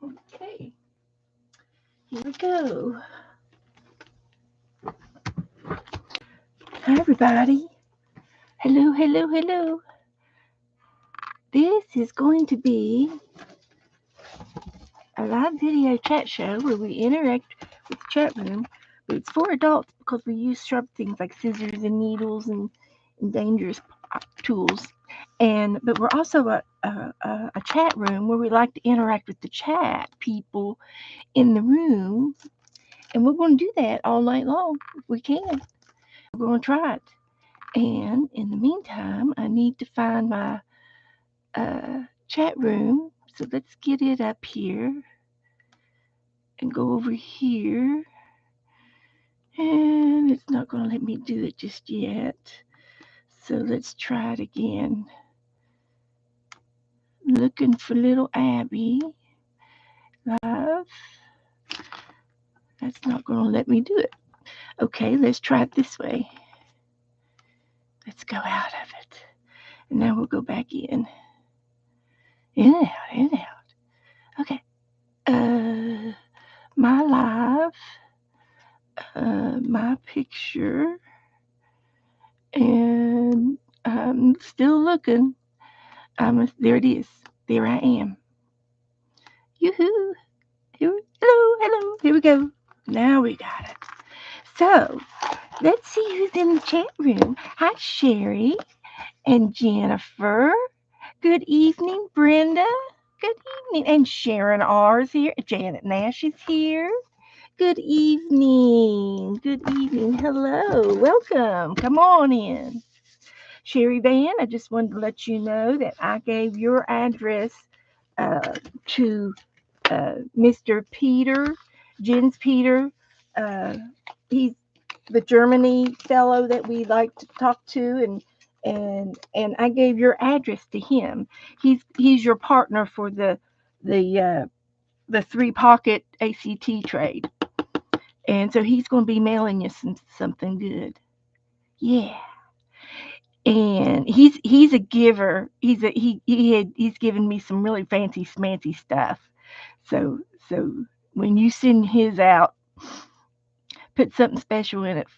Okay, here we go. Hi, everybody. Hello, hello, hello. This is going to be a live video chat show where we interact with the chat room, but it's for adults because we use sharp things like scissors and needles and dangerous tools. But we're also a chat room where we like to interact with the chat people in the room, and we're going to do that all night long if we can. We're going to try it. And in the meantime, I need to find my chat room. So let's get it up here and go over here. And it's not going to let me do it just yet. So let's try it again. Looking for little Abby. Live. That's not going to let me do it. Okay, let's try it this way. Let's go out of it. And now we'll go back in. In and out, in and out. Okay. My live. My picture. And I'm still looking. There it is. There I am. Yoo-hoo. Hello, hello. Here we go. Now we got it. So, let's see who's in the chat room. Hi, Sherry and Jennifer. Good evening, Brenda. Good evening. And Sharon R.'s here. Janet Nash is here. Good evening. Good evening. Hello. Welcome. Come on in. Sherry Van, I just wanted to let you know that I gave your address to Mr. Peter, Jens Peter. He's the Germany fellow that we like to talk to, and I gave your address to him. He's your partner for the 3 pocket ACT trade, and so he's going to be mailing you something good. Yeah. And he's a giver. He's given me some really fancy smancy stuff. So when you send his out, put something special in it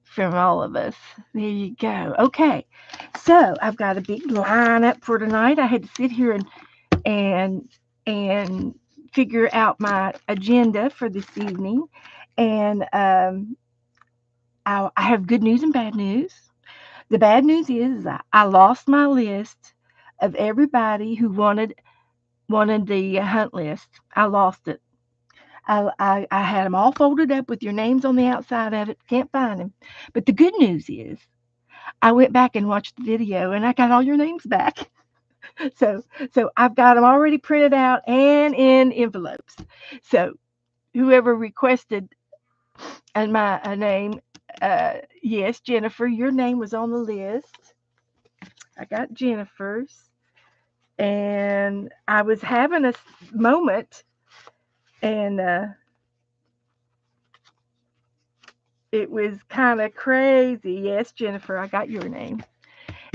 from all of us. There you go. Okay, so I've got a big lineup for tonight. I had to sit here and and figure out my agenda for this evening, and I have good news and bad news. The bad news is I lost my list of everybody who wanted the hunt list. I lost it. I had them all folded up with your names on the outside of it. Can't find them. But the good news is I went back and watched the video and I got all your names back. So I've got them already printed out and in envelopes. So whoever requested my name, yes, Jennifer, your name was on the list. I got Jennifer's. And I was having a moment, and it was kind of crazy. Yes, Jennifer, I got your name,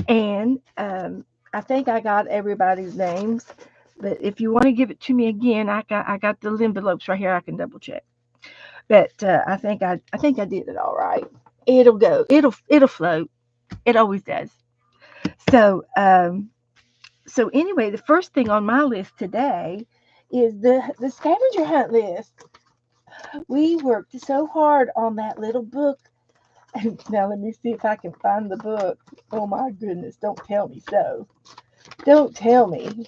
and I think I got everybody's names. But if you want to give it to me again, I got the envelopes right here. I can double check. But I think I did it all right. It'll go. It'll float. It always does. So so anyway, the first thing on my list today is the scavenger hunt list. We worked so hard on that little book. Now let me see if I can find the book. Oh my goodness, don't tell me so. Don't tell me.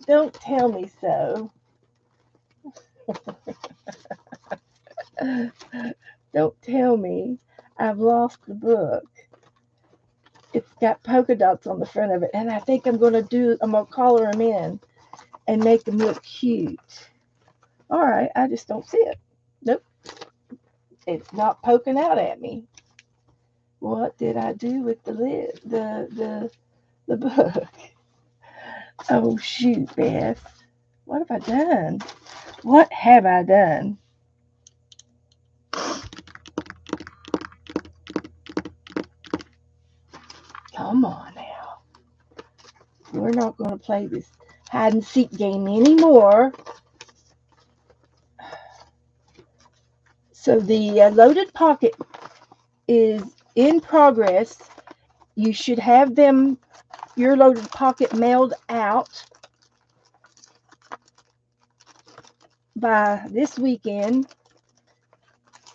Don't tell me so. Don't tell me I've lost the book. It's got polka dots on the front of it, and I think I'm gonna color them in and make them look cute. All right, I just don't see it. Nope, it's not poking out at me. What did I do with the lid? The book? Oh shoot, Beth. What have I done? What have I done? Come on now. You're not going to play this hide and seek game anymore. So the loaded pocket is in progress. You should have your loaded pocket mailed out by this weekend,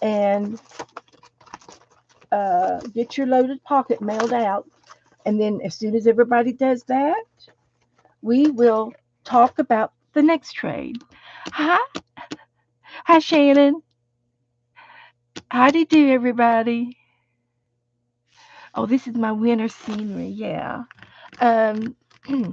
and get your loaded pocket mailed out. And then as soon as everybody does that, we will talk about the next trade. Hi, hi, Shannon. How do you do, everybody? Oh, this is my winter scenery. Yeah. Um, hmm.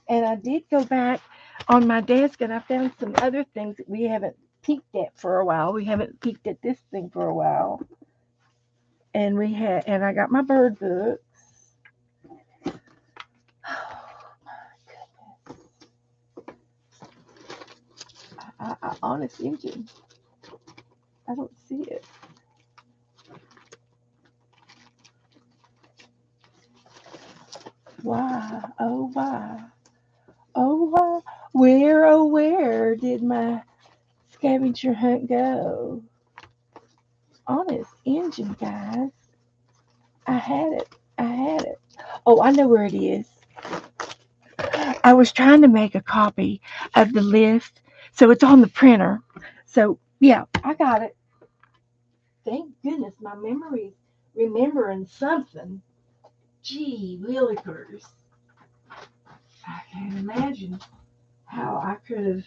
And I did go back on my desk and I found some other things that we haven't peeked at for a while. We haven't peeked at this thing for a while. And I got my bird books. Honest engine. I don't see it. Why? Oh, why? Oh, why? Where, oh, where did my scavenger hunt go? Honest engine, guys. I had it. I had it. Oh, I know where it is. I was trying to make a copy of the list, so it's on the printer. So, yeah, I got it. Thank goodness my memory's remembering something. Gee, willikers. I can't imagine how I could have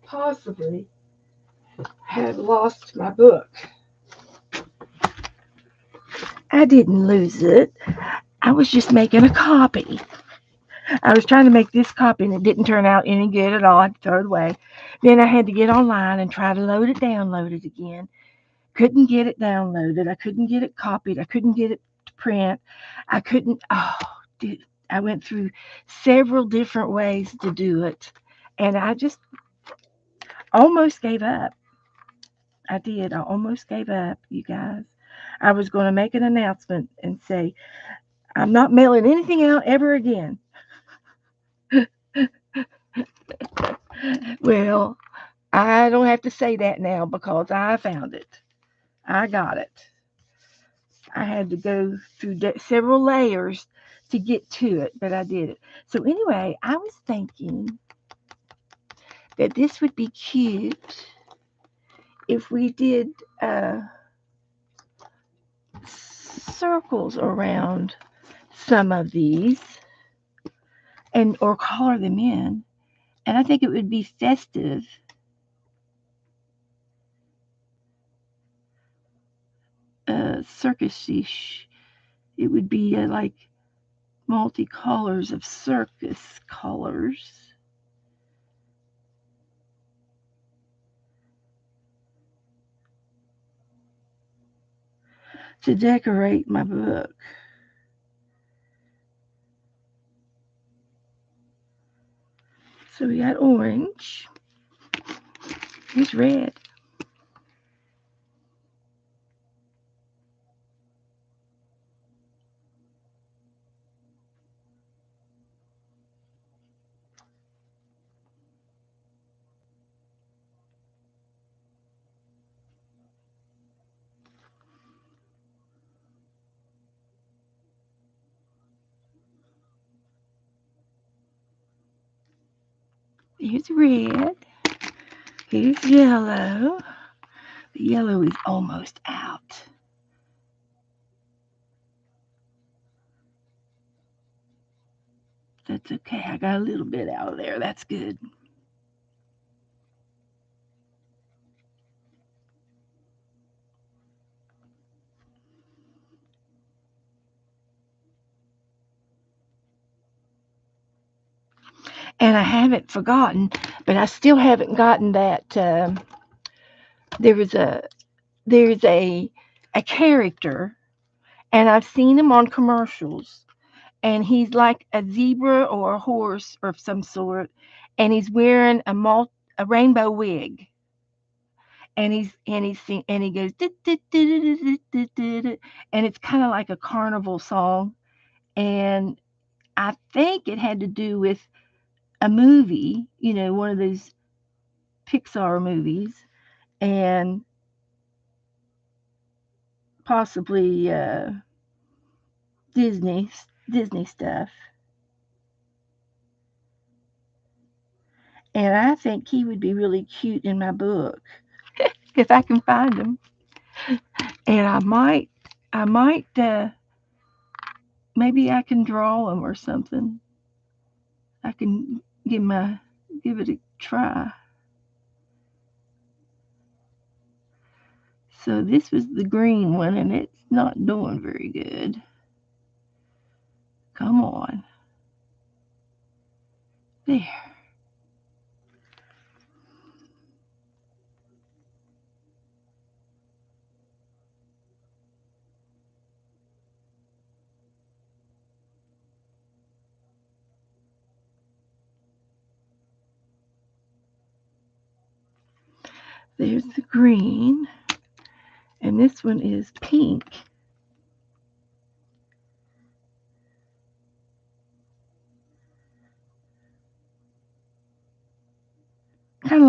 possibly had lost my book. I didn't lose it. I was just making a copy. I was trying to make this copy and it didn't turn out any good at all. I had to throw it away. Then I had to get online and try to download it again. Couldn't get it downloaded. I couldn't get it copied. I couldn't get it to print. I couldn't. Oh, dude, I went through several different ways to do it. And I just almost gave up. I did. I almost gave up, you guys. I was going to make an announcement and say, I'm not mailing anything out ever again. Well, I don't have to say that now because I found it. I got it. I had to go through several layers to get to it, but I did it. So, anyway, I was thinking that this would be cute if we did circles around some of these and or color them in. And I think it would be festive. Circus-ish. It would be like multicolors of circus colors to decorate my book. So we got orange. Here's red. Here's red. Here's yellow. The yellow is almost out. That's okay. I got a little bit out of there. That's good. And I haven't forgotten, but I still haven't gotten that. There was a there's a character, and I've seen him on commercials, and he's like a zebra or a horse or of some sort, and he's wearing a rainbow wig, and he goes and it's kind of like a carnival song, and I think it had to do with a movie, one of those Pixar movies, and possibly Disney Disney stuff. And I think he would be really cute in my book if I can find him. And I might, maybe I can draw him or something. I can give it a try. So this was the green one, and it's not doing very good. Come on. There. There's the green. And this one is pink. Kind of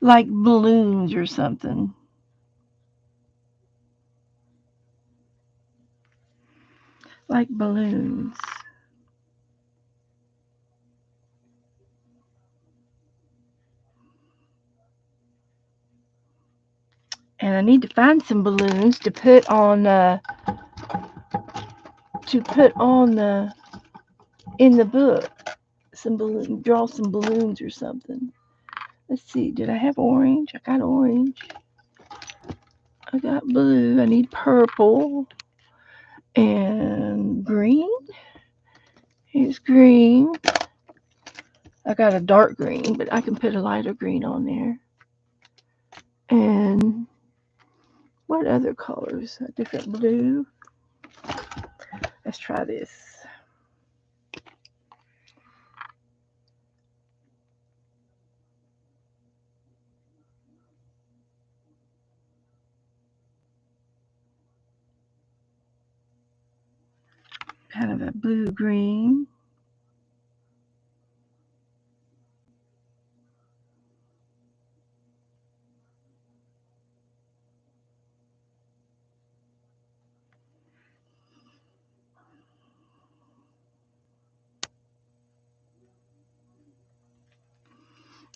like balloons or something. Like balloons. And I need to find some balloons to put on the in the book. Draw some balloons or something. Let's see. Did I have orange? I got orange. I got blue. I need purple and green. Here's green. I got a dark green, but I can put a lighter green on there. And what other colors? A different blue. Let's try this. Kind of a blue green.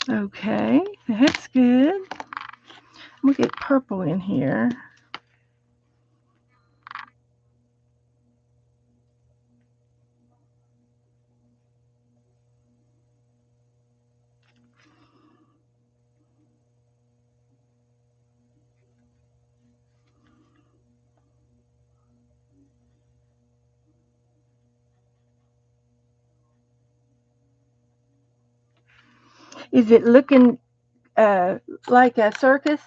Okay, that's good. We'll get purple in here. Is it looking like a circus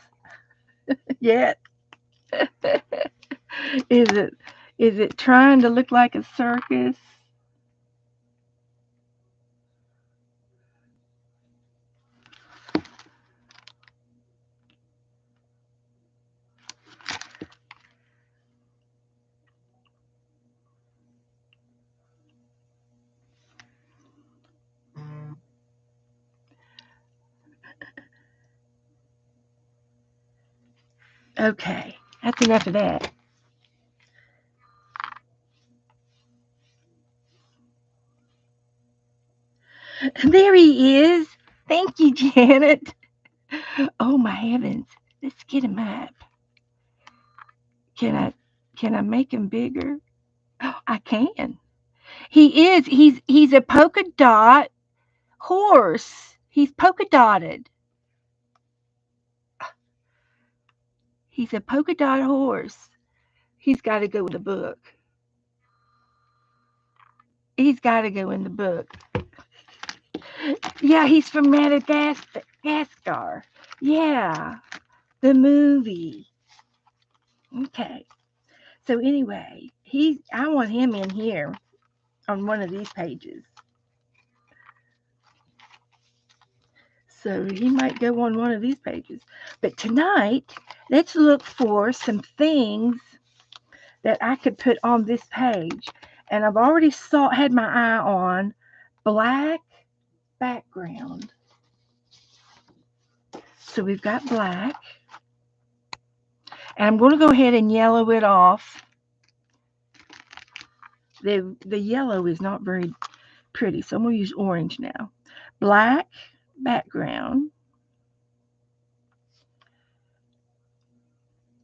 yet? is it is it trying to look like a circus? Okay, that's enough of that. There he is. Thank you, Janet. Oh my heavens. Let's get him up. Can I can I make him bigger? Oh, I can. He is. He's a polka dot horse. He's polka dotted. He's a polka dot horse. He's got to go in the book. He's got to go in the book. Yeah, he's from Madagascar. Yeah, the movie. Okay. So anyway, I want him in here on one of these pages. So he might go on one of these pages. But tonight, let's look for some things that I could put on this page. And I've already had my eye on black background. So we've got black. And I'm going to go ahead and yellow it off. The yellow is not very pretty, so I'm going to use orange now. Black background.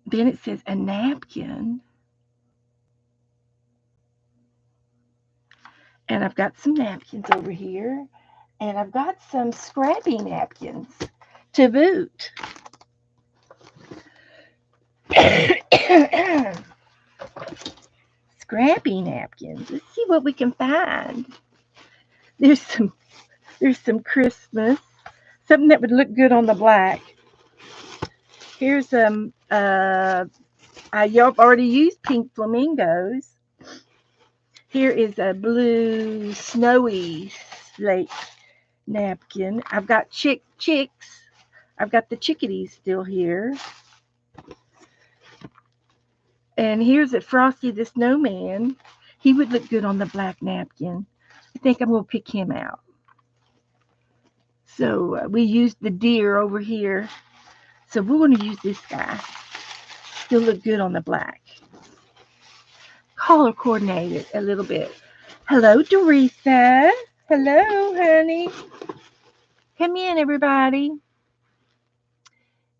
Then it says a napkin. And I've got some napkins over here. And I've got some scrappy napkins to boot. Scrappy napkins. Let's see what we can find. There's some Christmas. Something that would look good on the black. Here's some I already used pink flamingos. Here is a blue snowy slate napkin. I've got chicks. I've got the chickadees still here. And here's a Frosty the Snowman. He would look good on the black napkin. I think I'm going to pick him out. So we used the deer over here. So we're going to use this guy. He'll look good on the black. Color coordinate it a little bit. Hello, Doretha. Hello, honey. Come in, everybody.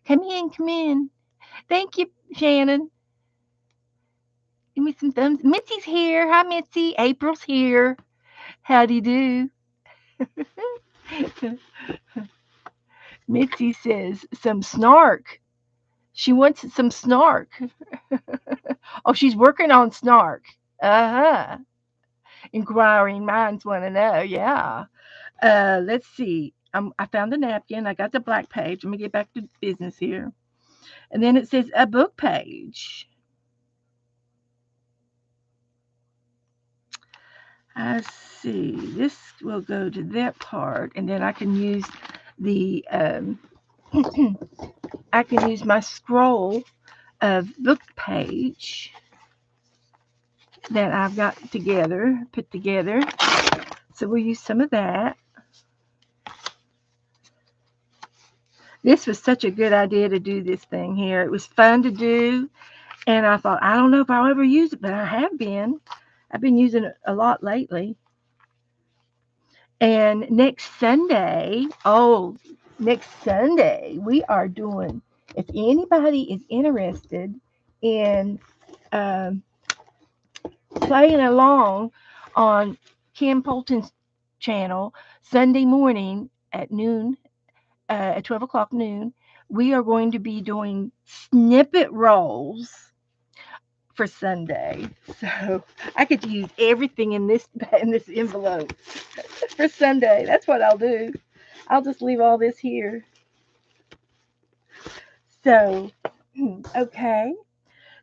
Come in. Thank you, Shannon. Give me some thumbs. Mitzi's here. Hi, Mitzi. April's here. Howdy do. Mitzi says some snark. She wants some snark. Oh, she's working on snark. Uh-huh. Inquiring minds want to know. Yeah. Let's see. I found the napkin. I got the black page. Let me get back to business here. And then it says a book page. I see. This will go to that part, and then I can use the I can use my scroll of book page that I've got put together. So we'll use some of that. This was such a good idea to do this thing here. It was fun to do, and I thought, I don't know if I'll ever use it, but I have been. I've been using it a lot lately. And next Sunday, we are doing, if anybody is interested in playing along on Kim Polton's channel Sunday morning at noon, at 12 o'clock noon, we are going to be doing snippet rolls for Sunday. So I get to use everything in this envelope for Sunday. That's what I'll do. I'll just leave all this here. So, okay.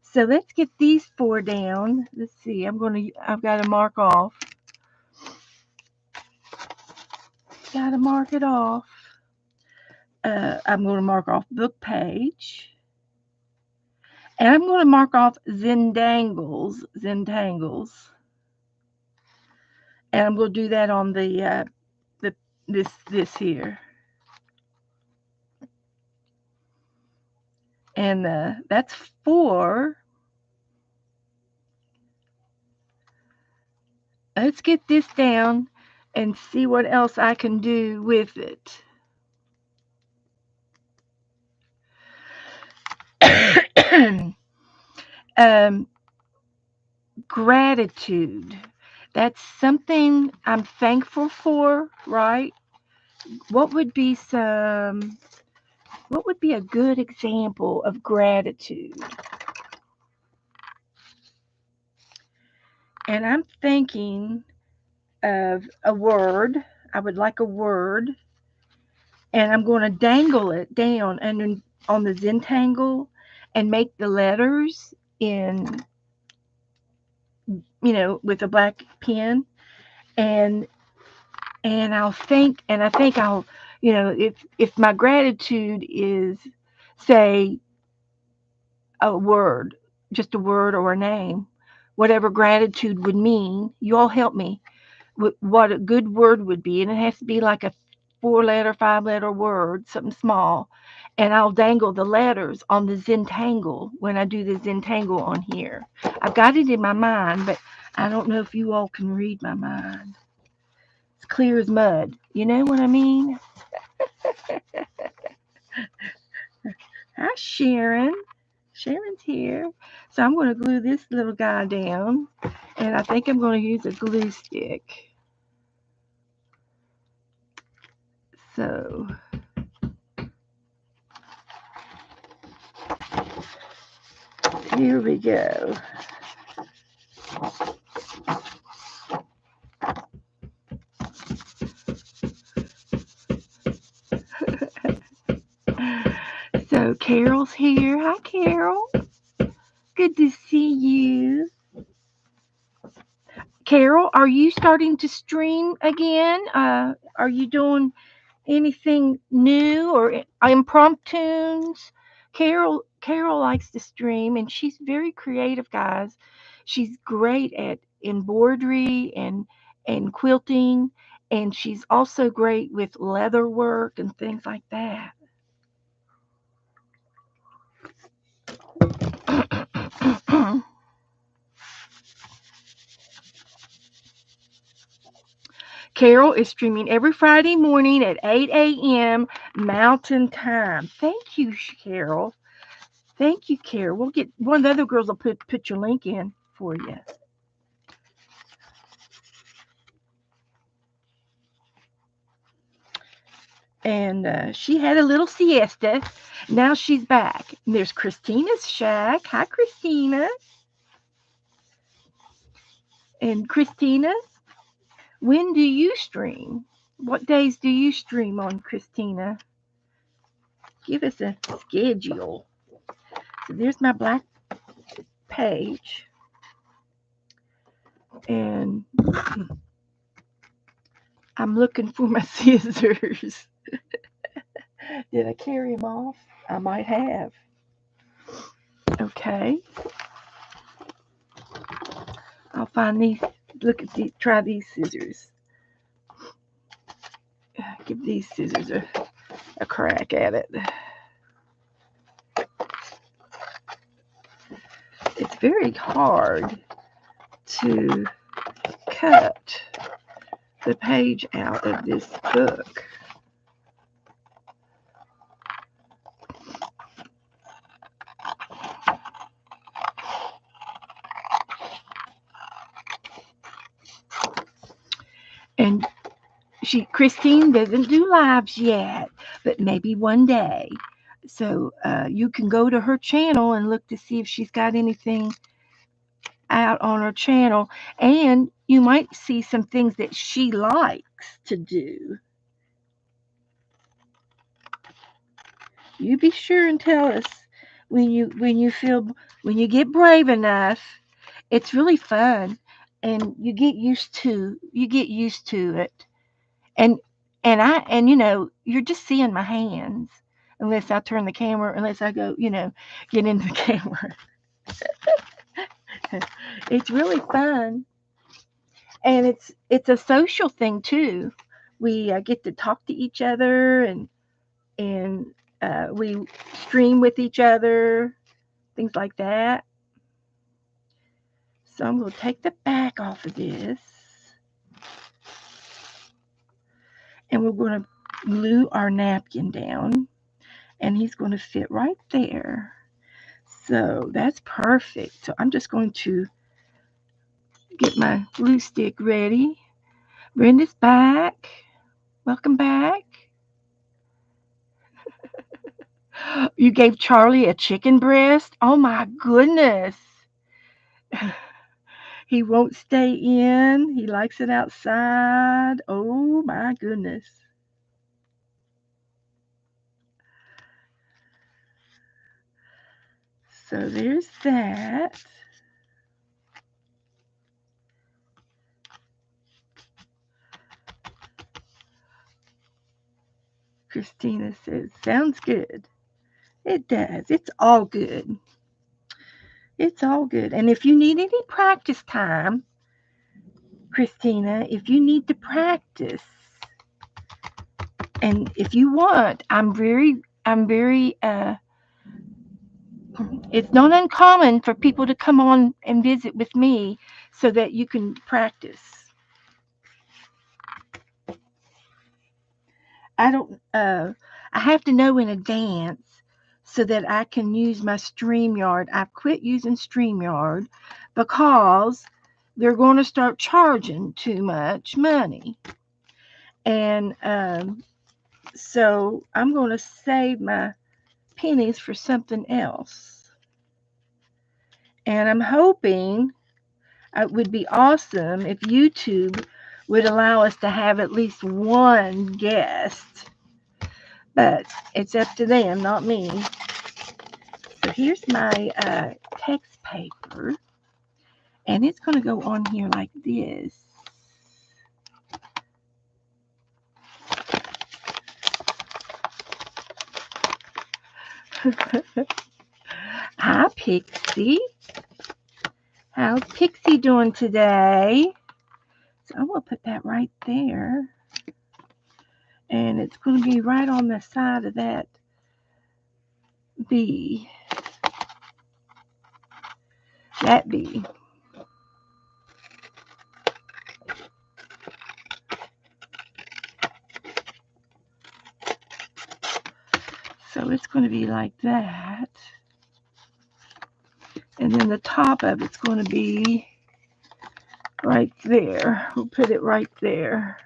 So let's get these 4 down. Let's see. I've got to mark off. Got to mark it off. I'm going to mark off book page. And I'm going to mark off Zentangles. And I'm going to do that on this here. And that's 4. Let's get this down and see what else I can do with it. Gratitude. That's something I'm thankful for, right? What would be a good example of gratitude? And I'm thinking of a word. I would like a word. And I'm going to dangle it down and on the Zentangle and make the letters in, with a black pen. And I think I'll If my gratitude is, say, a word, just a word or a name, whatever gratitude would mean, you all help me with what a good word would be, and it has to be like a 4 letter, 5 letter word, something small, and I'll dangle the letters on the Zentangle when I do the Zentangle on here. I've got it in my mind, but I don't know if you all can read my mind. It's clear as mud. You know what I mean? Hi, Sharon. Sharon's here. So I'm going to glue this little guy down, and I think I'm going to use a glue stick. So here we go. So Carol's here. Hi, Carol. Good to see you. Carol, are you starting to stream again? Are you doing anything new or impromptus? Carol likes to stream, and she's very creative, guys. She's great at embroidery and quilting, and she's also great with leather work and things like that. Carol is streaming every Friday morning at 8 a.m. Mountain Time. Thank you, Carol. Thank you, Carol. We'll get one of the other girls will put your link in for you. And she had a little siesta. Now she's back. And there's Christina's shack. Hi, Christina. And Christina, when do you stream? What days do you stream on, Christina? Give us a schedule. So there's my black page. And I'm looking for my scissors. Did I carry them off? I might have. Okay. I'll find these. Look at these. Try these scissors. Give these scissors a crack at it. It's very hard to cut the page out of this book. And Christine doesn't do lives yet, but maybe one day. So you can go to her channel and look to see if she's got anything out on her channel, and you might see some things that she likes to do. You be sure and tell us when you get brave enough. It's really fun, and you get used to it. And you're just seeing my hands unless I turn the camera, unless I go, get into the camera. It's really fun, and it's a social thing too. We get to talk to each other, and we stream with each other, things like that. So I'm going to take the back off of this, and we're going to glue our napkin down, and he's going to fit right there. So that's perfect. So I'm just going to get my glue stick ready. Brenda's back. Welcome back. You gave Charlie a chicken breast? Oh my goodness. He won't stay in. He likes it outside. Oh my goodness. So there's that. Christina says, sounds good. It does. It's all good. It's all good. And if you need any practice time, Christina, if you need to practice, and if you want, it's not uncommon for people to come on and visit with me so that you can practice. I have to know in advance so that I can use my StreamYard. I've quit using StreamYard because they're going to start charging too much money. And so I'm going to save my pennies for something else. And I'm hoping it would be awesome if YouTube would allow us to have at least one guest. But it's up to them, not me. So here's my text paper. And it's going to go on here like this. Hi, Pixie. How's Pixie doing today? So I'm going to put that right there. And it's going to be right on the side of that B. That B. So it's going to be like that. And then the top of it's going to be right there. We'll put it right there.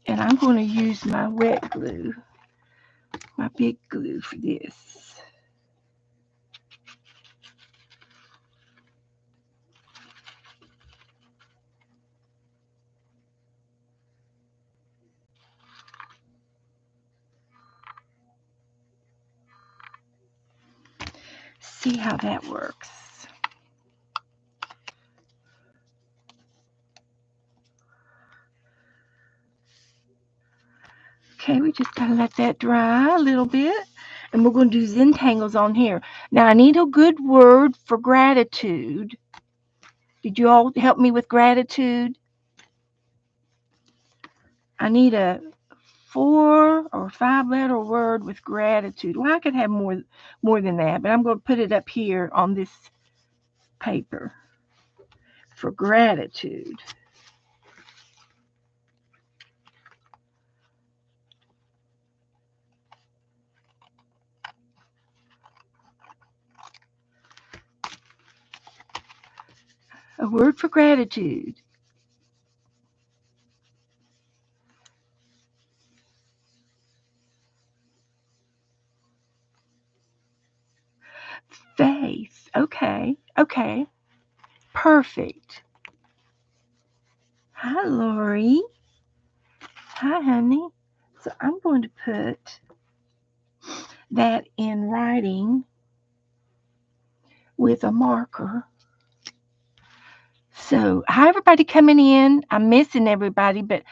And I'm going to use my wet glue, my big glue for this. See how that works. Okay, we just gotta let that dry a little bit. And we're going to do Zentangles on here. Now, I need a good word for gratitude. Did you all help me with gratitude? I need a 4 or 5 letter word with gratitude. Well, I could have more than that, but I'm going to put it up here on this paper for gratitude. A word for gratitude. Faith. Okay. Okay. Perfect. Hi, Lori. Hi, honey. So I'm going to put that in writing with a marker. So, hi, everybody coming in. I'm missing everybody, but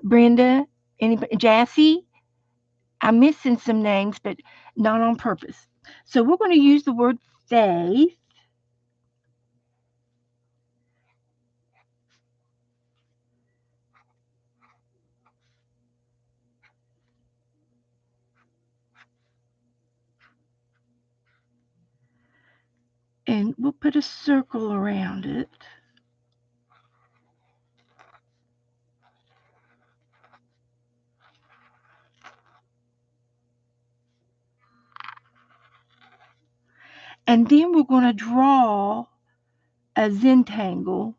Brenda, anybody, Jassy, I'm missing some names, but not on purpose. So we're going to use the word faith. And we'll put a circle around it. And then we're going to draw a Zentangle.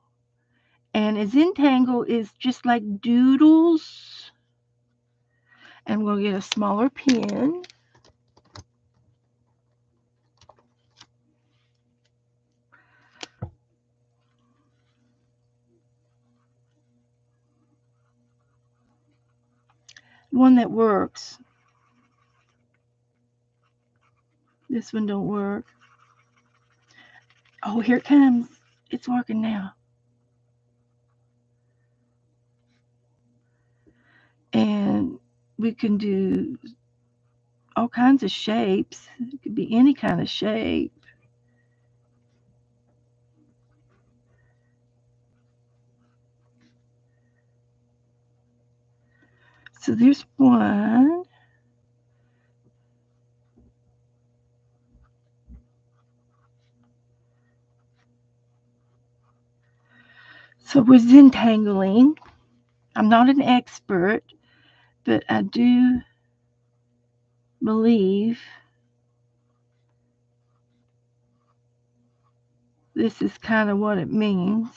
And a Zentangle is just like doodles. And we'll get a smaller pen. One that works. This one don't work. Oh, here it comes. It's working now. And we can do all kinds of shapes. It could be any kind of shape. So there's one. So we're zentangling. I'm not an expert, but I do believe this is kind of what it means.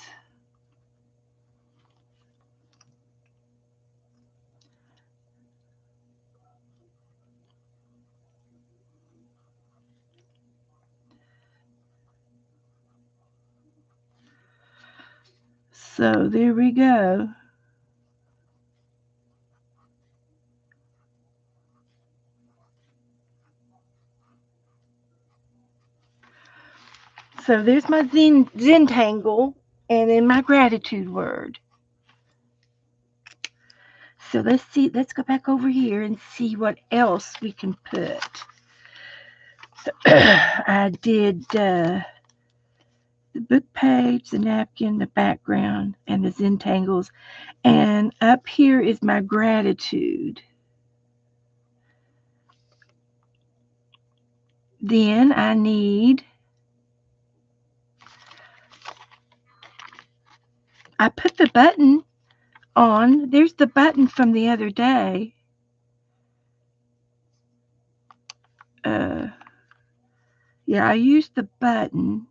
So there we go. So there's my zentangle and then my gratitude word. So let's see, let's go back over here and see what else we can put. So, I did the book page, the napkin, the background, and the zentangles. And up here is my gratitude. Then I put the button on. There's the button from the other day. Yeah, I used the button.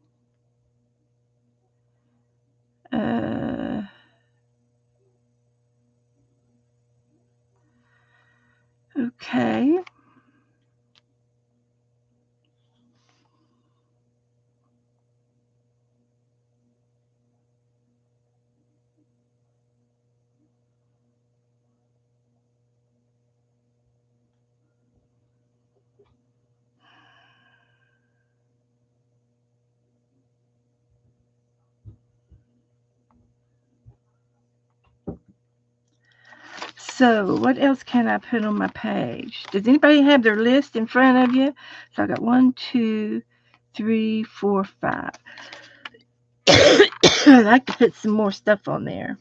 Okay. So what else can I put on my page? Does anybody have their list in front of you? So I got 1, 2, 3, 4, 5. I like to put some more stuff on there.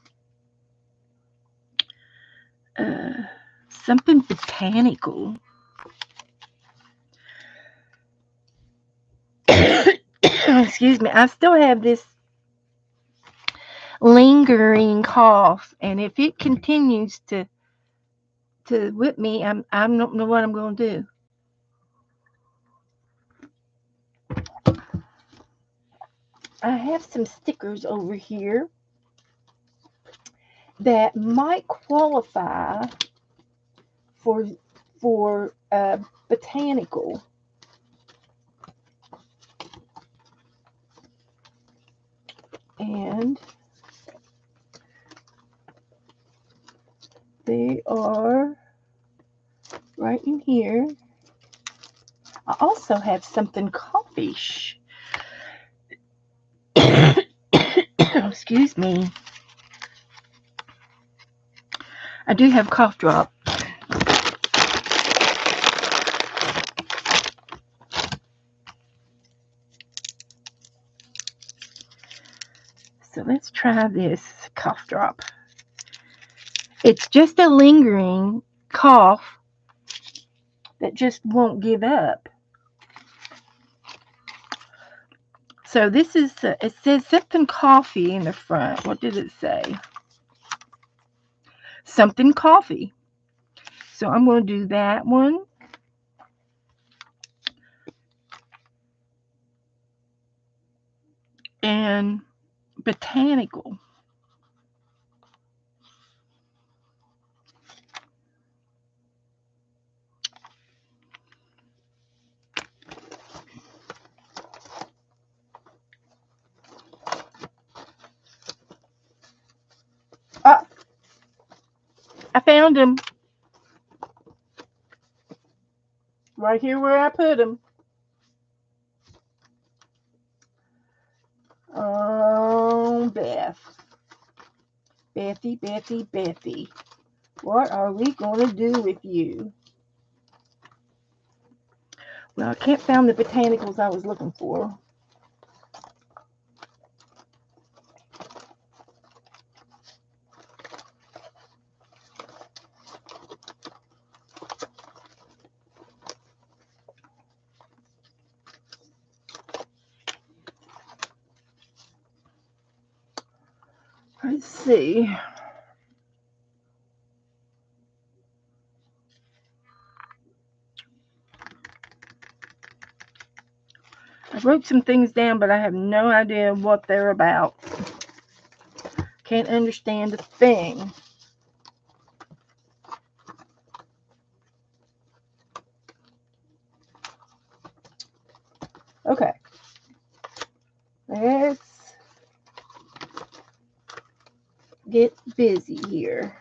Something botanical. Excuse me. I still have this lingering cough, and if it continues to whip me, I don't know what I'm going to do. I have some stickers over here that might qualify for botanical. And they are right in here. I also have something coffee-ish. Excuse me. I do have cough drop. So let's try this cough drop. It's just a lingering cough that just won't give up. So this is, it says something coffee in the front. What did it say? Something coffee. So I'm going to do that one. And botanical. Ah, I found him. Right here where I put him. Bethy, Bethy, Bethy. What are we going to do with you? Well, I can't find the botanicals I was looking for. Let's see. I wrote some things down, but I have no idea what they're about. Can't understand a thing. Okay. Let's get busy here.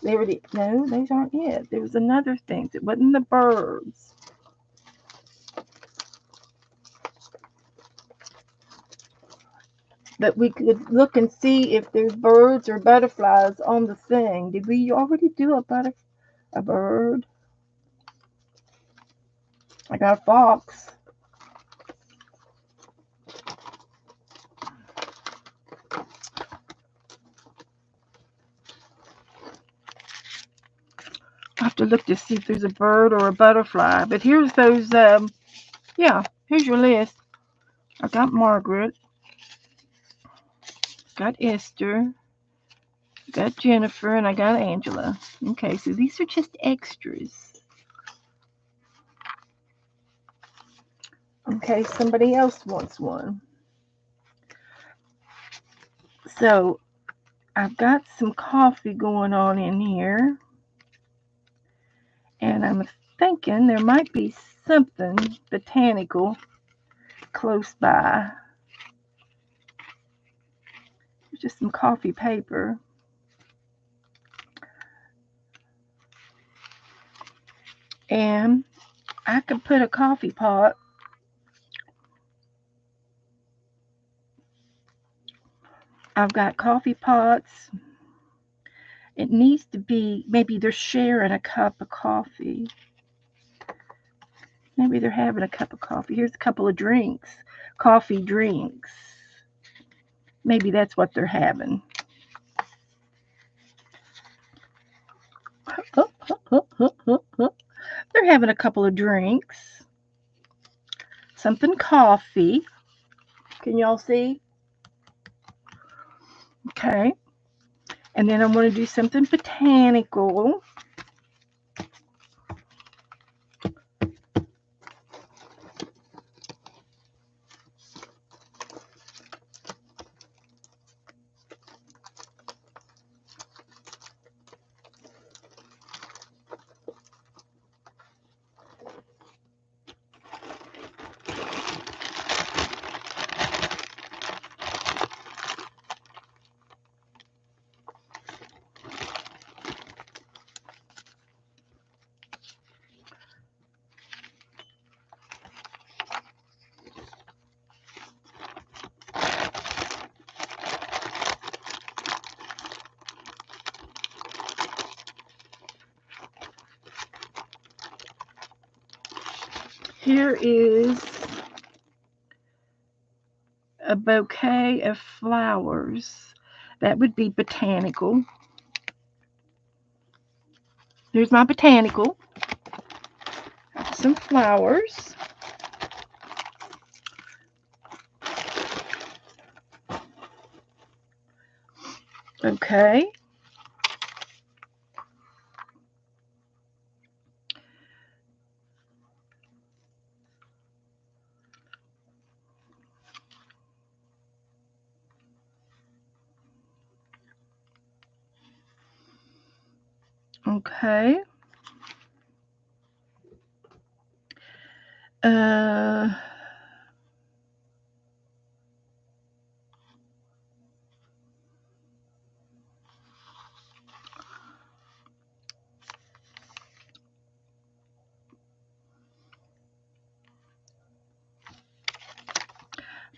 There it is. No, those aren't it. There was another thing. It wasn't the birds. But we could look and see if there's birds or butterflies on the thing. Did we already do a bird? I got a fox. I have to look to see if there's a bird or a butterfly. But here's those, yeah, here's your list. I got Margaret. Got Esther. Got Jennifer, and I got Angela. Okay, so these are just extras. Okay, somebody else wants one. So I've got some coffee going on in here. And I'm thinking there might be something botanical close by. There's just some coffee paper. And I could put a coffee pot I've got coffee pots. It needs to be, maybe they're sharing a cup of coffee. Maybe they're having a cup of coffee. Here's a couple of drinks, coffee drinks. Maybe that's what they're having. They're having a couple of drinks. Something coffee. Can y'all see? Okay. And then I'm going to do something botanical. Here is a bouquet of flowers. That would be botanical. There's my botanical. Some flowers. Okay. Okay.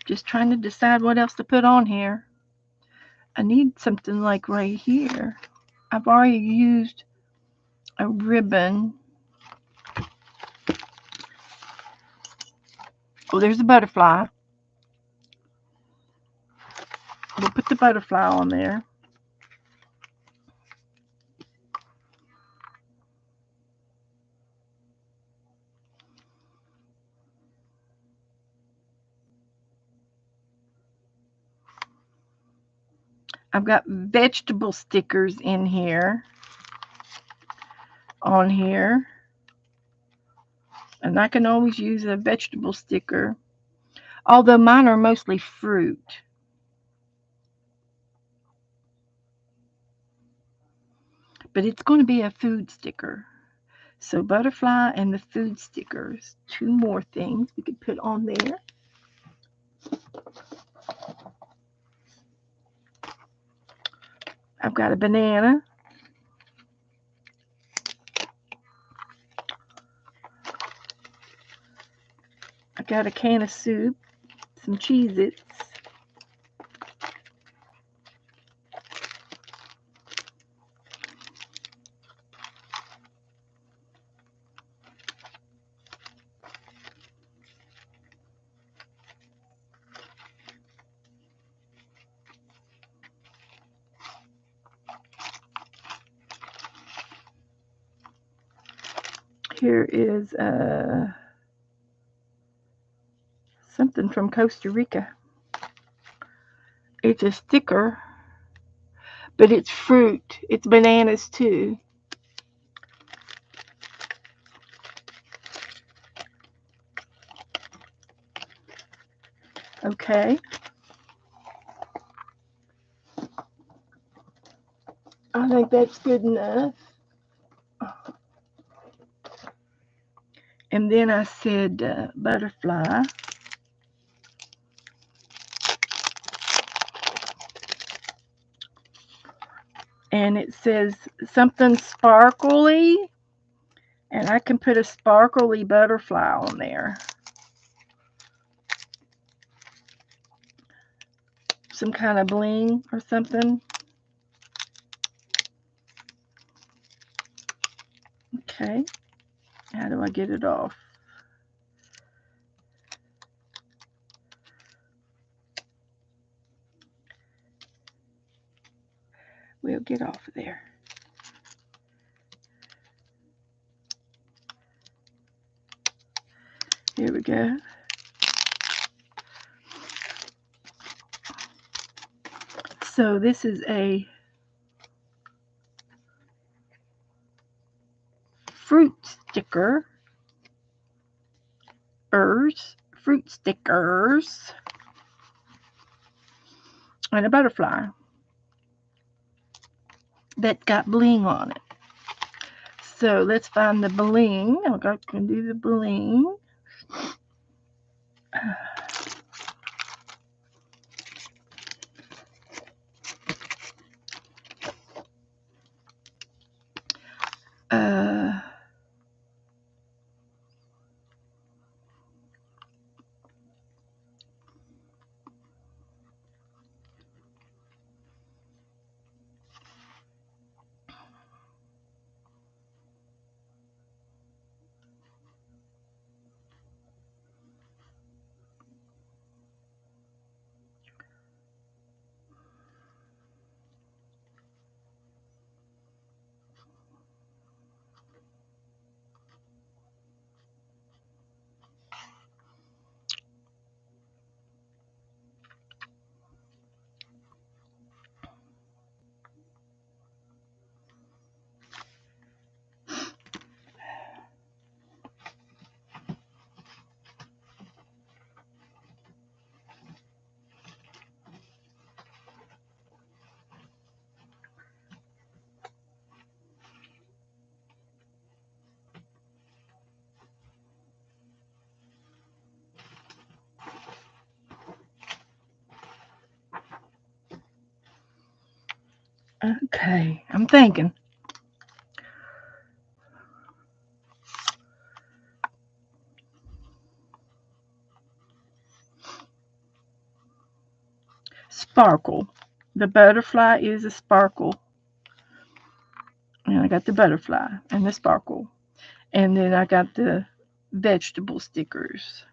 Just trying to decide what else to put on here. I need something like right here. I've already used a ribbon. Oh, there's a butterfly. We'll put the butterfly on there. I've got vegetable stickers in here, on here. And I can always use a vegetable sticker, although mine are mostly fruit. But it's going to be a food sticker. So butterfly and the food stickers. Two more things we could put on there. I've got a banana. I got a can of soup, some Cheez-Its. Here is something from Costa Rica. It's a sticker, but it's fruit. It's bananas too. Okay. I think that's good enough. And then I said butterfly. And it says something sparkly. And I can put a sparkly butterfly on there. Some kind of bling or something. Okay. How do I get it off? We'll get off of there. Here we go. So this is a fruit sticker. Fruit stickers. And a butterfly that's got bling on it. So let's find the bling. I can do the bling. Okay, I'm thinking. Sparkle. The butterfly is a sparkle. And I got the butterfly and the sparkle. And then I got the vegetable stickers.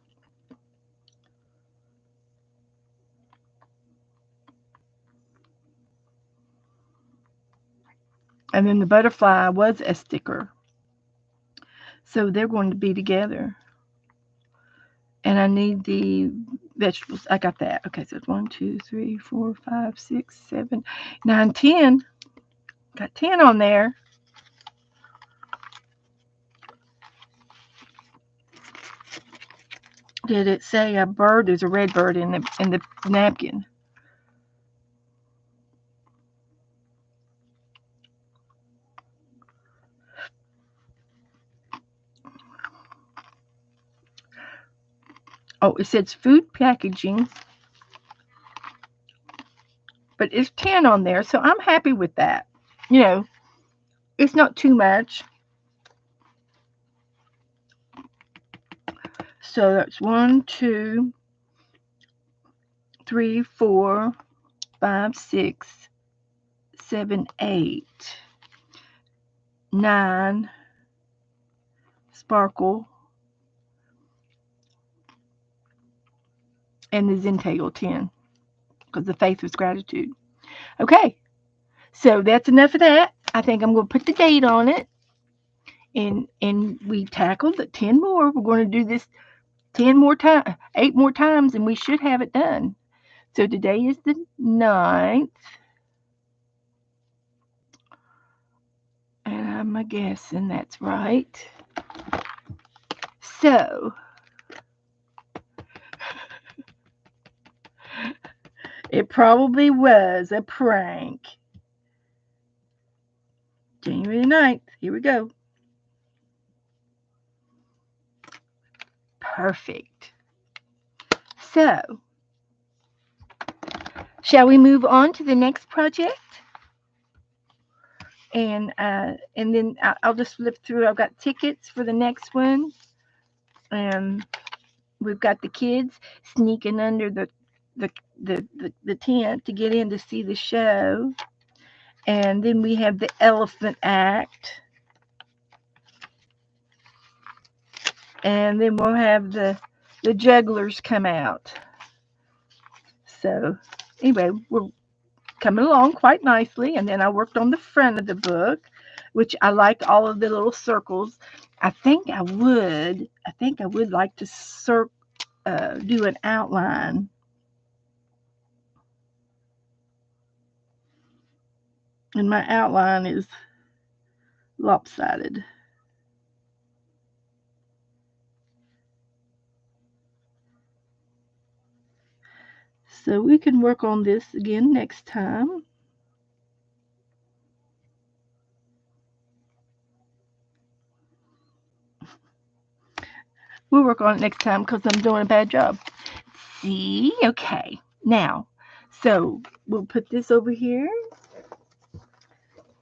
And then the butterfly was a sticker. So they're going to be together. And I need the vegetables. I got that. Okay, so it's 1, 2, 3, 4, 5, 6, 7, 9, 10. Got 10 on there. Did it say a bird? There's a red bird in the napkin. Oh, it says food packaging, but it's 10 on there, so I'm happy with that. You know, it's not too much. So that's 1, 2, 3, 4, 5, 6, 7, 8, 9, sparkle, and the Zentangle 10, because the faith was gratitude. Okay, so that's enough of that. I think I'm going to put the date on it. And we tackled the 10 more. We're going to do this 10 more times, 8 more times, and we should have it done. So today is the 9th. And I'm guessing that's right. So it probably was a prank. January the 9th. Here we go. Perfect. So, shall we move on to the next project? And then I'll just flip through. I've got tickets for the next one. We've got the kids sneaking under the tent to get in to see the show. And then we have the elephant act. And then we'll have the jugglers come out. So anyway, we're coming along quite nicely. And then I worked on the front of the book, which I like all of the little circles. I think I would like to do an outline. And my outline is lopsided. So we can work on this again next time. We'll work on it next time because I'm doing a bad job. See? Okay. Now, so we'll put this over here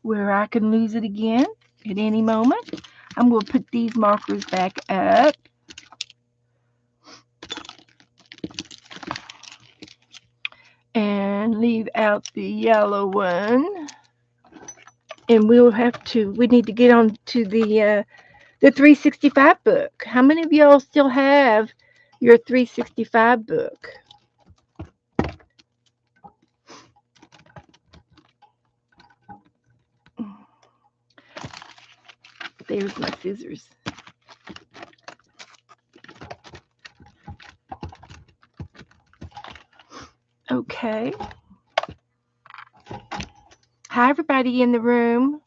where I can lose it again at any moment. I'm going to put these markers back up. And leave out the yellow one. And we need to get on to the 365 book. How many of y'all still have your 365 book? There's my scissors. Okay. Hi, everybody in the room.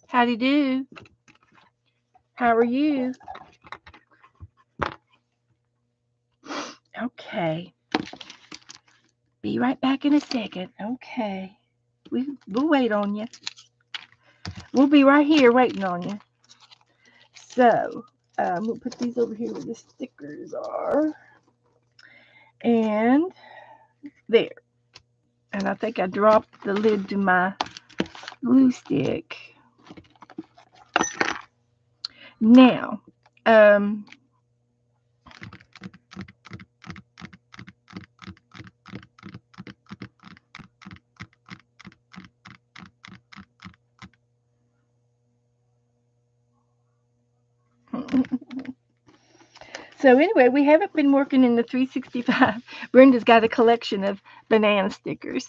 Howdy do. How are you? Okay. Be right back in a second. Okay. We'll wait on you. We'll be right here waiting on you. So, we'll put these over here where the stickers are. And there. And I think I dropped the lid to my glue stick. Now, So anyway, we haven't been working in the 365. Brenda's got a collection of banana stickers.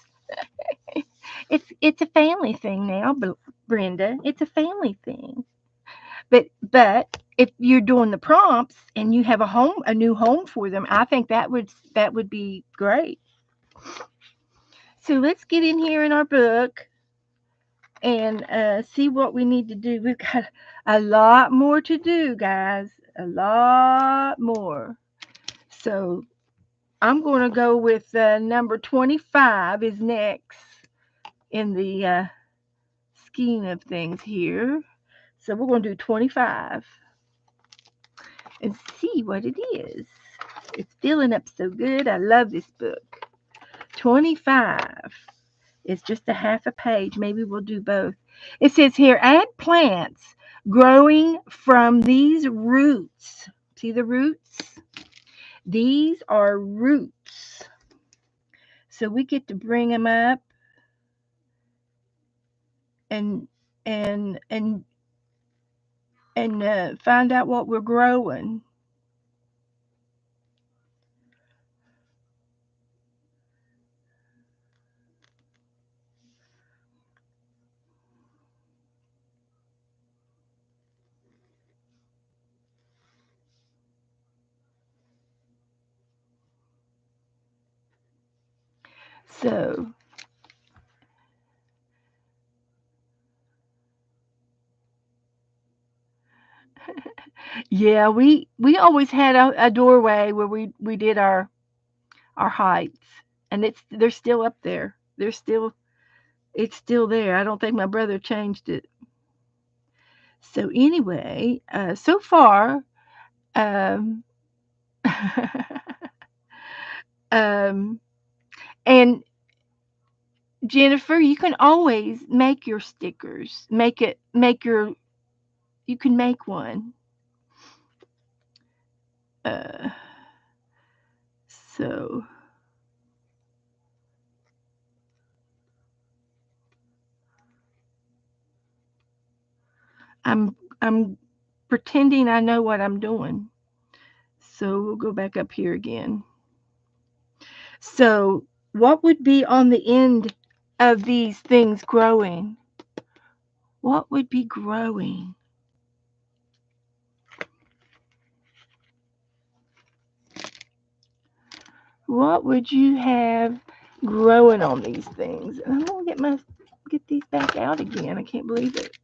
It's a family thing now, Brenda. It's a family thing. But if you're doing the prompts and you have a new home for them, I think that would be great. So let's get in here in our book and see what we need to do. We've got a lot more to do, guys. A lot more. So I'm going to go with number 25 is next in the scheme of things here. So we're going to do 25 and see what it is. It's filling up so good. I love this book. 25 is just a half a page. Maybe we'll do both. It says here, add plants growing from these roots. See the roots? These are roots. So we get to bring them up and and and and find out what we're growing. So yeah, we always had a doorway where we did our heights, and they're still up there. It's still there. I don't think my brother changed it. So anyway, so far, um, um, and Jennifer, you can always make your stickers. You can make one. Uh, so I'm pretending I know what I'm doing. So we'll go back up here again. So what would be on the end of these things growing? What would be growing? What would you have growing on these things? And I'm gonna get these back out again. I can't believe it.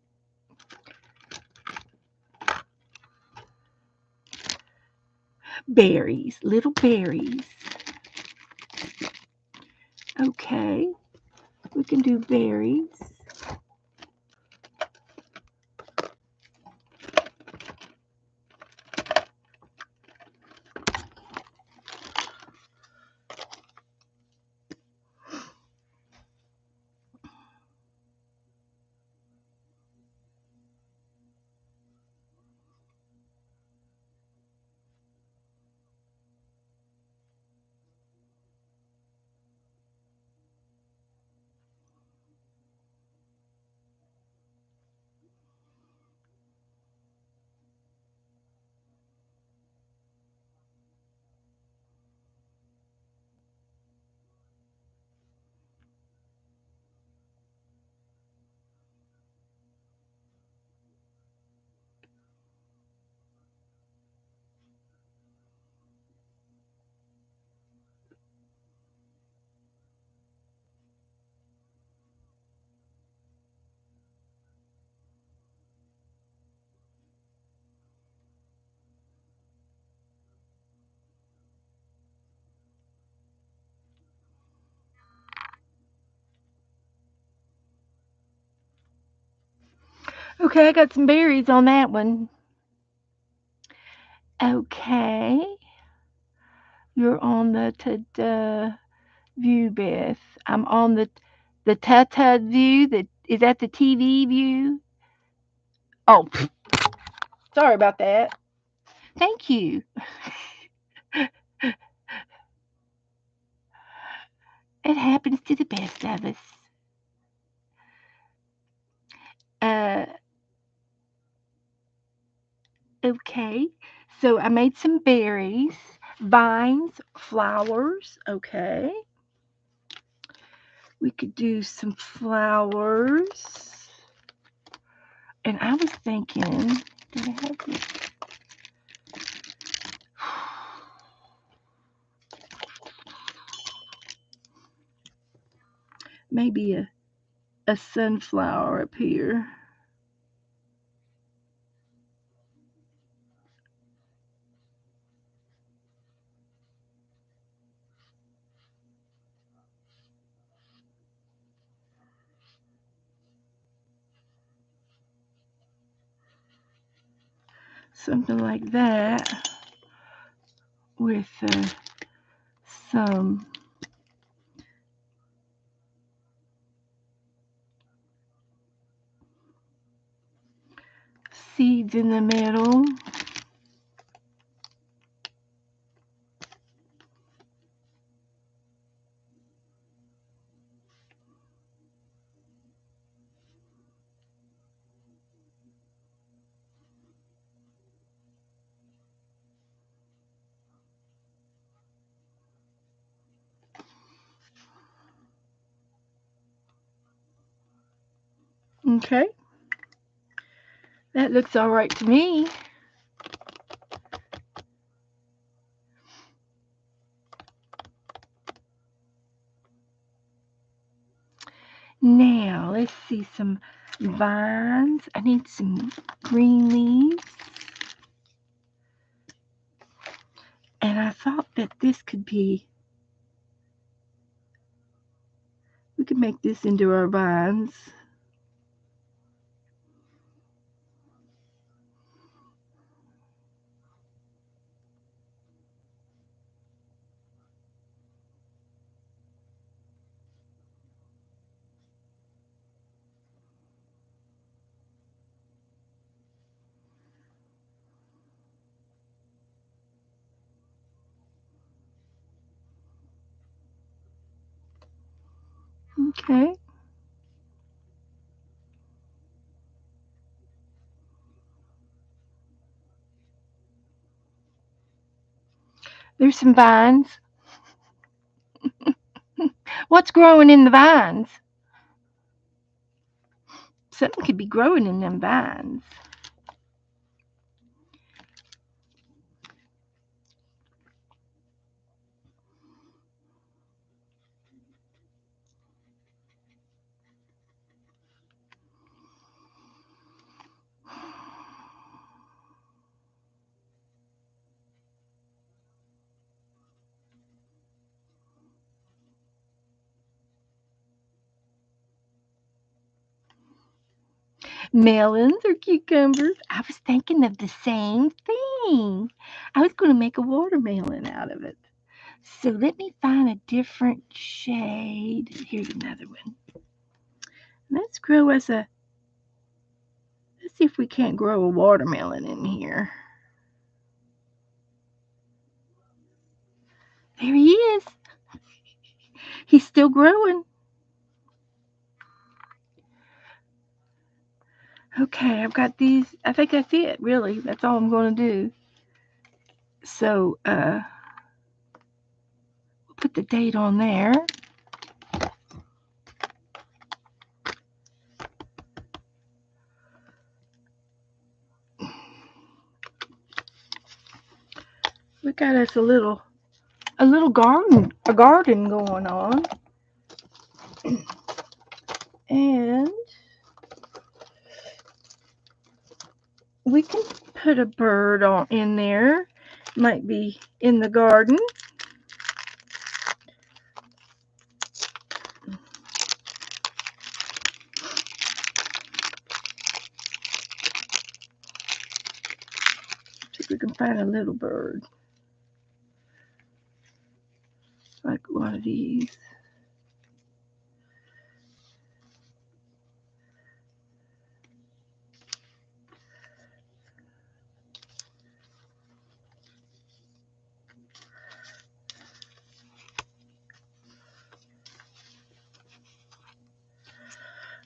Berries, little berries. Okay, we can do berries. Okay, I got some berries on that one. Okay, you're on the view, Beth. I'm on the ta view. Is that the TV view? Oh, sorry about that. Thank you. It happens to the best of us. Uh, Okay, so I made some berries, vines, flowers. Okay, we could do some flowers. And I was thinking, do I have this? Maybe a sunflower up here. Something like that with some seeds in the middle. Okay, that looks all right to me. Now, let's see some vines. I need some green leaves. And I thought that this could be, we could make this into our vines. Okay. There's some vines. What's growing in the vines? Something could be growing in them vines. Melons or cucumbers. I was thinking of the same thing. I was going to make a watermelon out of it. So let me find a different shade. Here's another one. Let's grow as a, let's see if we can't grow a watermelon in here. There he is. He's still growing. Okay, I've got these. I think that's it, really. That's all I'm going to do. So, we'll put the date on there. We got us a little garden going on. And we can put a bird on in there. Might be in the garden. See if we can find a little bird. Like one of these.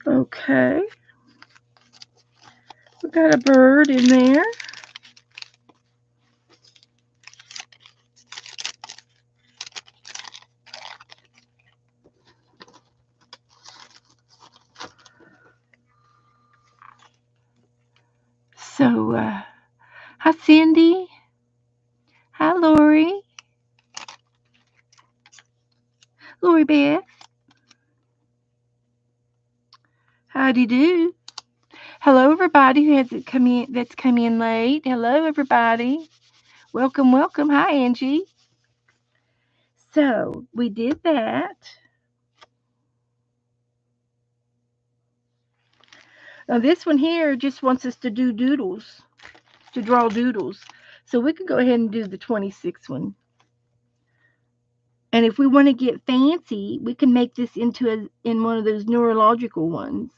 Okay. We got a bird in there. So, hi Cindy. Hi Lori. Lori Beth. Howdy do. Hello everybody who hasn't come in that's come in late. Hello everybody. Welcome, welcome. Hi Angie. So we did that. Now this one here just wants us to do doodles, to draw doodles. So we could go ahead and do the 26th one. And if we want to get fancy, we can make this into in one of those neurological ones.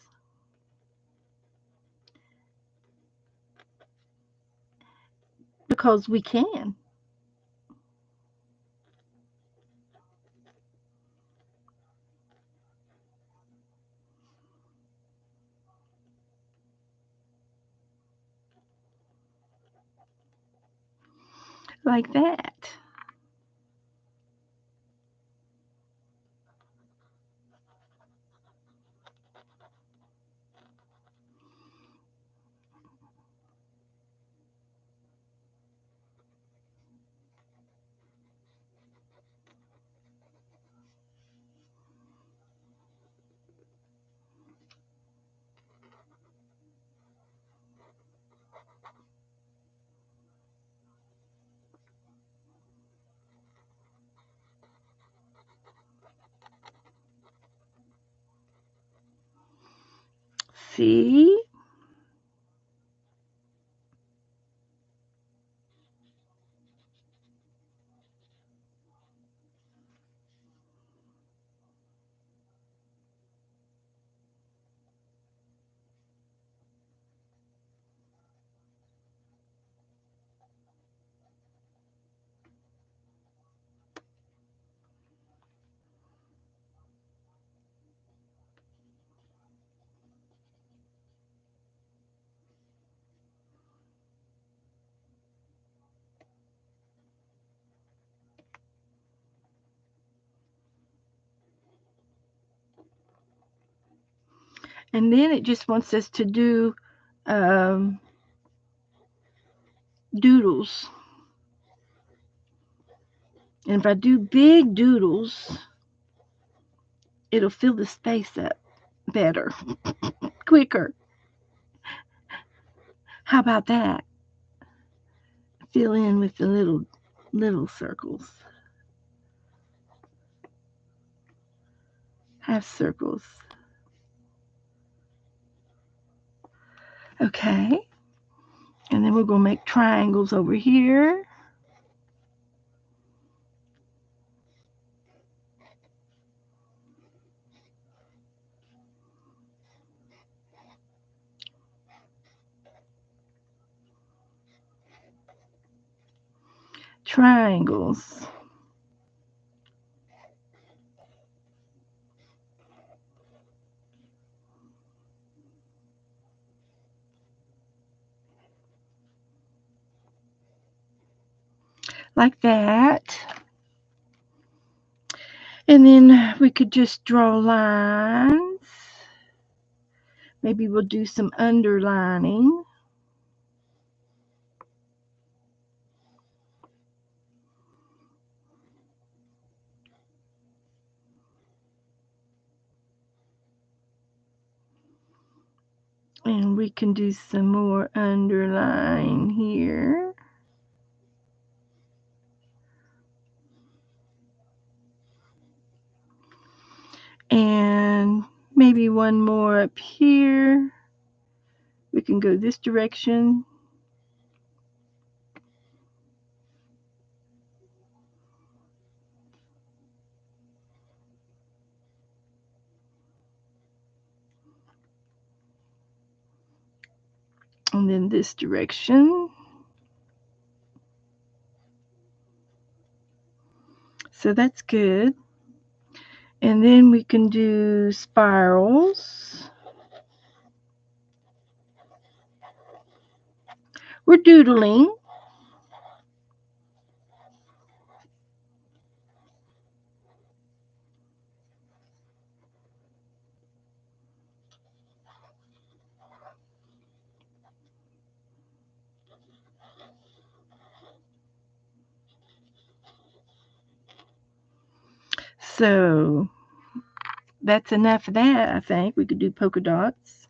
Because we can. Like that. See? And then it just wants us to do doodles. And if I do big doodles, it'll fill the space up better, quicker. How about that? Fill in with the little circles. Half circles. Okay. And then we're going to make triangles over here. Triangles. Like that. And then we could just draw lines. Maybe we'll do some underlining. And we can do some more underline here. And maybe one more up here. We can go this direction. And then this direction. So that's good. And then we can do spirals. We're doodling. So that's enough of that, I think. We could do polka dots.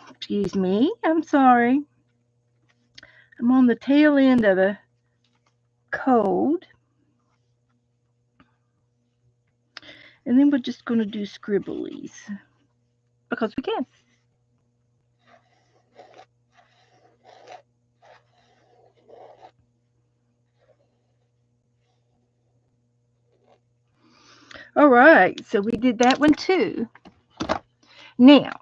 Excuse me. I'm sorry. I'm on the tail end of a cold. And then we're just going to do scribblies because we can. All right, so we did that one too. Now,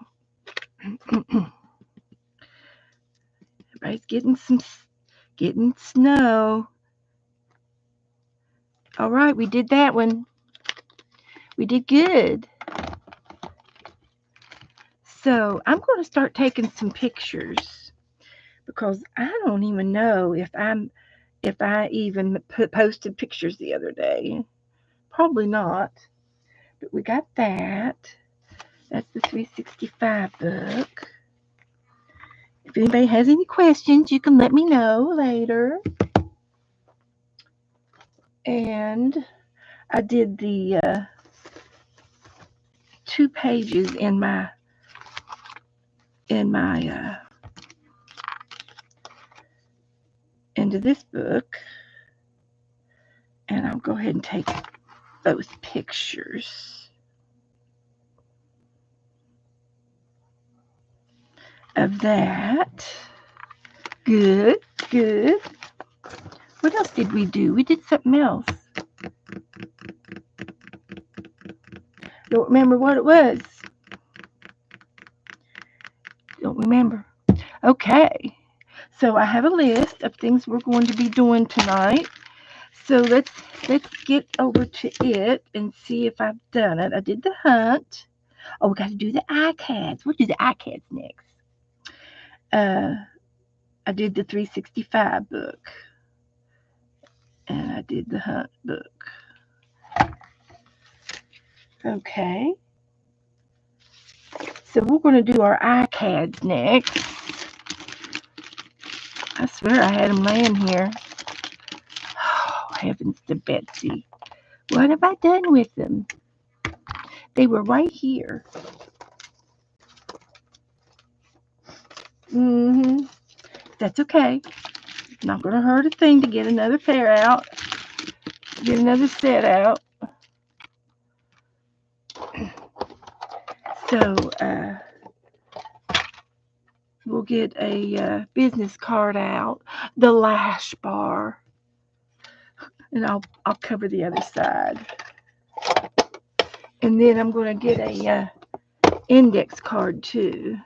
everybody's getting snow. All right, we did that one. We did good. So I'm going to start taking some pictures because I don't even know if I even posted pictures the other day. Probably not. But we got that. That's the 365 book. If anybody has any questions, you can let me know later. And I did the 2 pages in my into this book, and I'll go ahead and take those pictures of that. Good. What else did we do? We did something else. Don't remember what it was. Don't remember. Okay. So I have a list of things we're going to be doing tonight. So let's get over to it and see if I've done it. I did the hunt. Oh, we got to do the Icads. We'll do the Icads next. I did the 365 book. And I did the hunt book. Okay. So we're going to do our Icads next. I swear I had them laying here. Oh, heavens to Betsy. What have I done with them? They were right here. That's okay. Not going to hurt a thing to get another pair out. Get another set out. So, we'll get a business card out. The lash bar. And I'll cover the other side. And then I'm going to get a index card too.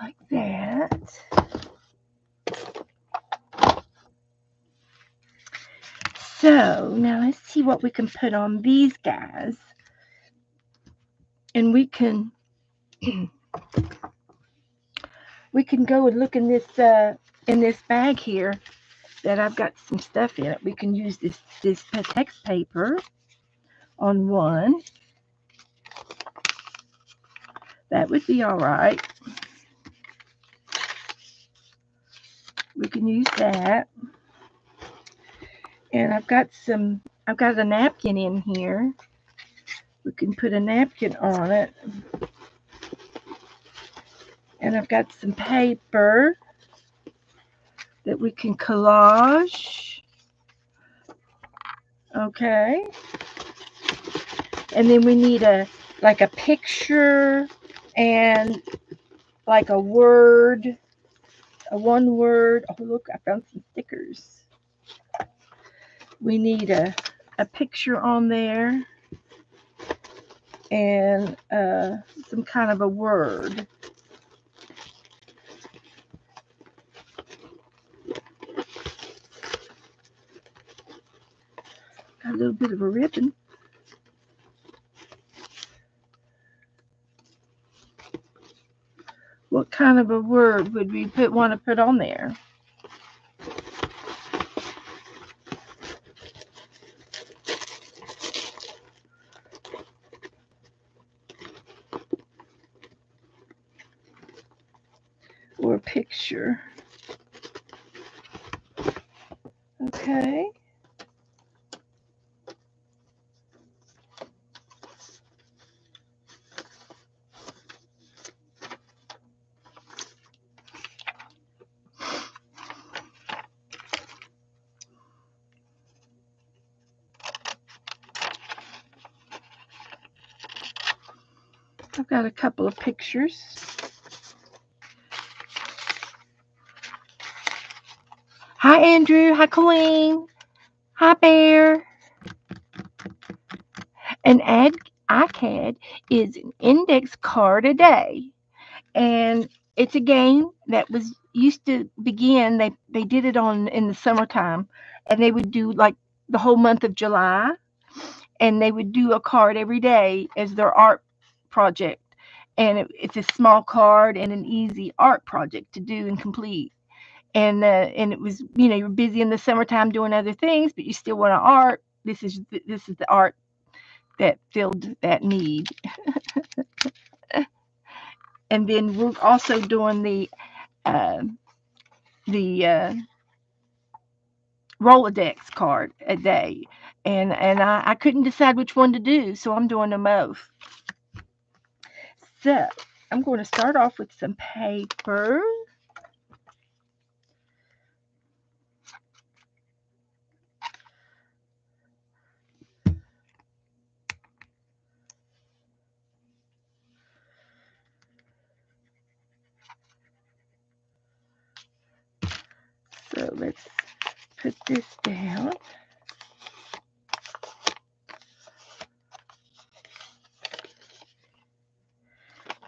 Like that. So now let's see what we can put on these guys. And we can go and look in this bag here that I've got some stuff in it. We can use this text paper on one. That would be all right. We can use that. And I've got a napkin in here. We can put a napkin on it. And I've got some paper that we can collage. Okay. And then we need a picture and like a word, a one word. Oh, look, I found some stickers. We need a picture on there and some kind of a word. Got a little bit of a ribbon. What kind of a word would we want to put on there? picture. Okay. I've got a couple of pictures. Hi, Andrew. Hi, Colleen. Hi, Bear. An Icad is an index card a day, and it's a game that was used to begin. They did it on in the summertime, and they would do like the whole month of July, and they would do a card every day as their art project. And it's a small card and an easy art project to do and complete. And it was, you're busy in the summertime doing other things, but you still want to art. This is the art that filled that need. And then we're also doing uh, the Rolodex card a day, and I couldn't decide which one to do, so I'm doing them both. So I'm going to start off with some paper. So let's put this down.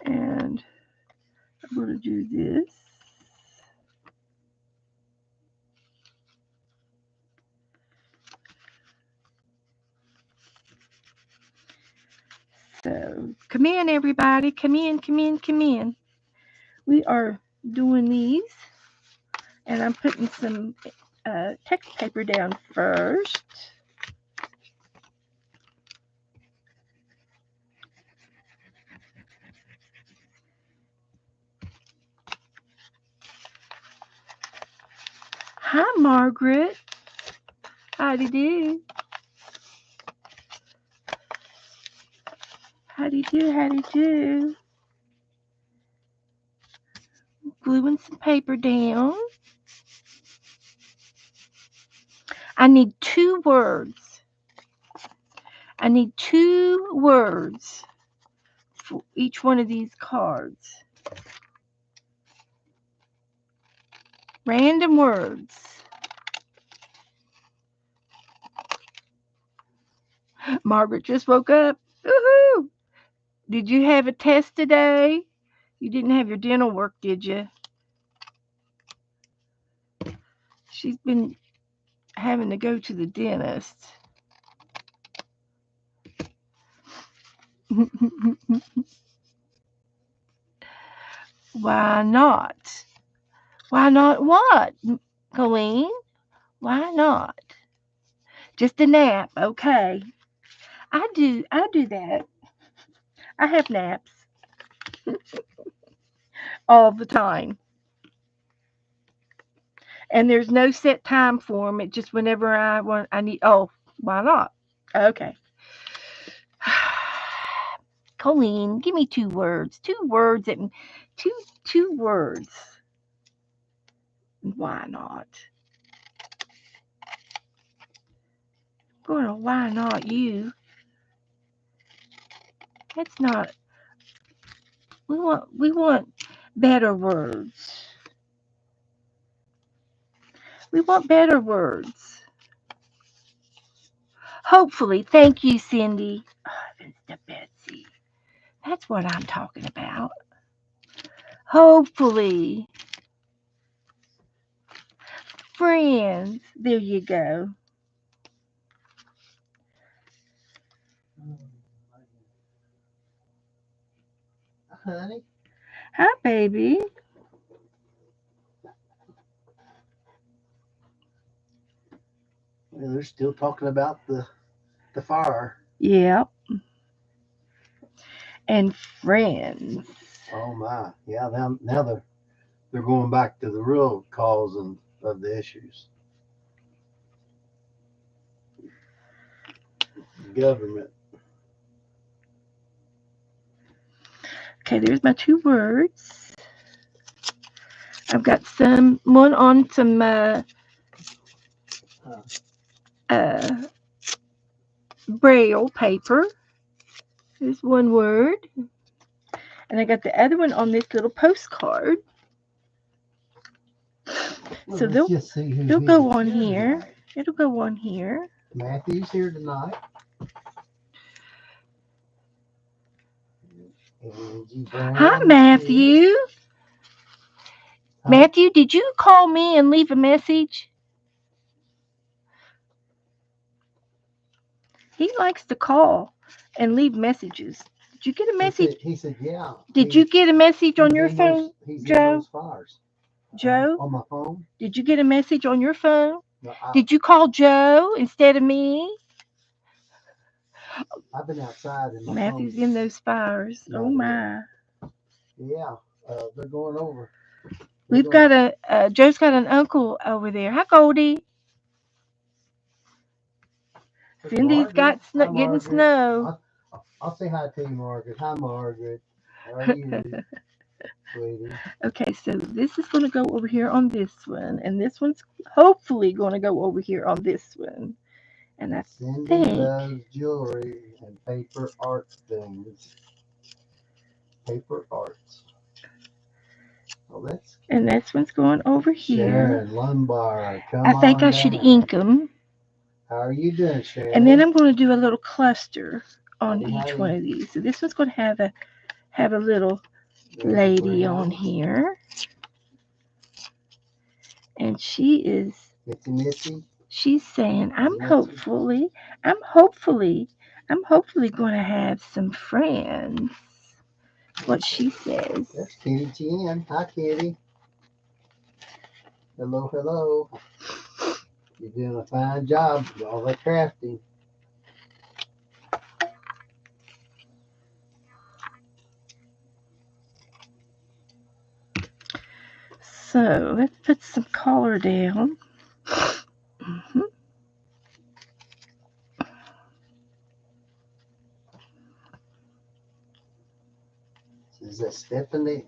And I'm going to do this. So come in, everybody. Come in, come in, come in. We are doing these. And I'm putting some text paper down first. Hi, Margaret. Howdy do. Howdy do, howdy do. Gluing some paper down. I need 2 words. I need 2 words for each one of these cards. Random words. Margaret just woke up. Woohoo! Did you have a test today? You didn't have your dental work, did you? She's been having to go to the dentist. Why not? Why not what, Colleen? Why not? Just a nap, okay. I do that. I have naps all the time. And there's no set time for them. It's just whenever I need. Oh, why not? Okay. Colleen, give me 2 words. 2 words and two words. Why not? Gonna why not you? That's not. We want better words. We want better words. Hopefully, thank you, Cindy. Oh, Mr. Betsy. That's what I'm talking about. Hopefully. Friends. There you go. Honey. Hi, baby. Well, they're still talking about the fire. Yep. And friends. Oh my, yeah. Now they're going back to the real cause of the issues. Government. Okay, there's my 2 words. I've got one on some uh, braille paper. There's 1 word. And I got the other one on this little postcard. Well, So let's just see who they'll go is on here here. tonight. It'll go on here. Matthew's here tonight. Angie Brown. Hi, Matthew. Huh? Matthew, did you call me and leave a message? He likes to call and leave messages. Did you get a message? He said yeah. Did you get a message on your phone, He's in Joe? those fires. Joe? On my phone. Did you get a message on your phone? No, Did you call Joe instead of me? I've been outside in my Matthew's phone. in those fires. Not Oh my. Yeah, they're going over. We've got Joe's got an uncle over there. Hi, Goldie. Cindy's got getting snow. I'll say hi to you, Margaret. Hi, Margaret. How are you, sweetie? Okay, so this is going to go over here on this one, and this one's hopefully going to go over here on this one. And I Cindy think loves jewelry and paper art things. Paper arts. Oh, and this one's going over here. Sharon Lumbar, come I think on I should down. ink them. How are you doing, Sharon? And then I'm going to do a little cluster on Howdy, each howdy. one of these. So this one's going to have a little lady on here, and she is Missy. she's saying I'm hopefully going to have some friends. What she says. That's Kitty Jen. Hi, Kitty. Hello, hello. You're doing a fine job. All that crafting. So let's put some color down. Mm-hmm. Is that Stephanie?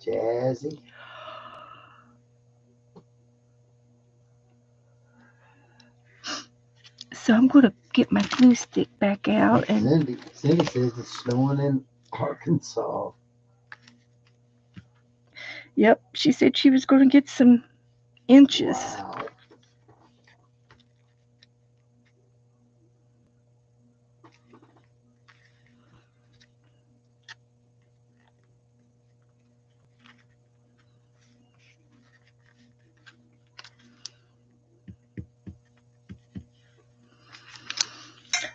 Jazzy. So I'm going to get my glue stick back out. And Cindy says it's snowing in Arkansas. Yep, she said she was going to get some inches. Wow.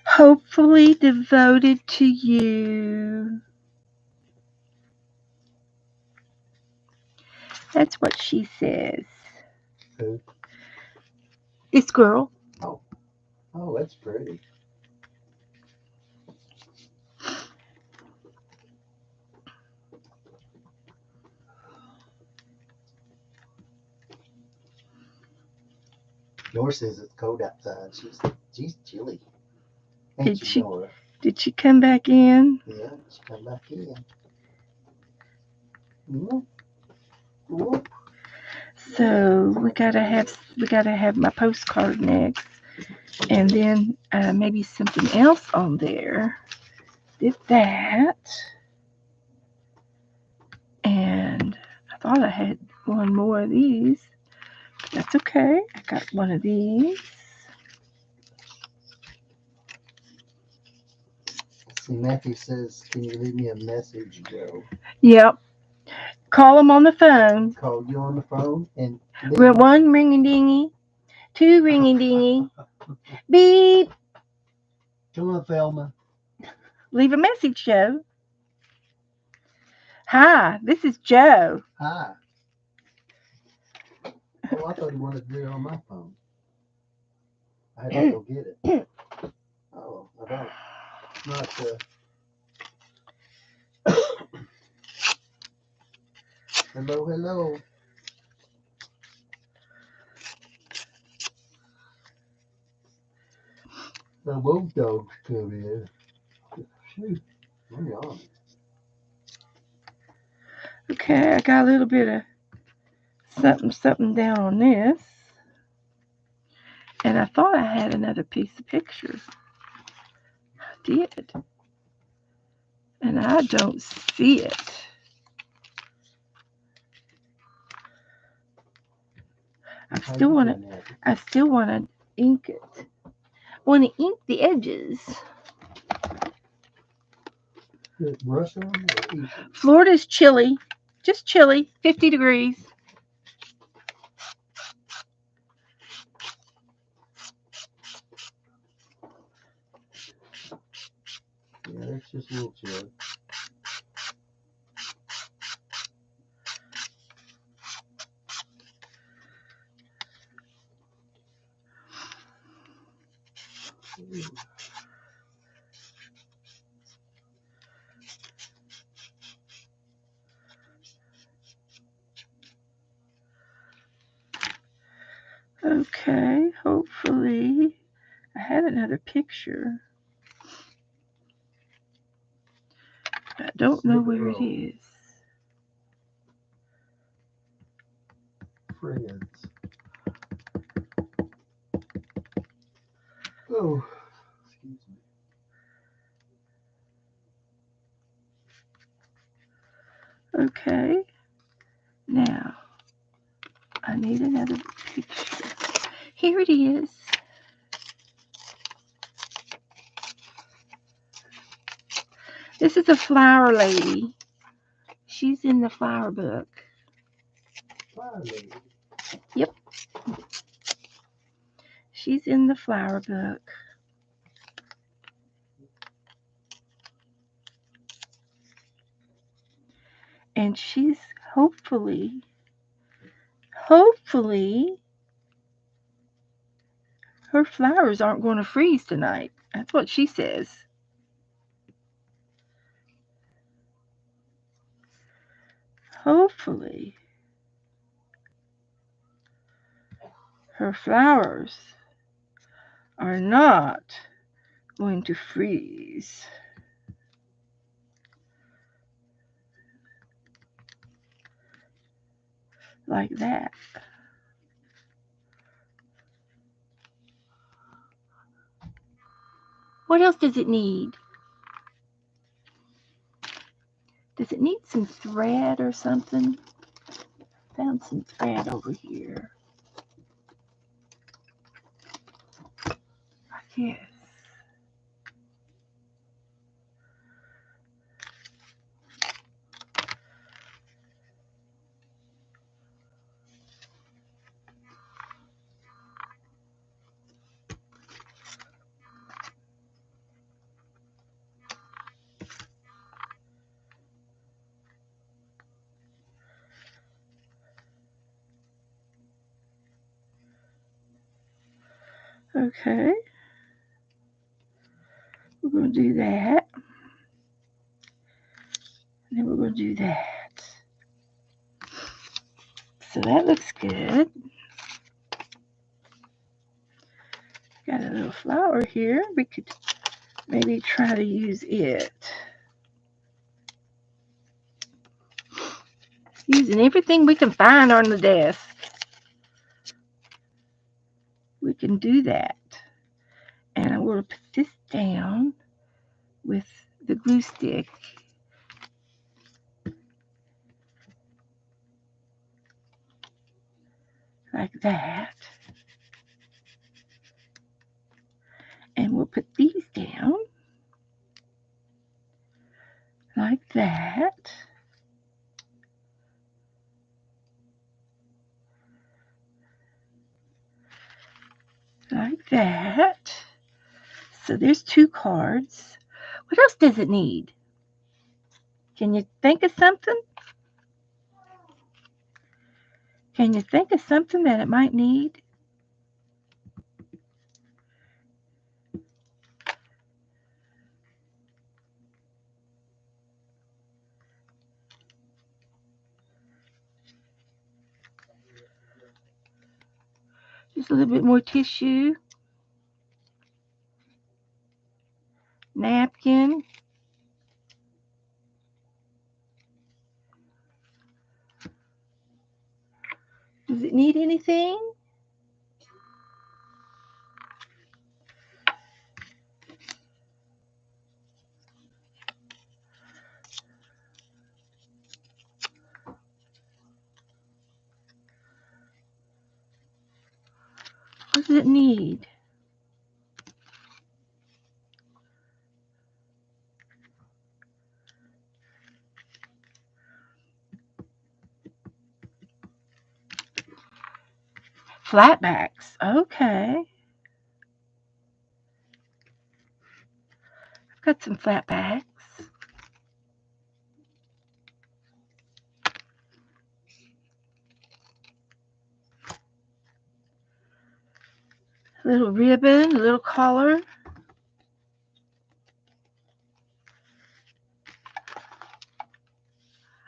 Hopefully devoted to you. That's what she says. Who? This girl. Oh, that's pretty. Nora says it's cold outside. She's chilly. Ain't you, Nora? Did she come back in? Yeah, she come back in. Mm-hmm. So we gotta have my postcard next, and then maybe something else on there. Did that, and I thought I had one more of these. That's okay. I got one of these. See, Matthew says, "Can you leave me a message, Joe?" Yep. Call them on the phone. Call you on the phone and one ringing dingy, 2 ringing dingy. Beep. Come on, Thelma. Leave a message, Joe. Hi, this is Joe. Hi. Oh, I thought he wanted to do it on my phone. I had to go get it. Not hello, hello. The both dogs come in. Shoot, hang on. Okay, I got a little bit of something down on this. And I thought I had another piece of picture. I did. And I don't see it. I still want to ink it. I want to ink the edges. Brush them or eat them? Florida's chilly. Just chilly. 50 degrees. Yeah, it's just a little chilly. Okay, hopefully. I had another picture. I don't know where it is. Friends. Oh, excuse me. Okay. Now, I need another picture. Here it is. This is a flower lady. She's in the flower book. Flower lady. Yep. She's in the flower book. And she's hopefully, her flowers aren't going to freeze tonight. That's what she says. Hopefully, her flowers are not going to freeze. Like that. What else does it need? Does it need some thread or something? Found some thread over here. I guess. Okay. We're going to do that. And then we're going to do that. So that looks good. Got a little flower here. We could maybe try to use it. Using everything we can find on the desk. We can do that. And I'm going to put this down with the glue stick. Like that. And we'll put these down. Like that. Like that. So there's 2 cards. What else does it need? Can you think of something? Can you think of something that it might need? Just a little bit more tissue. Napkin. Does it need anything? What does it need? Flatbacks. Okay. I've got some flatbacks. A little ribbon, a little collar.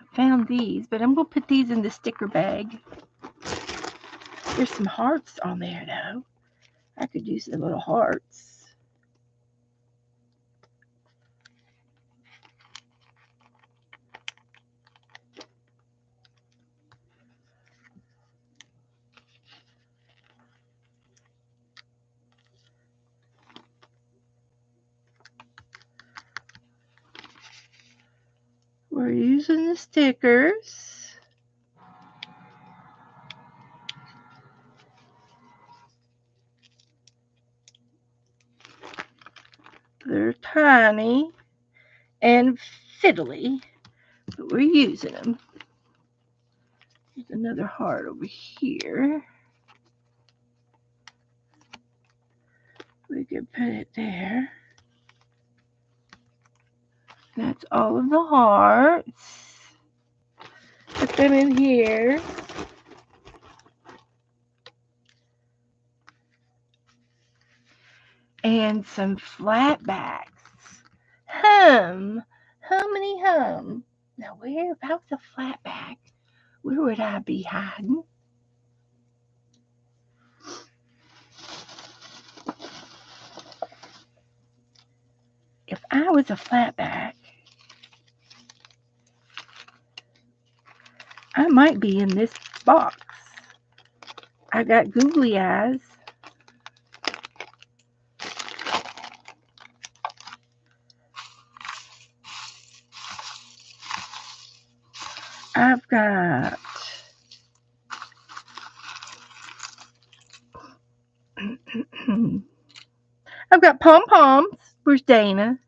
I found these, but I'm going to put these in the sticker bag. There's some hearts on there, though. I could use the little hearts. We're using the stickers. They're tiny and fiddly, but we're using them. There's another heart over here. We could put it there. That's all of the hearts. Put them in here. And some flatbacks. Hum. Hummity hum. Now where about the flatback? Where would I be hiding? If I was a flatback, I might be in this box. I got googly eyes. I've got I've got pom-poms. Where's Dana?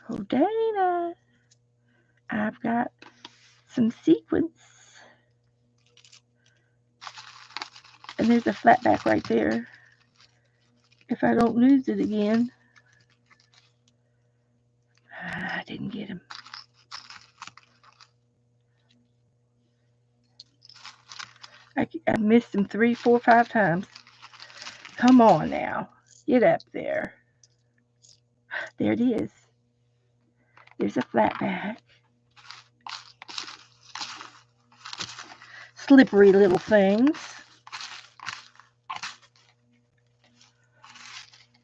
Oh, Dana. I've got some sequins. And there's a flatback right there. If I don't lose it again. I didn't get him. I missed him 3, 4, 5 times. Come on now. Get up there. There it is. There's a flatback. Slippery little things.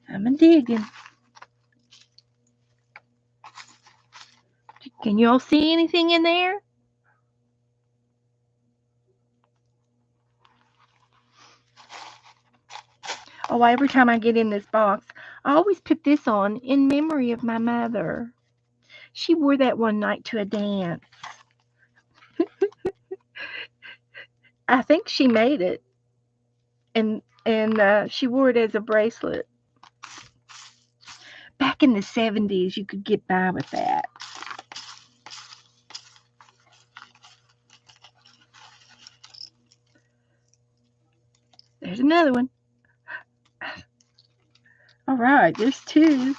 I'm a-digging. Can you all see anything in there? Oh, every time I get in this box, I always put this on in memory of my mother. She wore that one night to a dance. I think she made it, and she wore it as a bracelet. Back in the 70s, you could get by with that. There's another one. All right, there's 2.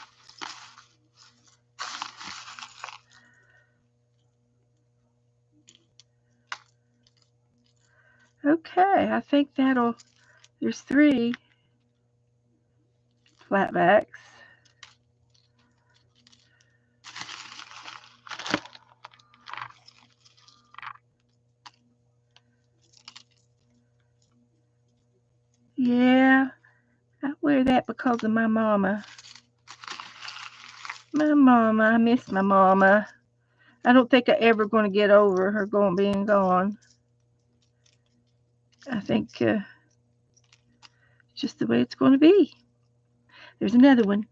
Okay, I think there's 3 flatbacks. wear that because of my mama. My mama, I miss my mama. I don't think I ever going to get over her being gone. I think it's just the way it's going to be. There's another one.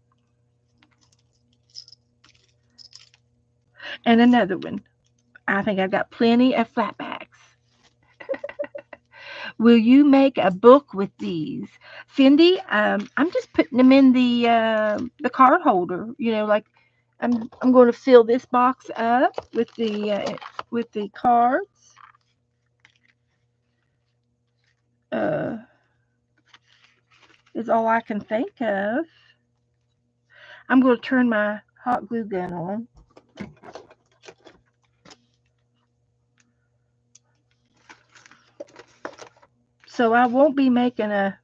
And another one. I think I've got plenty of flatbacks. Will you make a book with these, Cindy? I'm just putting them in the card holder. Like I'm going to fill this box up with the cards. Uh, is all I can think of. I'm going to turn my hot glue gun on. So I won't be making a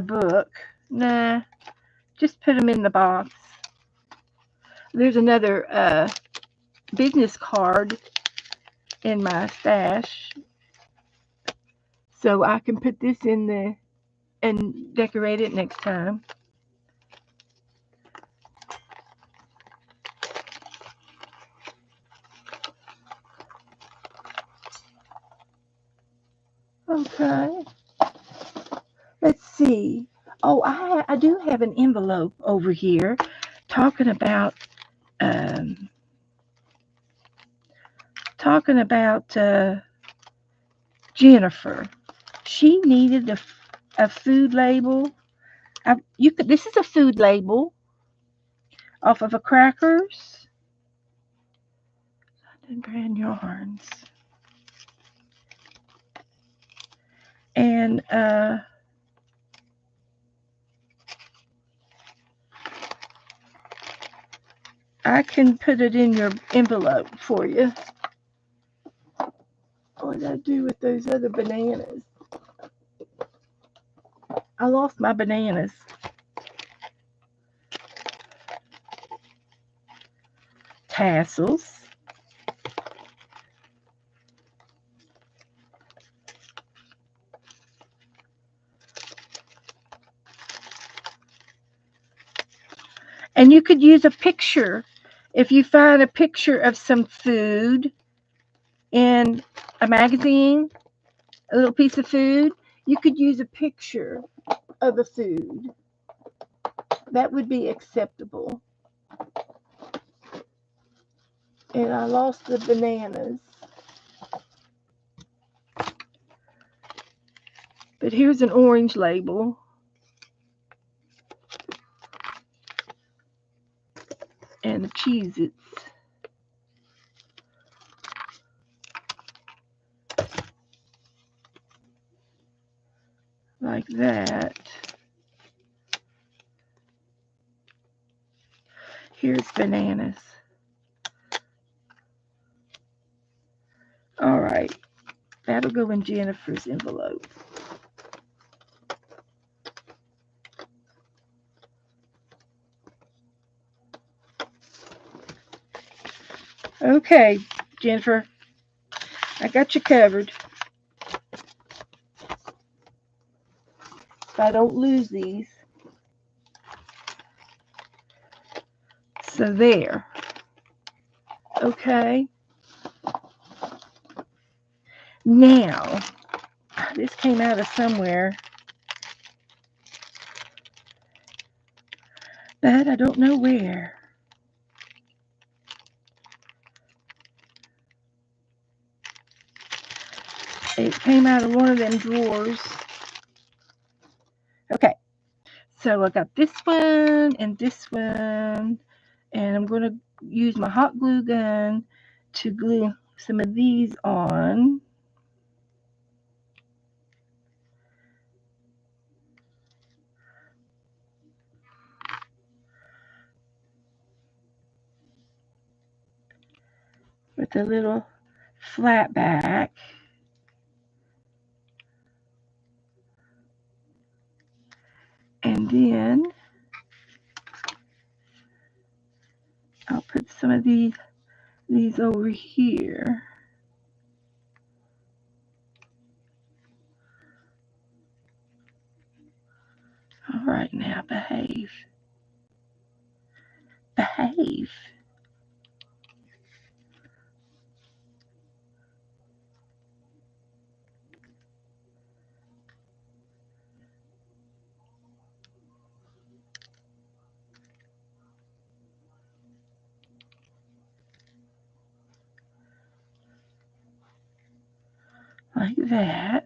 book. Nah, just put them in the box. There's another business card in my stash. So I can put this in the and decorate it next time. Okay. Let's see. Oh, I do have an envelope over here talking about um, Jennifer. She needed a food label. This is a food label off of a crackers and brand yarns. And I can put it in your envelope for you. What did I do with those other bananas? I lost my bananas. Tassels. And you could use a picture. If you find a picture of some food in a magazine, a little piece of food, you could use a picture of the food. That would be acceptable. And I lost the bananas. But here's an orange label. And the Cheez-Its. Like that. Here's bananas. All right. That'll go in Jennifer's envelope. Okay, Jennifer. I got you covered. If I don't lose these. So there. Okay. Now, this came out of somewhere. But I don't know where. It came out of one of them drawers. Okay. So I got this one and this one. And I'm going to use my hot glue gun to glue some of these on. With a little flat back. And then I'll put some of these over here. All All right, now behave. Behave. Like that.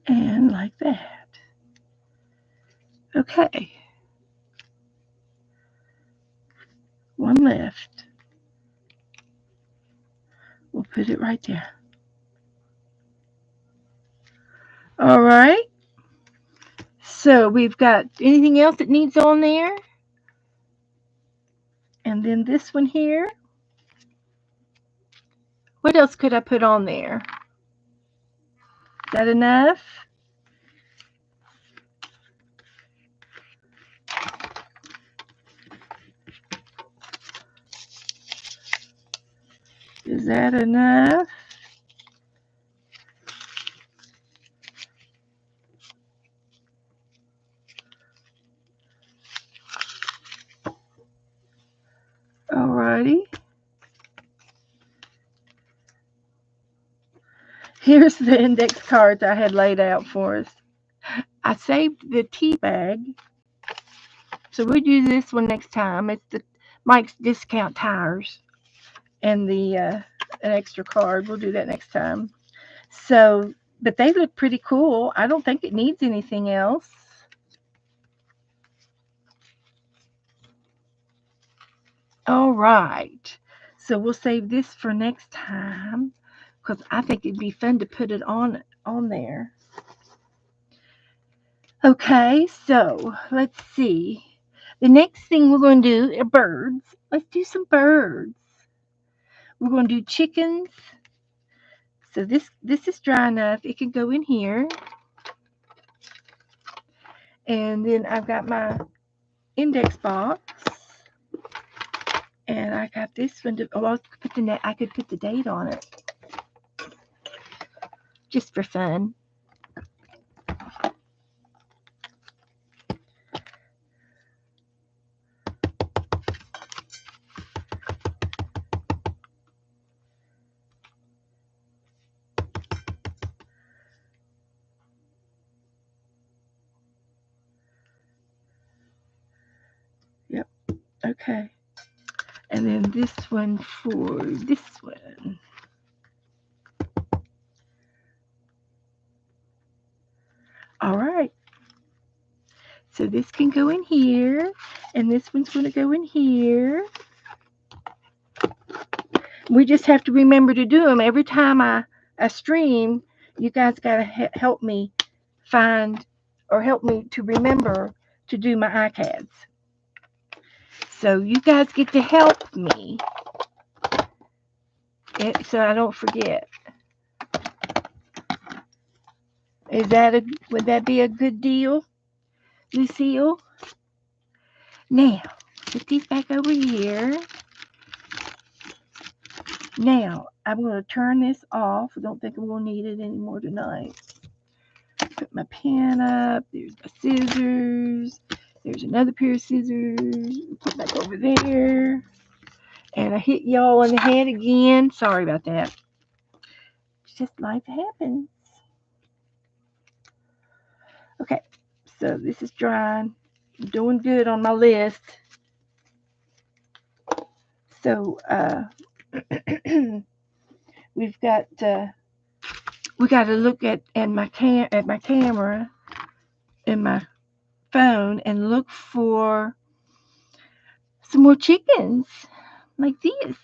And like that. Okay. One left. We'll put it right there. All right. So we've got anything else that needs on there? And then this one here. What else could I put on there? Is that enough? Is that enough? Alrighty. Here's the index cards I had laid out for us. I saved the tea bag, so we'll do this one next time. It's the Mike's Discount Tires and the an extra card. We'll do that next time. So, but they look pretty cool. I don't think it needs anything else. All right. So we'll save this for next time because I think it'd be fun to put it on there. Okay, so let's see. The next thing we're going to do are birds. Let's do some birds. We're going to do chickens. So this is dry enough. It can go in here. And then I've got my index box. And I got this one. I could put the date on it. Just for fun. Yep. Okay. And then this one for this one. All right. So this can go in here, and this one's going to go in here. We just have to remember to do them every time I stream. You guys got to help me find or help me to remember to do my Icads. So you guys get to help me so I don't forget. Would that be a good deal, Lucille? Now, put these back over here. Now, I'm going to turn this off. I don't think I'm going to need it anymore tonight. Put my pen up. There's my scissors. There's another pair of scissors. Put back over there. And I hit y'all in the head again. Sorry about that. It's just life happens. Okay, so this is drying. I'm doing good on my list. So we've got we got to look at my camera in my phone and look for some more chickens like this.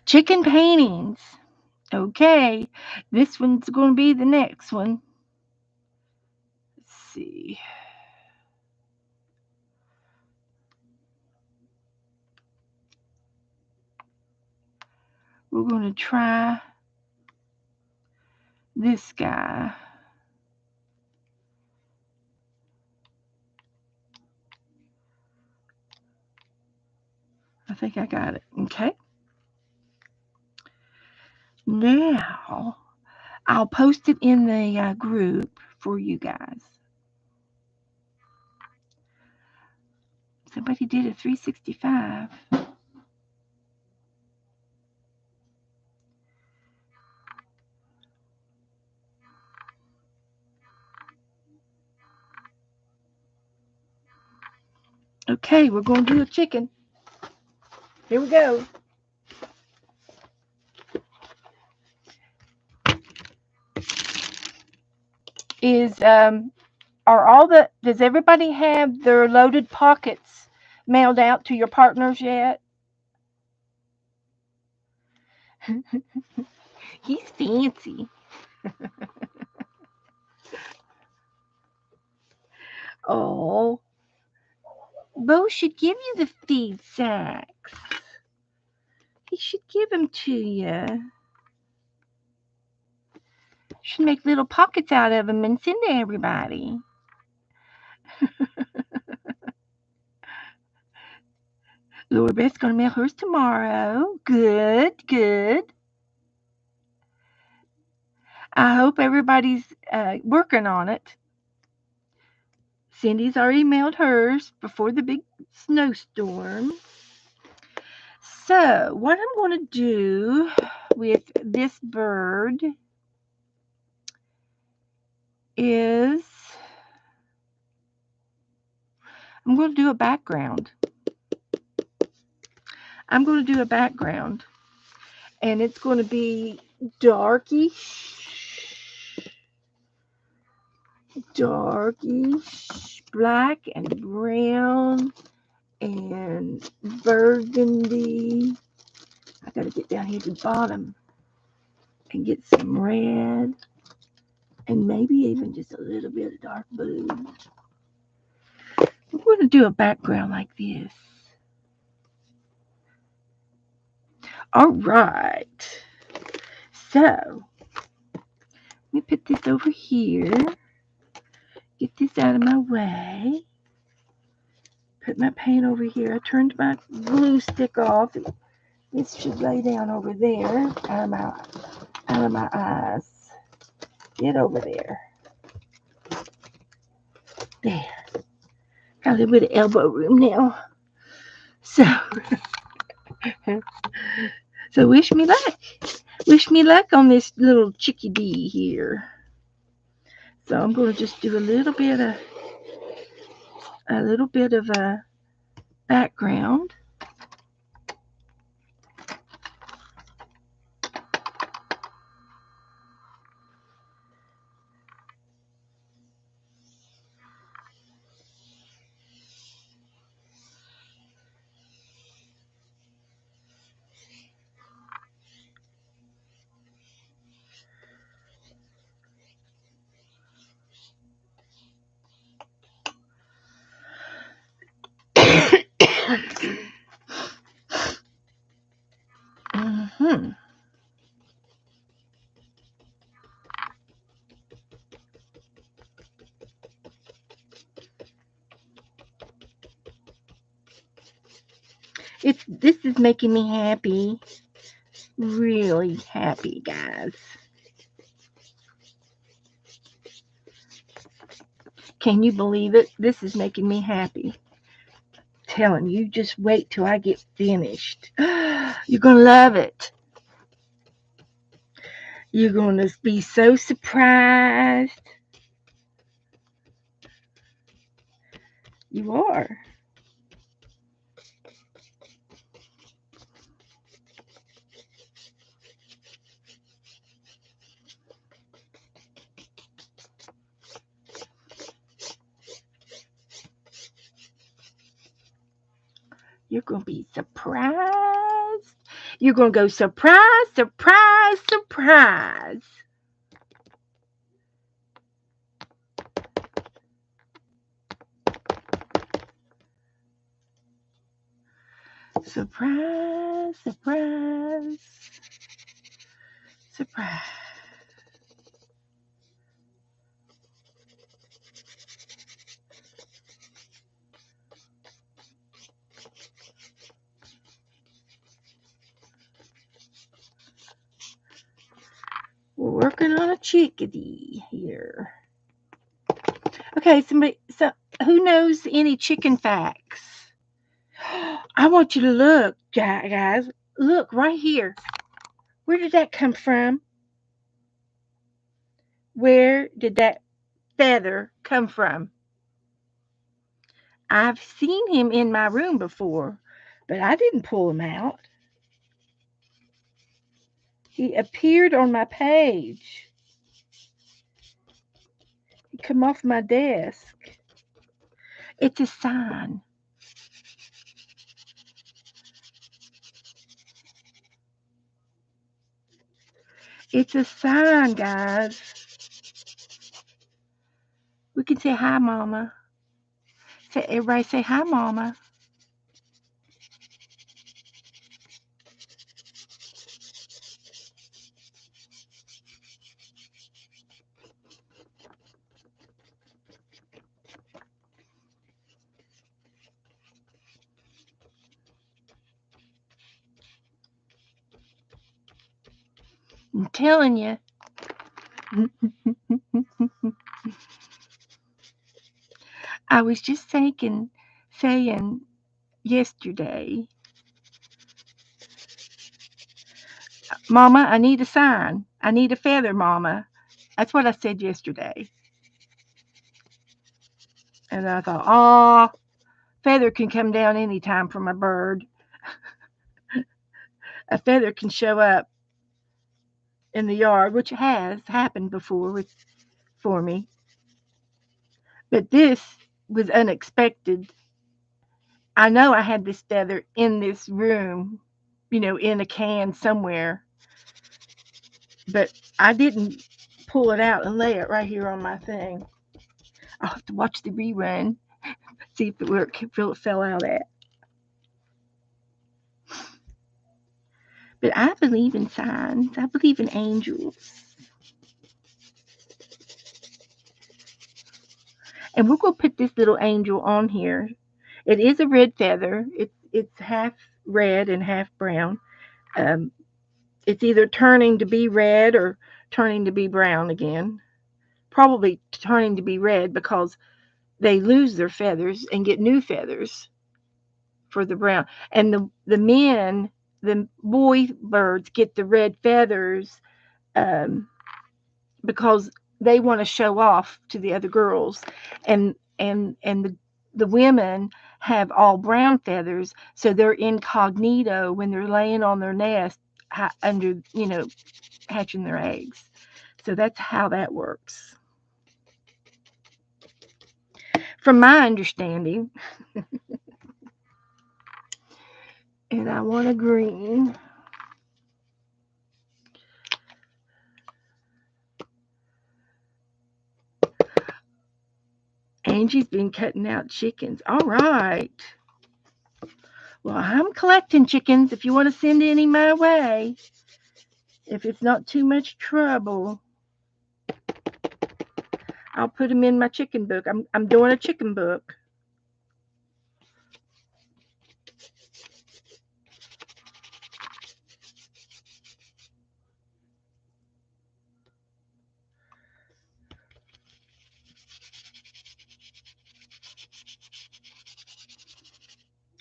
Chicken paintings. Okay, this one's going to be the next one. Let's see. We're going to try this guy. I think I got it. Okay. Now, I'll post it in the group for you guys. Somebody did a 365. Okay, we're going to do a chicken. Here we go. Is are all the does everybody have their loaded pockets mailed out to your partners yet? He's fancy. Oh, Bo should give you the feed sacks. He should give them to you. Should make little pockets out of them and send to everybody. Laura Beth's gonna mail hers tomorrow. Good, good. I hope everybody's working on it. Cindy's already mailed hers before the big snowstorm. So, what I'm going to do with this bird is I'm going to do a background. I'm going to do a background, and it's going to be darkish, black and brown and burgundy. I got to get down here to the bottom and get some red and maybe even just a little bit of dark blue. We're going to do a background like this. All right. So, let me put this over here. Get this out of my way. Put my paint over here. I turned my glue stick off. This should lay down over there out of my eyes. Get over there. There. Got a little bit of elbow room now. So, so wish me luck. Wish me luck on this little chickadee here. So I'm going to just do a little bit of a background. Mm-hmm. This is making me happy. Really happy, guys. Can you believe it? This is making me happy. Telling you, just wait till I get finished. You're gonna love it. You're gonna be so surprised. You are. You're gonna be surprised. You're going to go surprise, surprise, surprise. Surprise, surprise, surprise. We're working on a chickadee here. Okay, so who knows any chicken facts? I want you to look, guys. Look right here. Where did that come from? Where did that feather come from? I've seen him in my room before, but I didn't pull him out. He appeared on my page. He come off my desk. It's a sign. It's a sign, guys. We can say hi, Mama. Everybody say hi, Mama. I'm telling you. I was just saying yesterday, Mama, I need a sign. I need a feather, Mama. That's what I said yesterday. And I thought, oh, feather can come down anytime from a bird. A feather can show up in the yard, which has happened before for me. But this was unexpected. I know I had this feather in this room, in a can somewhere, but I didn't pull it out and lay it right here on my thing. I'll have to watch the rerun, see if it fell out at. But I believe in signs. I believe in angels. And we're going to put this little angel on here. It is a red feather. It's half red and half brown. Um, it's either turning to be red or turning to be brown again. Probably turning to be red because they lose their feathers and get new feathers for the brown. And the boy birds get the red feathers um, because they want to show off to the other girls, and the women have all brown feathers, so they're incognito when they're laying on their nest under, hatching their eggs. So that's how that works, from my understanding. And I want a green. Angie's been cutting out chickens. All right. Well, I'm collecting chickens if you want to send any my way. If it's not too much trouble, I'll put them in my chicken book. I'm doing a chicken book.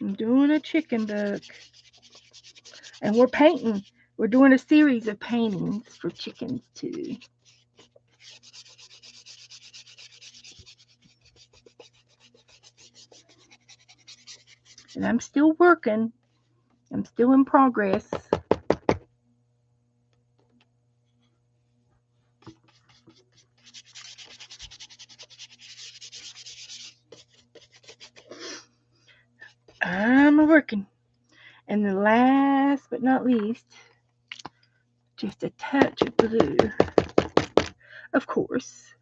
I'm doing a chicken book. And we're painting. We're doing a series of paintings for chickens too. And I'm still working. I'm still in progress. I'm working. And then last but not least, just a touch of blue, of course.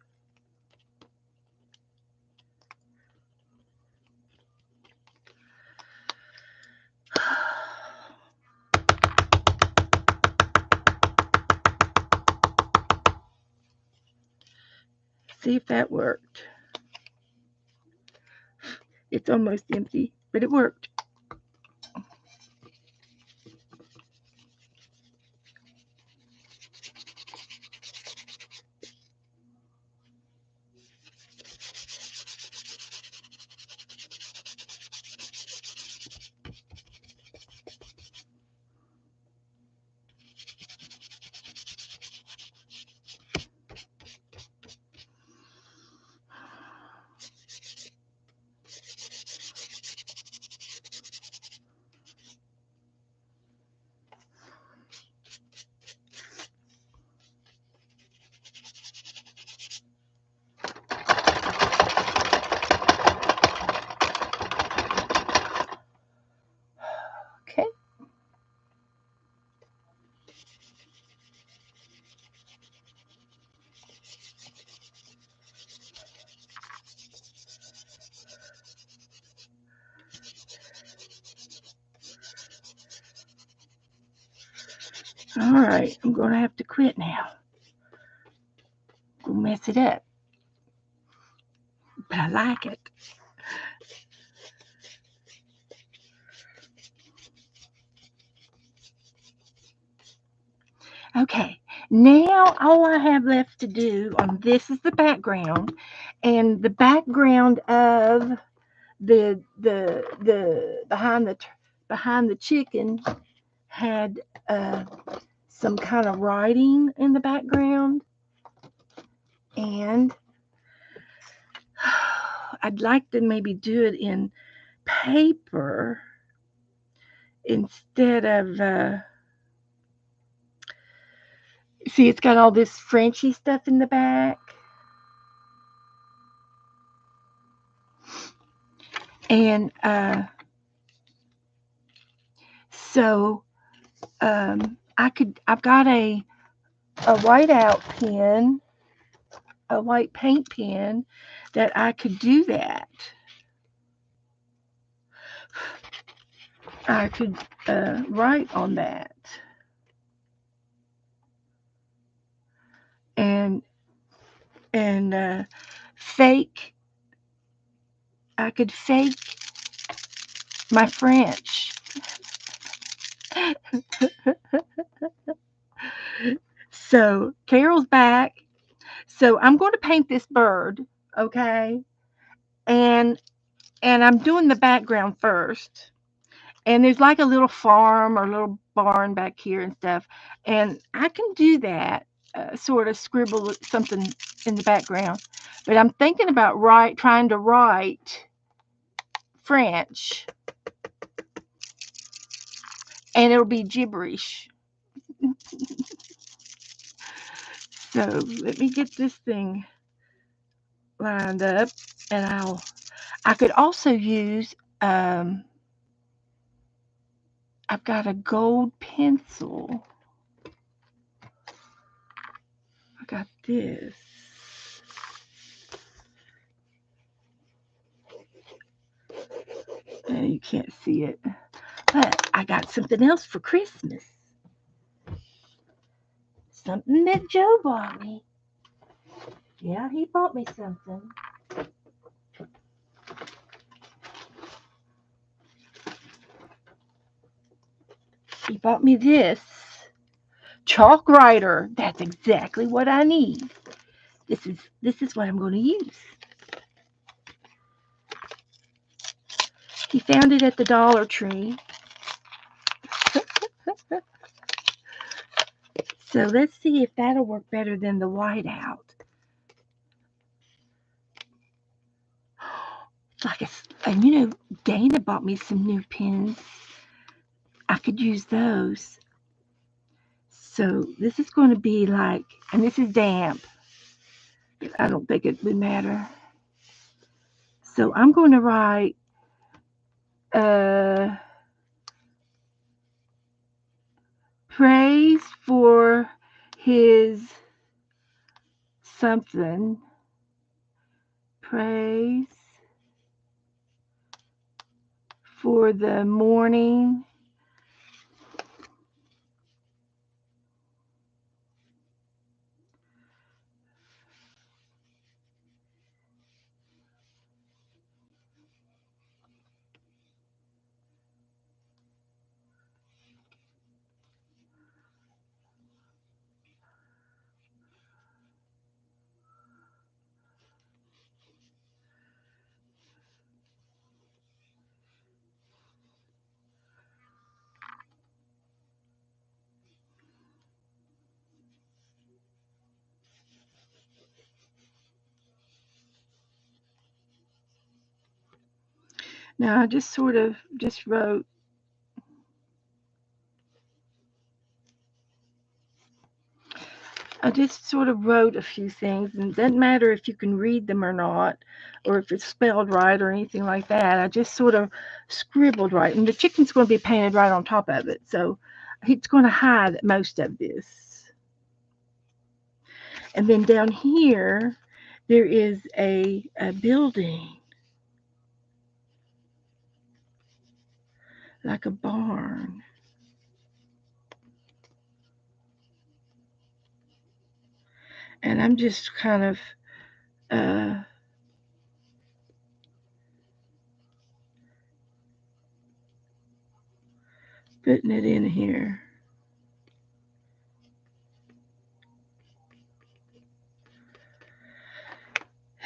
See if that worked. It's almost empty, but it worked. Okay. All right, I'm going to have to quit now. Go mess it up. But I like it. Okay, now all I have left to do on this is the background, and the background of the behind the chicken had some kind of writing in the background, and I'd like to maybe do it in paper instead of see, it's got all this Frenchy stuff in the back. And so I've got a whiteout pen, a white paint pen that I could do that. I could write on that. And fake, I could fake my French. So Carol's back. So I'm going to paint this bird, okay? And I'm doing the background first. And there's like a little farm or a little barn back here and stuff. And I can do that, sort of scribble something in the background. But I'm thinking about trying to write French, and it'll be gibberish. So let me get this thing lined up, and I could also use I've got a gold pencil. I got this. And you can't see it. But I got something else for Christmas. Something that Joe bought me. Yeah, he bought me something. He bought me this chalk writer. That's exactly what I need. This is what I'm going to use. He found it at the Dollar Tree. So let's see if that'll work better than the whiteout. Like and you know, Dana bought me some new pens. I could use those. So this is going to be like, and this is damp. I don't think it would matter. So I'm going to write prays for his something. Prays for the morning. Now I just sort of just wrote I just sort of wrote a few things, and it doesn't matter if you can read them or not, or if it's spelled right or anything like that. I just sort of scribbled right, and the chicken's going to be painted right on top of it, so it's going to hide most of this. And then down here, there is a building, like a barn, and I'm just kind of uh, putting it in here.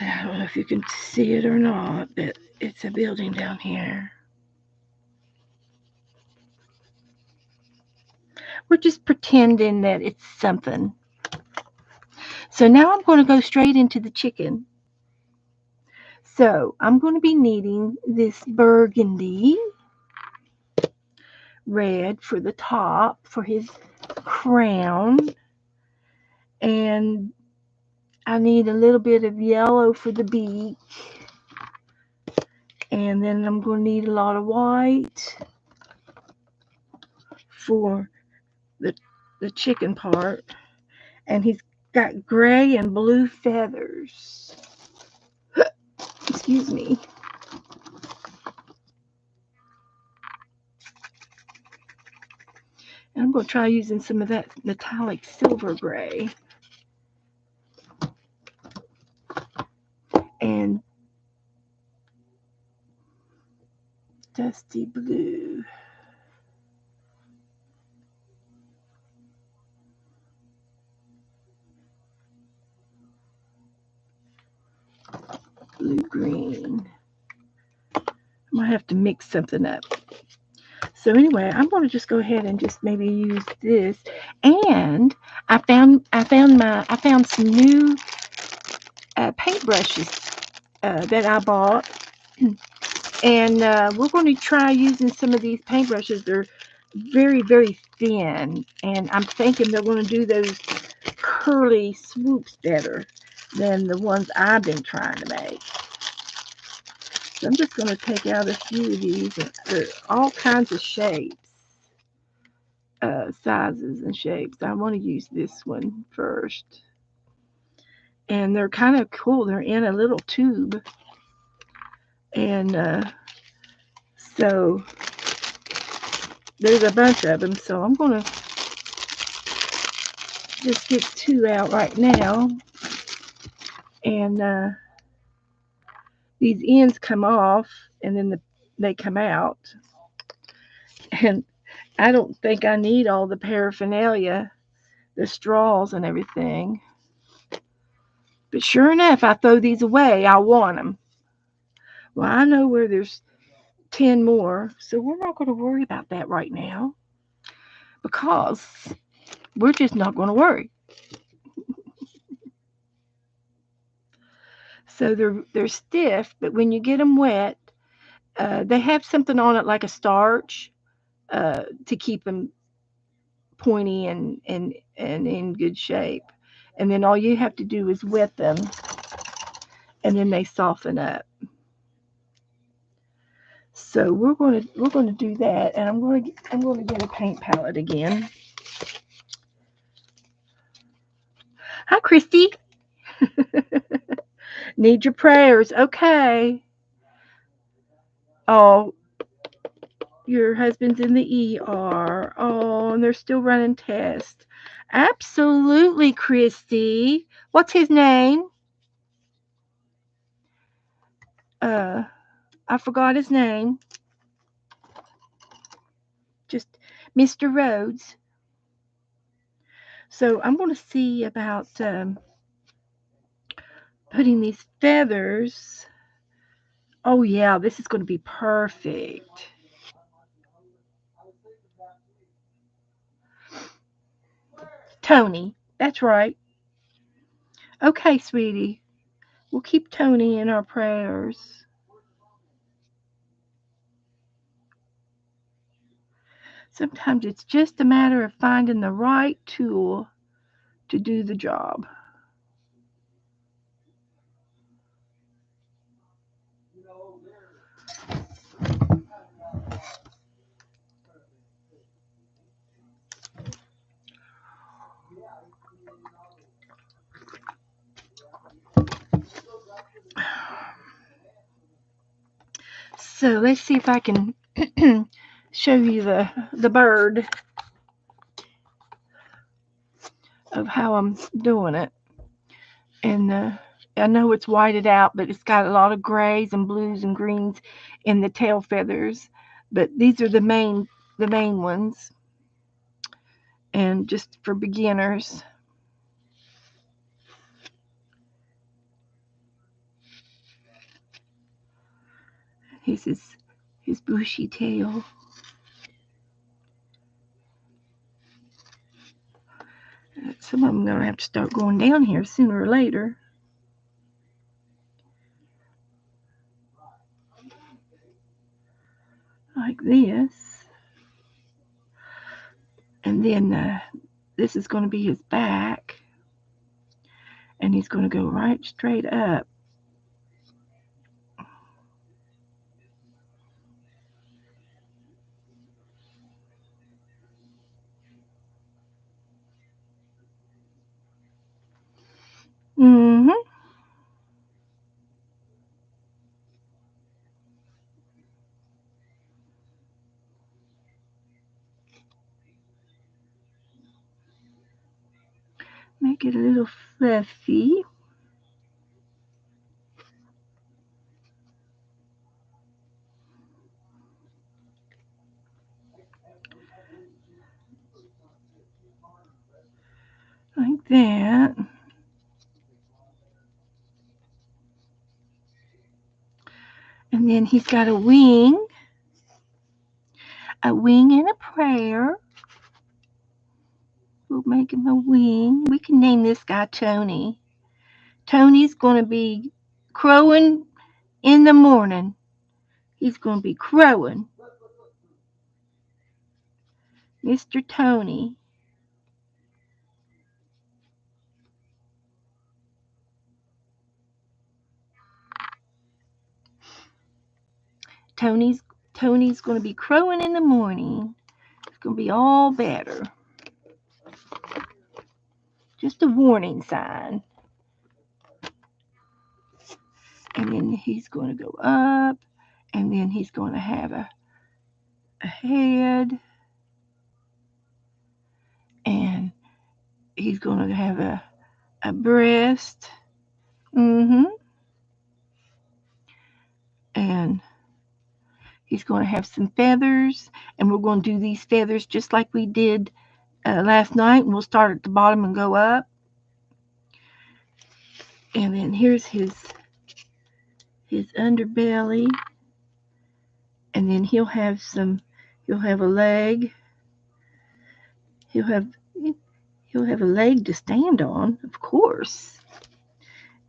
I don't know if you can see it or not, but it's a building down here. We're just pretending that it's something. So now I'm going to go straight into the chicken. So I'm going to be needing this burgundy red for the top for his crown. And I need a little bit of yellow for the beak. And then I'm going to need a lot of white for the, the chicken part. And he's got gray and blue feathers. Excuse me. And I'm going to try using some of that metallic silver gray and dusty blue. Blue green. I might have to mix something up. So anyway, I'm going to just go ahead and just maybe use this. And I found some new paintbrushes that I bought, and we're going to try using some of these paintbrushes. They're very thin, and I'm thinking they're going to do those curly swoops better than the ones I've been trying to make. So I'm just going to take out a few of these. They're all kinds of shapes, sizes and shapes. I want to use this one first. And they're kind of cool. They're in a little tube. And so there's a bunch of them. So I'm going to just get two out right now. And these ends come off and then they come out. And I don't think I need all the paraphernalia, the straws and everything. But sure enough, I throw these away. I want them. Well, I know where there's 10 more, so we're not going to worry about that right now because we're just not going to worry. So they're stiff, but when you get them wet, they have something on it like a starch to keep them pointy and in good shape. And then all you have to do is wet them, and then they soften up. So we're going to do that, and I'm going to get a paint palette again. Hi, Christy. Need your prayers. Okay. Oh, your husband's in the ER. Oh, and they're still running tests. Absolutely, Christy. What's his name? Uh, I forgot his name. Just Mr. Rhodes. So I'm going to see about putting these feathers. Oh, yeah, this is going to be perfect. Tony. That's right. Okay, sweetie. We'll keep Tony in our prayers. Sometimes it's just a matter of finding the right tool to do the job. So let's see if I can show you the bird of how I'm doing it. And I know it's whited out, but it's got a lot of grays and blues and greens in the tail feathers. But these are the main ones, and just for beginners. Here's his bushy tail. Some of them are gonna have to start going down here sooner or later, like this. And then this is going to be his back, and he's going to go right straight up. Mm-hmm. Make it a little fluffy. Like that. And then he's got a wing and a prayer. We'll make him a wing. We can name this guy Tony. Tony's going to be crowing in the morning. He's going to be crowing. Mr. Tony. Tony's Tony's going to be crowing in the morning. It's going to be all better. Just a warning sign. And then he's going to go up, and then he's going to have a head, and he's going to have a breast. Mm-hmm. And he's going to have some feathers, and we're going to do these feathers just like we did last night. And we'll start at the bottom and go up. And then here's his underbelly, and then he'll have a leg. He'll have he'll have a leg to stand on, of course.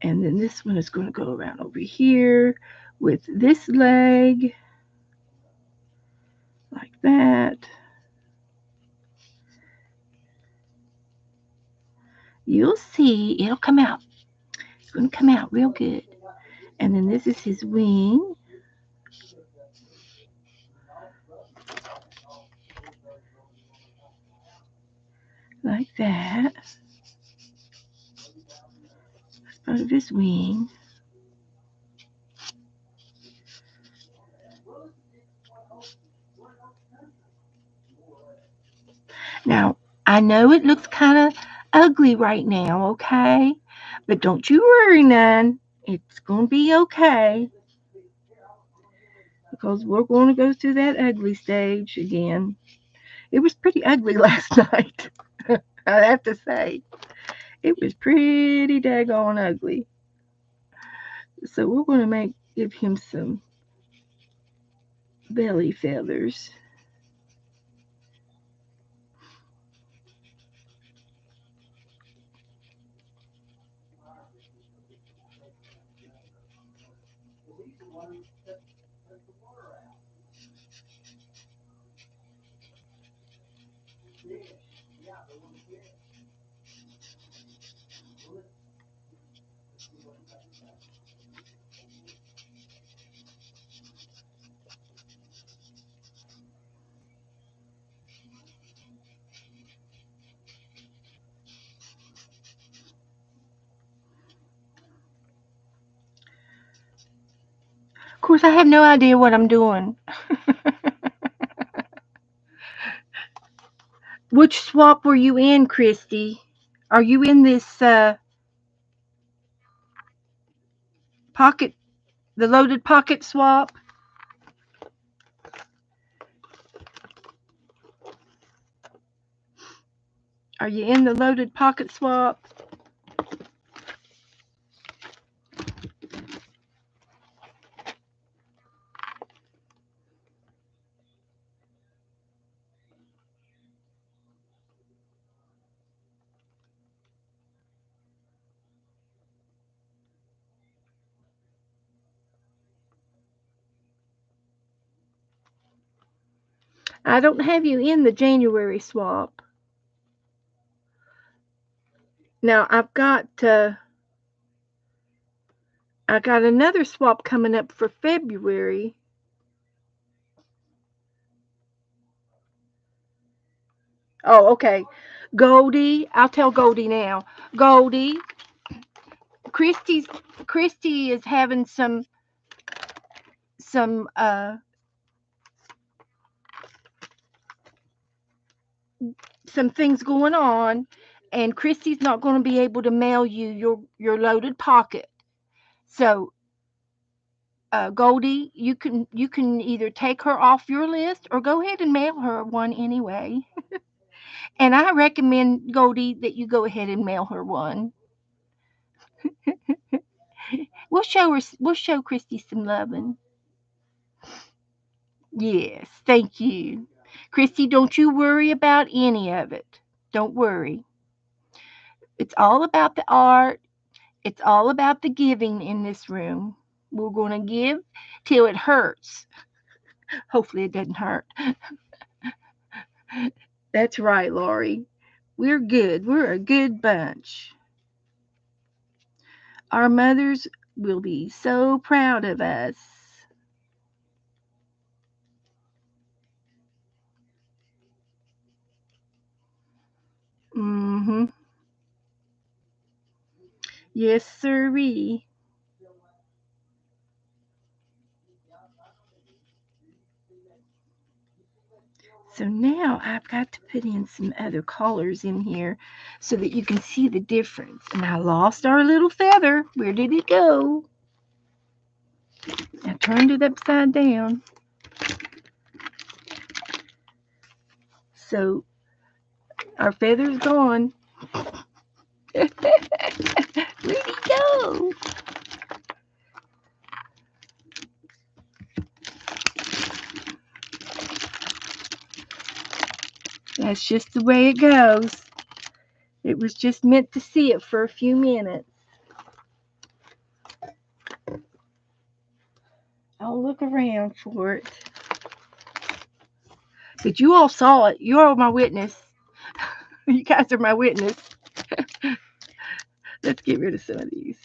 And then this one is going to go around over here with this leg, like that. You'll see, it'll come out. It's going to come out real good. And then this is his wing. like that. Part of his wing. Now, I know it looks kind of ugly right now, okay? But don't you worry none. It's going to be okay because we're going to go through that ugly stage again. It was pretty ugly last night, I have to say. It was pretty daggone ugly. So we're going to give him some belly feathers. Of course, I have no idea what I'm doing. Which swap were you in, Christy? Are you in this pocket, the loaded pocket swap? Are you in the loaded pocket swap? I don't have you in the January swap. Now I got another swap coming up for February. Oh, okay. Goldie, I'll tell Goldie now. Goldie, Christy's Christy is having some some things going on, and Christy's not going to be able to mail you your loaded pocket. So, Goldie, you can either take her off your list or go ahead and mail her one anyway. And I recommend Goldie that you go ahead and mail her one. We'll show Christy some loving. Yes, thank you. Christy, don't you worry about any of it. Don't worry. It's all about the art. It's all about the giving in this room. We're going to give till it hurts. Hopefully, it doesn't hurt. That's right, Lori. We're good. We're a good bunch. Our mothers will be so proud of us. Mm-hmm. Yes, sirree. So now I've got to put in some other colors in here so that you can see the difference. And I lost our little feather. Where did it go? I turned it upside down. So our feather's gone. Where'd he go? That's just the way it goes. It was just meant to see it for a few minutes. I'll look around for it. But you all saw it. You are my witness. You guys are my witness. Let's get rid of some of these.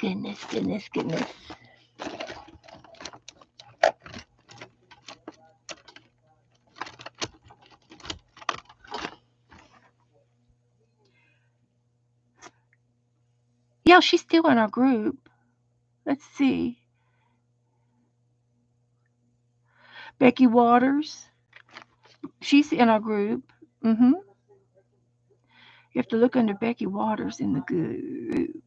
Goodness, goodness, goodness. Yeah, she's still in our group. Let's see. Becky Waters. She's in our group. Mm-hmm. You have to look under Becky Waters in the group.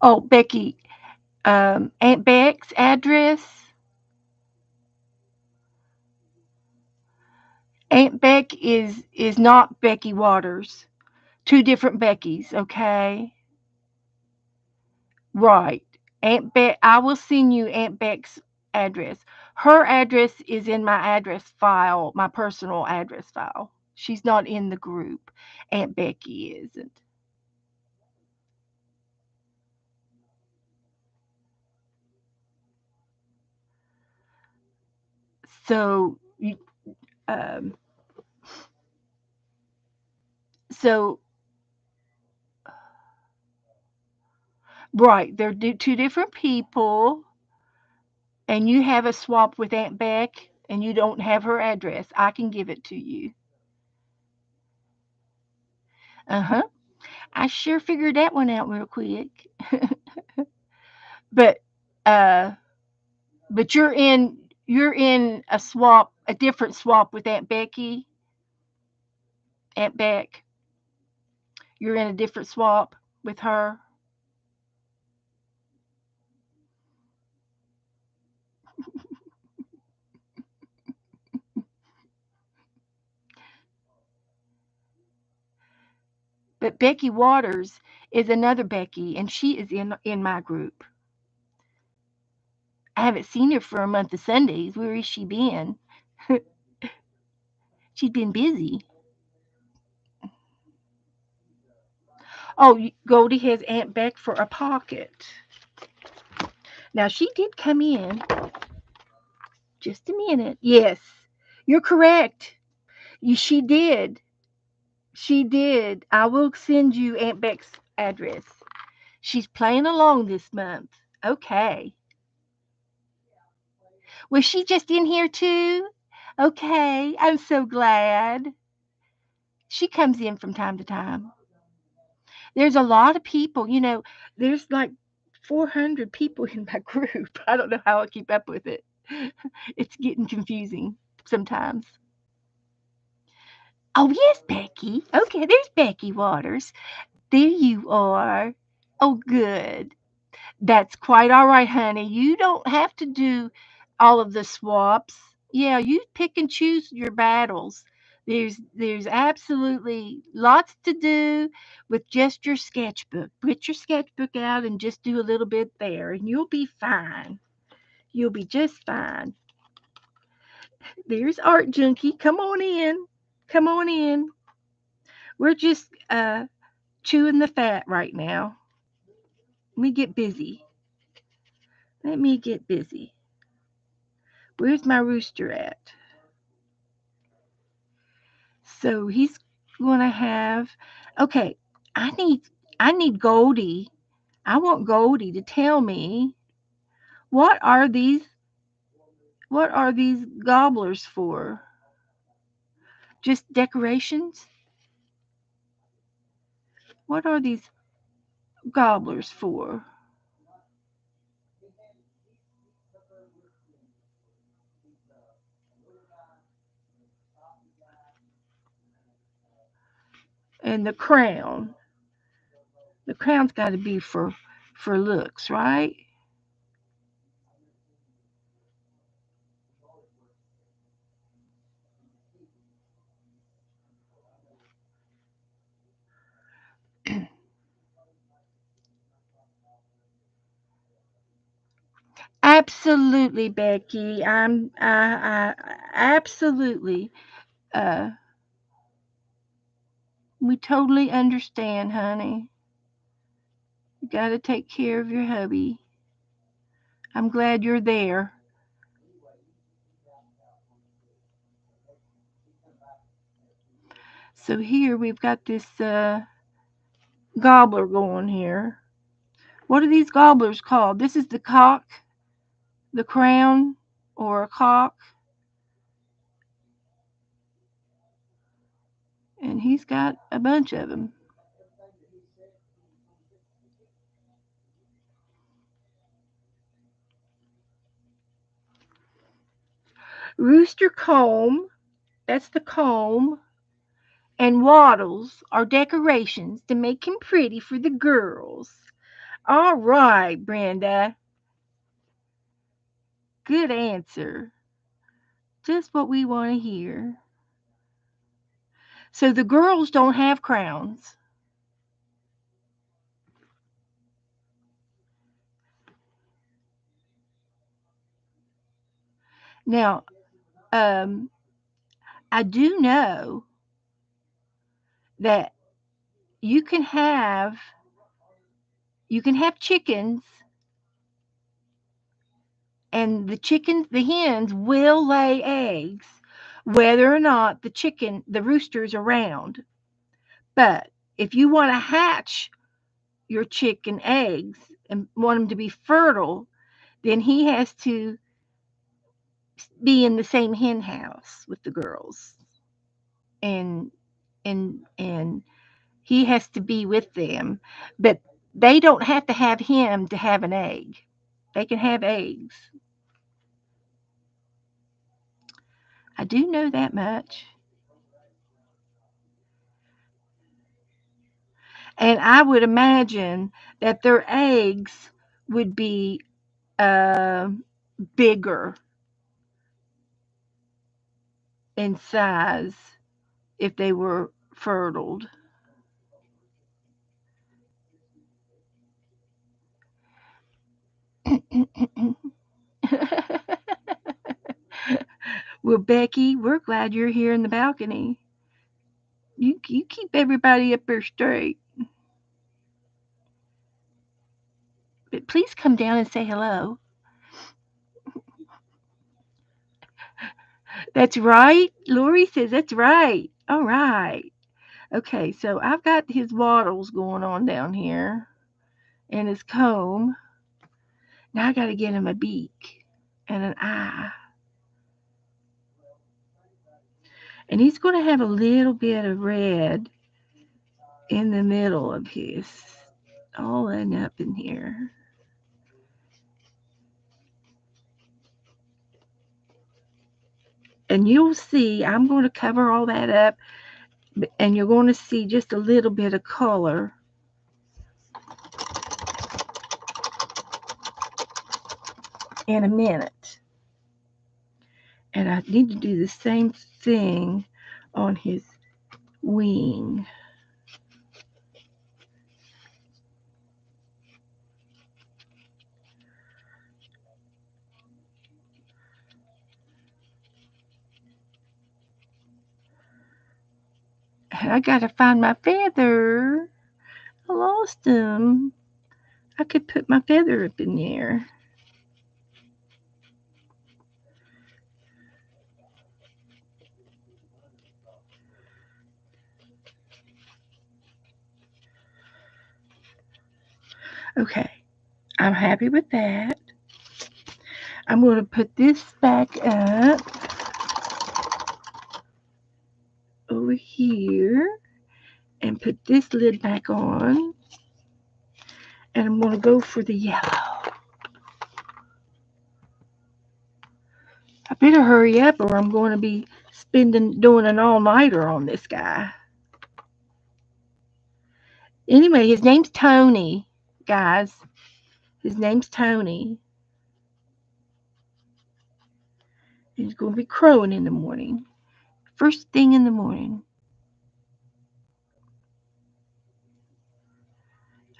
Oh, Becky. Aunt Beck's address. Aunt Beck is not Becky Waters. Two different Beckys. Okay. Right. Aunt Beck. I will send you Aunt Beck's address. Her address is in my address file, my personal address file. She's not in the group. Aunt Becky isn't. So, um, so right, they're two different people, and you have a swap with Aunt Beck, and you don't have her address. I can give it to you. Uh huh. I sure figured that one out real quick. But uh, but you're in a different swap with Aunt Becky, Aunt Beck. You're in a different swap with her. But Becky Waters is another Becky, and she is in my group. I haven't seen her for a month of Sundays. Where has she been? She's been busy. Oh, Goldie has Aunt Beck for a pocket. Now she did come in. Just a minute. Yes, you're correct. She did. She did. I will send you Aunt Beck's address. She's playing along this month. Okay. Was she just in here too? Okay. I'm so glad. She comes in from time to time. There's a lot of people, there's like 400 people in my group. I don't know how I keep up with it. It's getting confusing sometimes. Oh, yes, Becky. Okay, there's Becky Waters. There you are. Oh, good. That's quite all right, honey. You don't have to do all of the swaps. Yeah, you pick and choose your battles. There's absolutely lots to do with just your sketchbook. Put your sketchbook out and just do a little bit there, and you'll be fine. You'll be just fine. There's Art Junkie. Come on in. Come on in. We're just chewing the fat right now. Let me get busy. Let me get busy. Where's my rooster at? So he's gonna have okay, I need I need Goldie. I want Goldie to tell me what are these what are these gobblers for? Just decorations? What are these gobblers for? And the crown. The crown's got to be for looks, right? Absolutely, Becky. I absolutely. Uh, we totally understand, honey. You got to take care of your hubby. I'm glad you're there. So here we've got this gobbler going here. What are these gobblers called? This is the cock, the crown, or a cock. And he's got a bunch of them. Rooster comb, that's the comb, and wattles are decorations to make him pretty for the girls. All right, Brenda. Good answer. Just what we want to hear. So the girls don't have crowns. Now, um, I do know that you can have chickens, and the hens will lay eggs whether or not the rooster's around. But if you want to hatch your chicken eggs and want them to be fertile, then he has to be in the same hen house with the girls, and and he has to be with them, but they don't have to have him to have an egg. They can have eggs. I do know that much. And I would imagine that their eggs would be bigger in size if they were fertile. Well, Becky, we're glad you're here in the balcony. You keep everybody up there straight. But please come down and say hello. That's right. Lori says that's right. All right. Okay, so I've got his wattles going on down here and his comb. Now I got to get him a beak and an eye. And he's going to have a little bit of red in the middle of his, all in up in here. And you'll see, I'm going to cover all that up, and you're going to see just a little bit of color in a minute. And I need to do the same thing on his wing. And I gotta find my feather. I lost him. I could put my feather up in there. Okay, I'm happy with that. I'm going to put this back up over here and put this lid back on. And I'm going to go for the yellow. I better hurry up or I'm going to be doing an all-nighter on this guy. Anyway, his name's Tony, guys. His name's Tony. He's going to be crowing in the morning. First thing in the morning.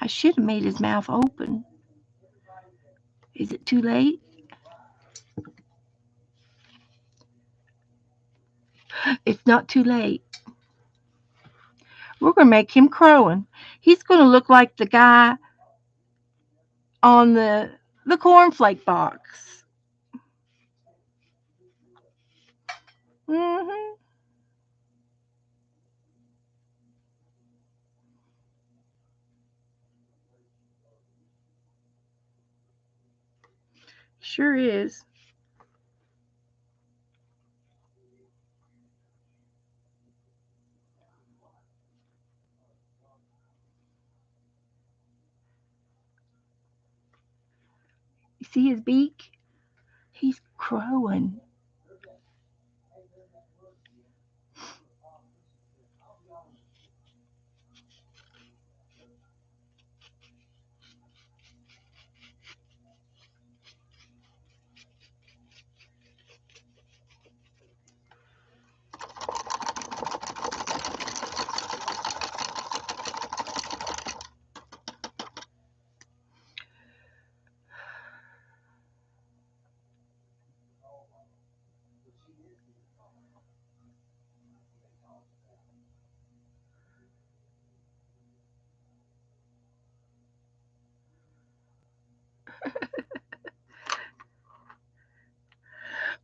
I should have made his mouth open. Is it too late? It's not too late. We're going to make him crowing. He's going to look like the guy on the cornflake box. Mm-hmm. Sure is. You see his beak? He's crowing.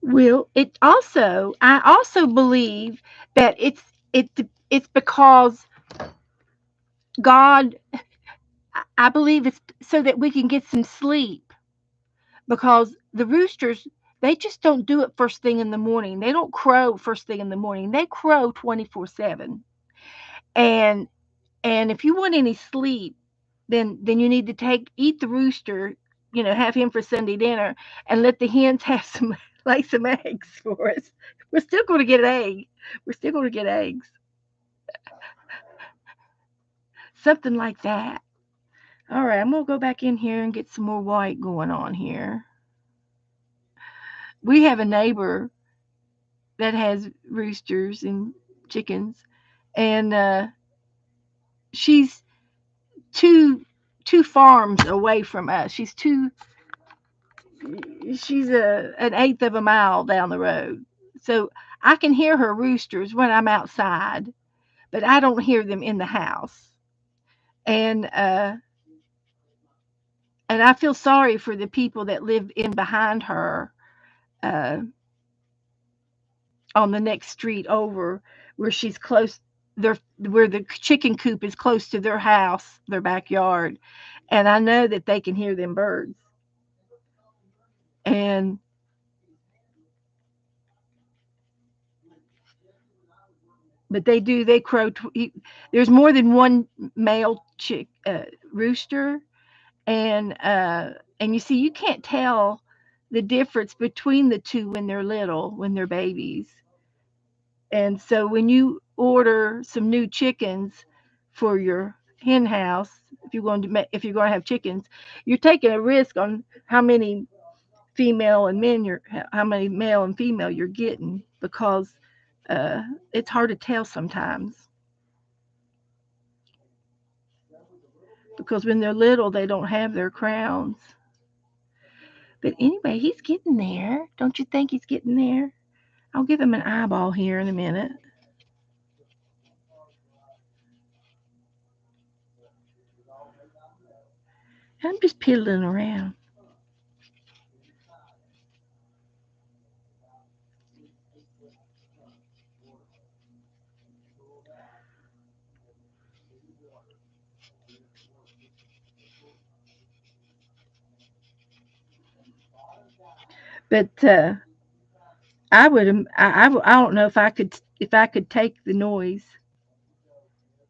Well, I also believe that it it's because God, I believe it's so that we can get some sleep, because the roosters, they just don't do it first thing in the morning. They don't crow first thing in the morning. They crow 24/7. And if you want any sleep, then you need to take eat the rooster, have him for Sunday dinner, and let the hens have some lay some eggs for us. We're still going to get an egg. We're still going to get eggs. Something like that. All right, I'm going to go back in here and get some more white going on here. We have a neighbor that has roosters and chickens, and she's two farms away from us. She's an eighth of a mile down the road. So I can hear her roosters when I'm outside, but I don't hear them in the house. And I feel sorry for the people that live in behind her, uh, on the next street over, where she's close, where the chicken coop is close to their house, their backyard, and I know that they can hear them birds. And but they crow. There's more than one male rooster, and you see, you can't tell the difference between the two when they're little, when they're babies. And so when you order some new chickens for your hen house, if you're going to have chickens, you're taking a risk on how many male and female you're getting, because it's hard to tell sometimes, because when they're little they don't have their crowns. But anyway, he's getting there. Don't you think he's getting there? I'll give him an eyeball here in a minute. I'm just piddling around. But I don't know if I could take the noise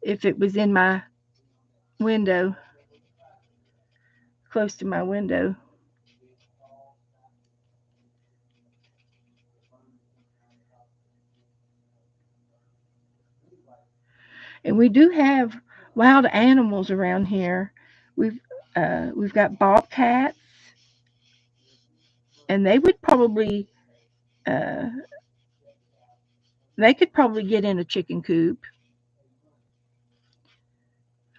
if it was in my window, close to my window. And we do have wild animals around here. We've we've got bobcats, and uh, they could probably get in a chicken coop.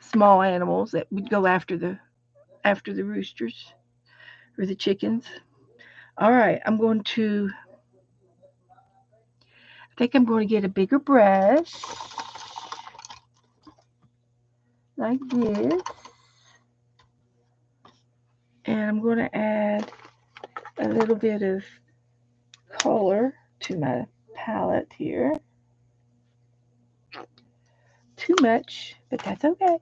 Small animals that would go after the roosters or the chickens. All right, I think I'm going to get a bigger brush like this, and I'm going to add a little bit of color to my palette here. Too much, but that's okay.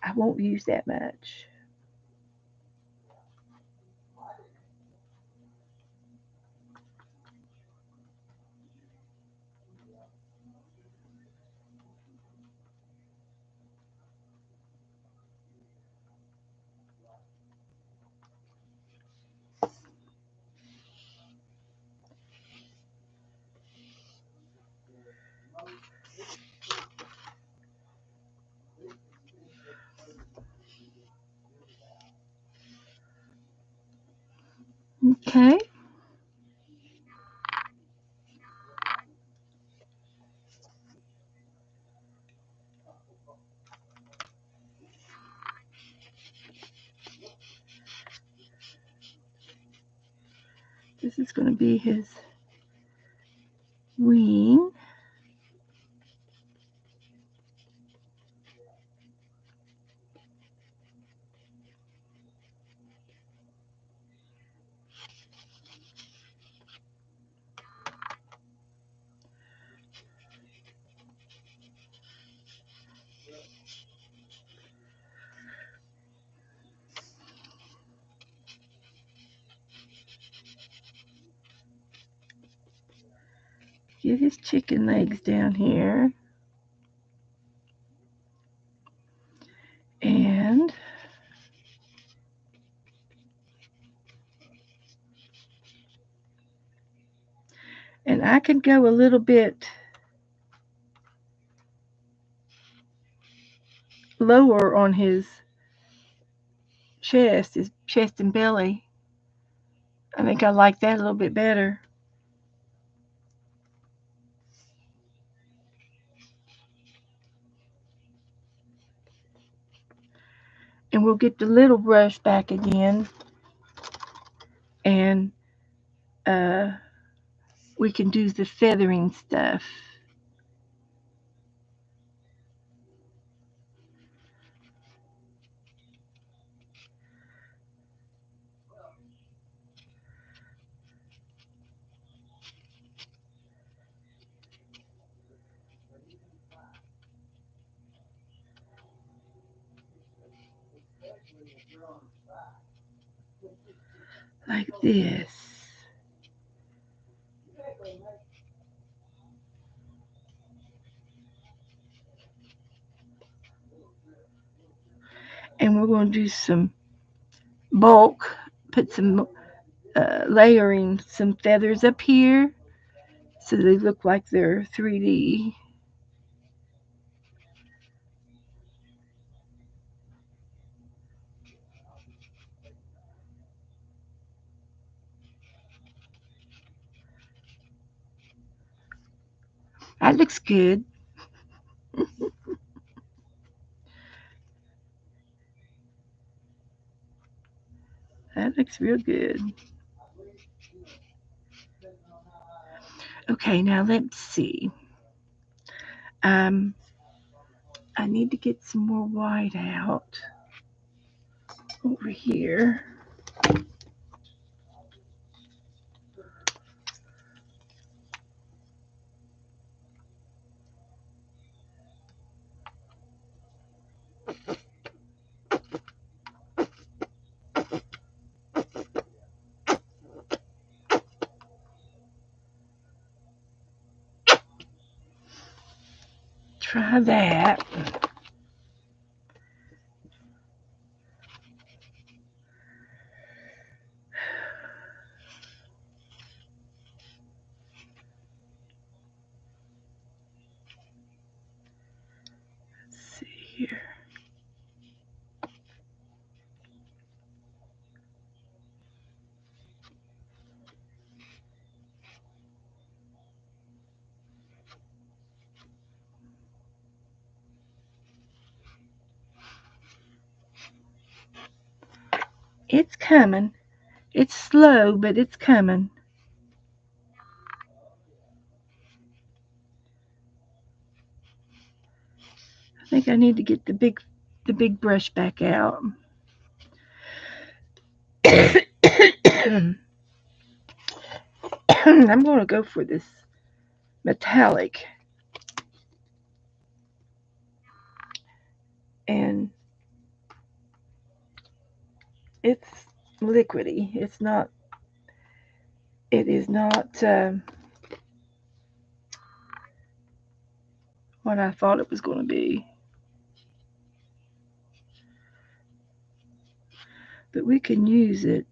I won't use that much. Okay. This is going to be his wing. Get his chicken legs down here. And I could go a little bit lower on his chest and belly. I think I like that a little bit better. And we'll get the little brush back again, and uh, we can do the feathering stuff. Like this. And we're going to do some bulk, put some layering some feathers up here so they look like they're 3D. That looks good. That looks real good. Okay, now let's see. Um, I need to get some more white out over here. Try that. Let's see here. It's coming. It's slow, but it's coming. I think I need to get the big brush back out. I'm going to go for this metallic, and it's liquidy. It's not. It is not what I thought it was going to be. But we can use it.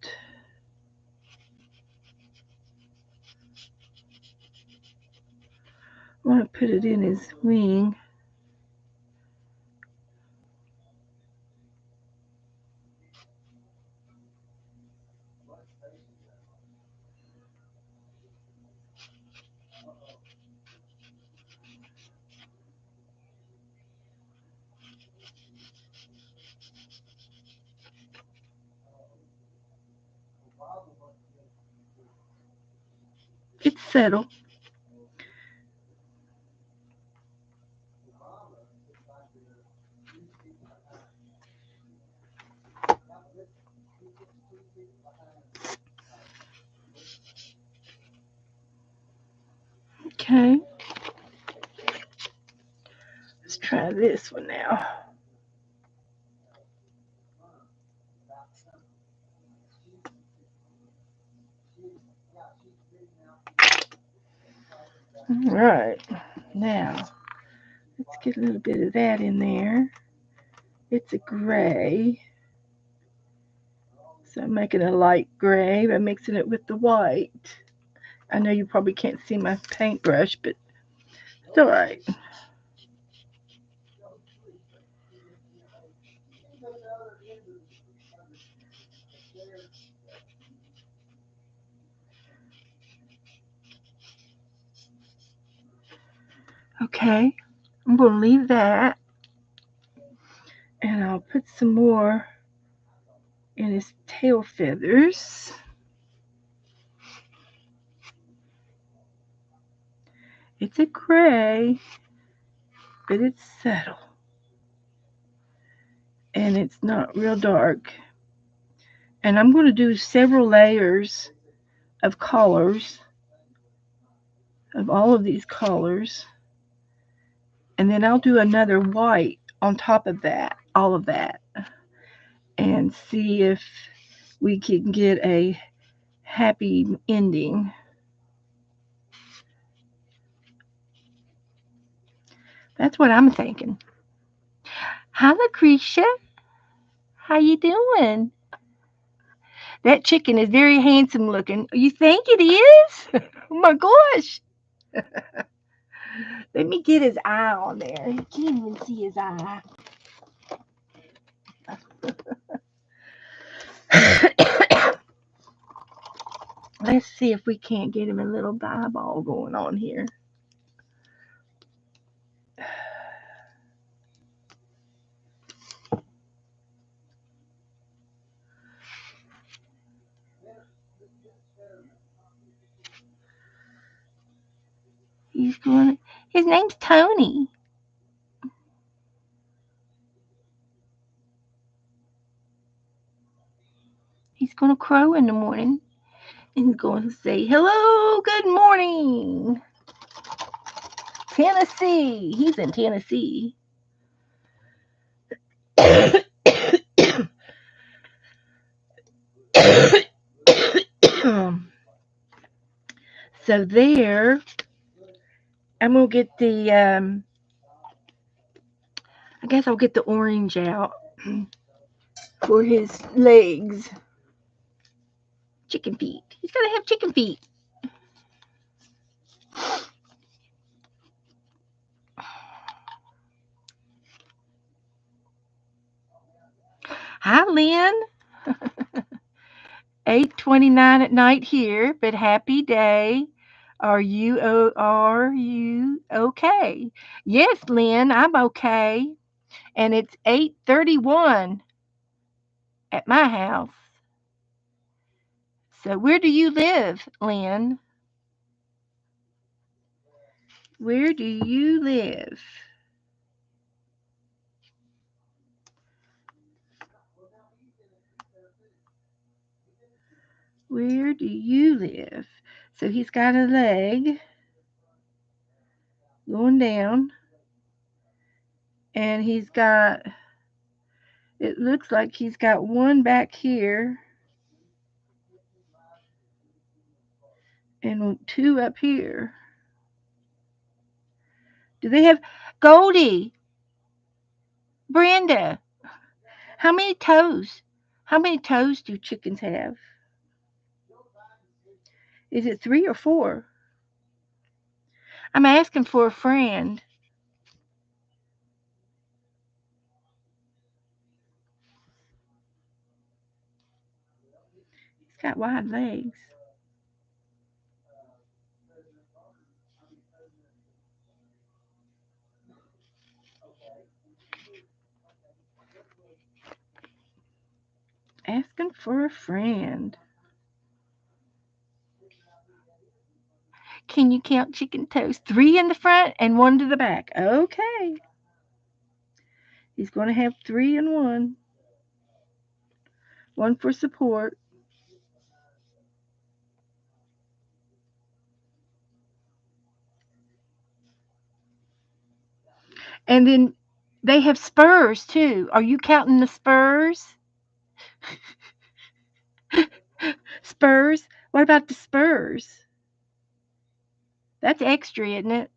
I want to put it in his wing. It's settled. Okay, let's try this one now. All right, now let's get a little bit of that in there. It's a gray, so I'm making a light gray by mixing it with the white. I know you probably can't see my paintbrush, but it's all right. Okay, I'm going to leave that, and I'll put some more in his tail feathers. It's a gray, but it's subtle, and it's not real dark. And I'm going to do several layers of colors, of all of these colors, and then I'll do another white on top of that, all of that, and see if we can get a happy ending. That's what I'm thinking. Hi, Lucretia. How you doing? That chicken is very handsome looking. You think it is? Oh my gosh. Let me get his eye on there. You can't even see his eye. Let's see if we can't get him a little eyeball going on here. He's going. His name's Tony. He's going to crow in the morning and he's going to say, "Hello, good morning, Tennessee." He's in Tennessee. So there, I'm gonna get the. I guess I'll get the orange out for his legs. Chicken feet. He's gotta have chicken feet. Hi, Lynn. 8:29 at night here, but happy day. Are you okay? Yes, Lynn, I'm okay. And it's 8:31 at my house. So where do you live, Lynn? Where do you live? Where do you live? So he's got a leg going down, and he's got, it looks like he's got one back here and two up here. Do they have Goldie? Brenda, how many toes? How many toes do chickens have? Is it three or four? I'm asking for a friend. He's got wide legs. Asking for a friend. Can you count chicken toes? 3 in the front and 1 to the back. Okay. He's going to have 3 and 1. 1 for support. And then they have spurs too. Are you counting the spurs? Spurs? What about the spurs? That's extra, isn't it?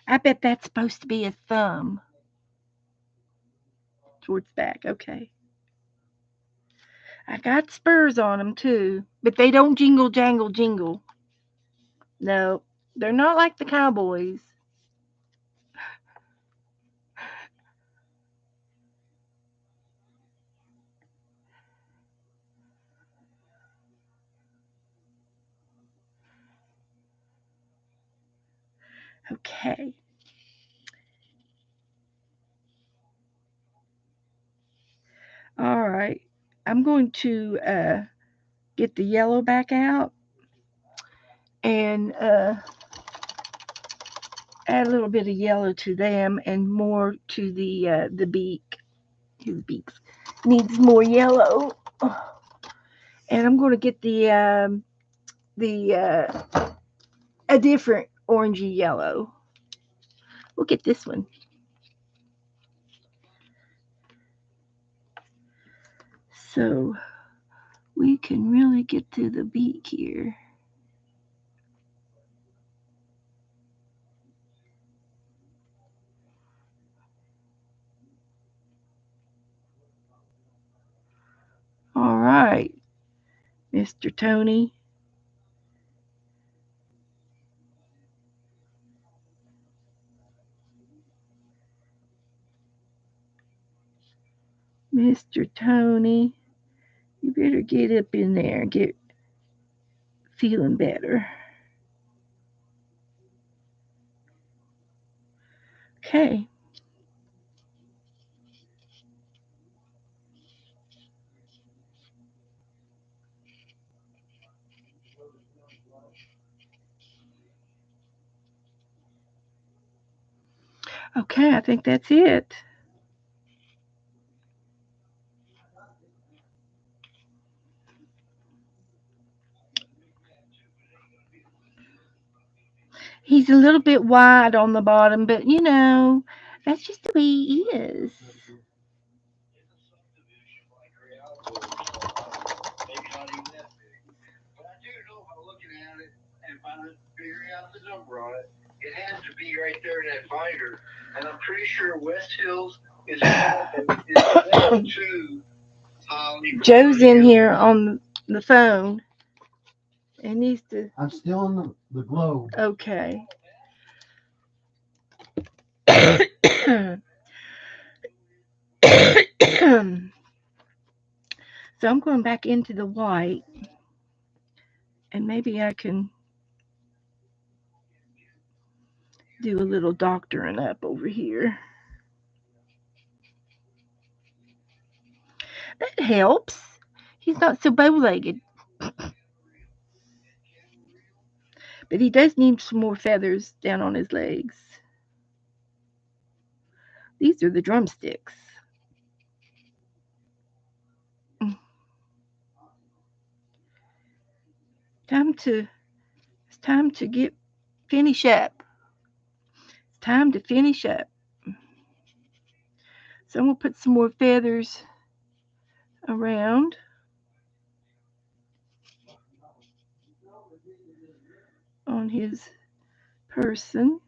I bet that's supposed to be a thumb towards back. Okay. I got spurs on them too, but they don't jingle, jangle, jingle. No, they're not like the cowboys. Okay. All right. I'm going to get the yellow back out and add a little bit of yellow to them and more to the beak. His beak needs more yellow. And I'm going to get the a different orangey yellow. We'll get this one. So we can really get to the beak here. All right, Mr. Tony. Mr. Tony, you better get up in there and get feeling better. Okay. Okay, I think that's it. He's a little bit wide on the bottom, but that's just the way he is. It has to be right there in that binder, and I'm pretty sure West Hills is to Joe's in here on the phone. It needs to. I'm still in the globe. Okay. So I'm going back into the white, and maybe I can do a little doctoring up over here. That helps. He's not so bow-legged. But he does need some more feathers down on his legs. These are the drumsticks. Time to it's time to get finish up. It's time to finish up. So I'm gonna put some more feathers around on his person.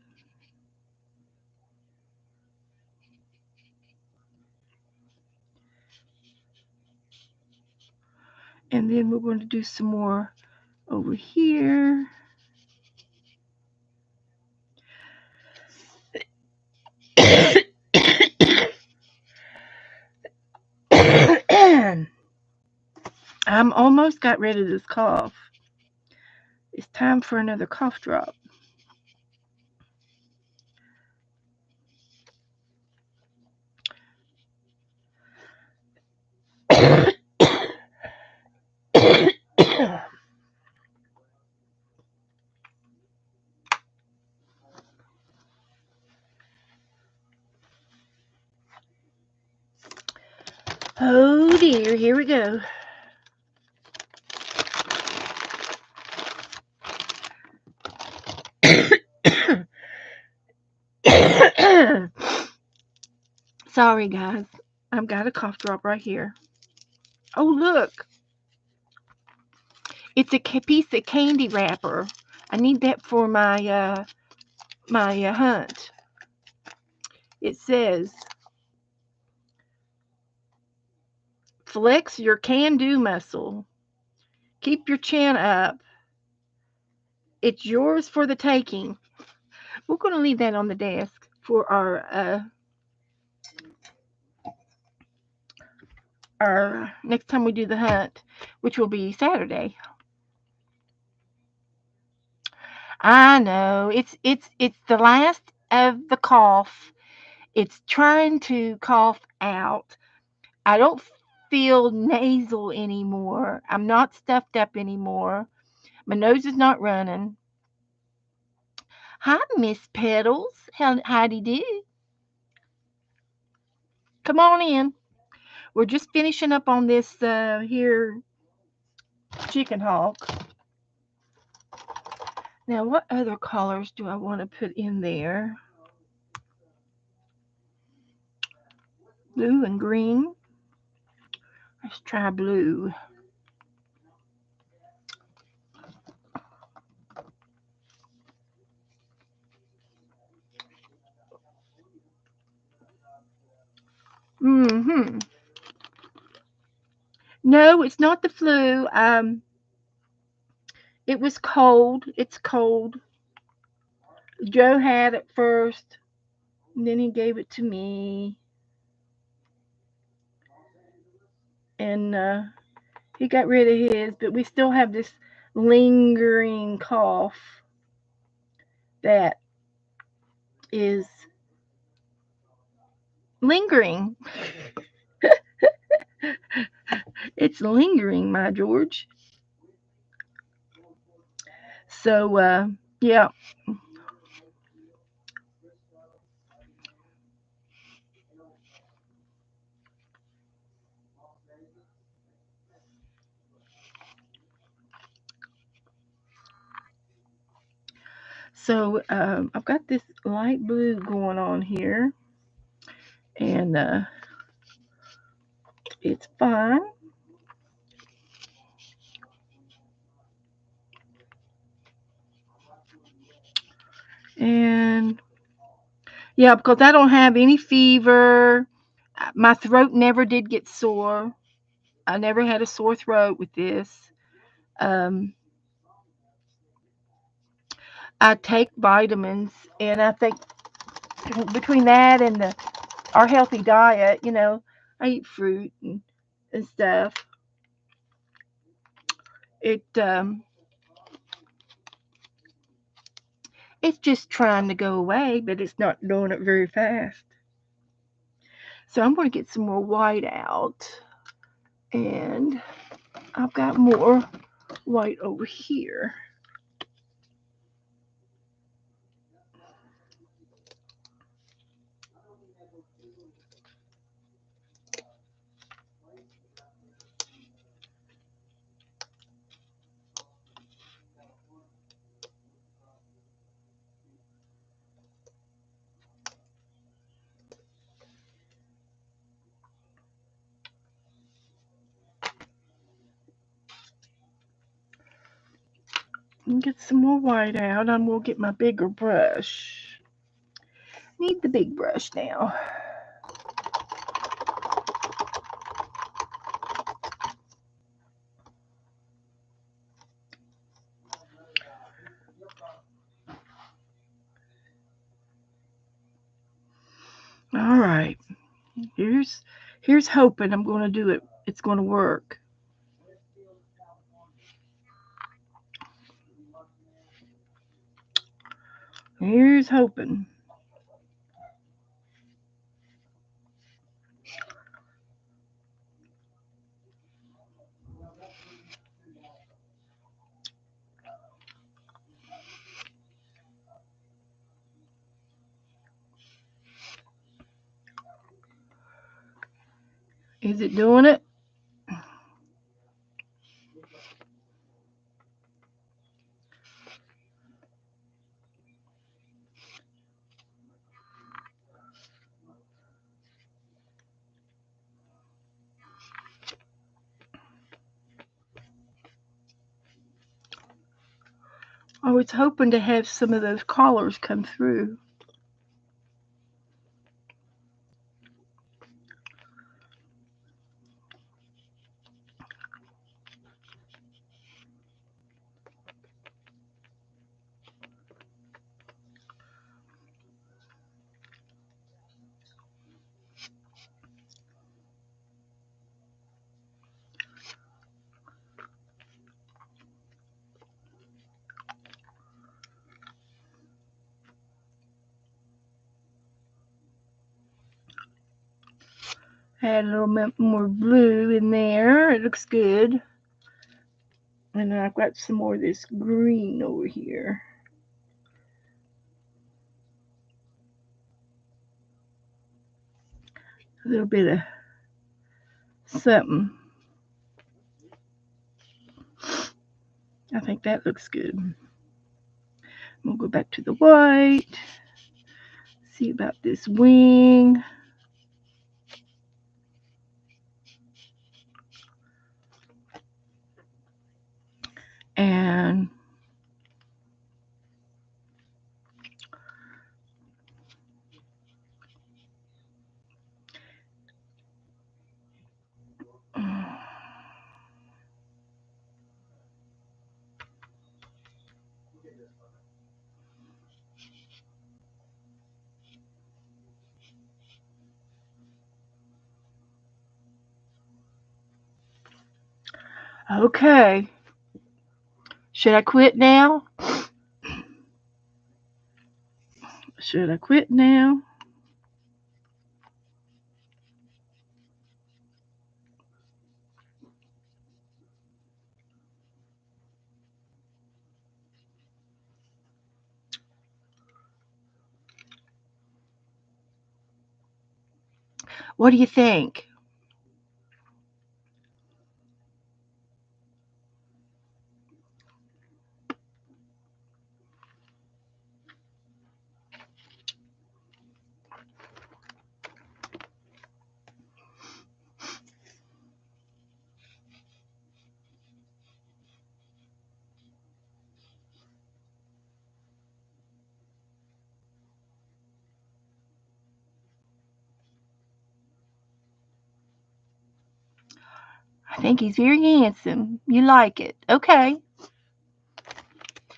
And then we're going to do some more over here. I'm almost got rid of this cough. It's time for another cough drop. Oh dear, here we go. Sorry, guys. I've got a cough drop right here. Oh, look. It's a piece of candy wrapper. I need that for my hunt. It says, flex your can-do muscle. Keep your chin up. It's yours for the taking. We're going to leave that on the desk for our next time we do the hunt, which will be Saturday. I know it's the last of the cough. It's trying to cough out. I don't feel nasal anymore. I'm not stuffed up anymore. My nose is not running. Hi, Miss Petals. Howdy do. Come on in. We're just finishing up on this here chicken hawk. Now, what other colors do I want to put in there? Blue and green. Let's try blue. Mm-hmm. No, it's not the flu. It was cold. It's cold. Joe had it first, and then he gave it to me, and he got rid of his. But we still have this lingering cough that is lingering. It's lingering, my George. So yeah. So I've got this light blue going on here, and it's fine. And yeah, because I don't have any fever. My throat never did get sore. I never had a sore throat with this. Um, I take vitamins, and I think between that and our healthy diet, I eat fruit and stuff. It it's just trying to go away, but it's not doing it very fast. So I'm going to get some more white out, and I've got more white over here. And get some more white out, and we'll get my bigger brush. Need the big brush now. Here's hoping I'm going to do it. It's going to work. Here's hoping. Is it doing it? I was hoping to have some of those callers come through. Add a little bit more blue in there. It looks good. And then I've got some more of this green over here. A little bit of something. I think that looks good. We'll go back to the white. See about this wing. And okay. Should I quit now? Should I quit now? What do you think? I think he's very handsome. You like it. Okay.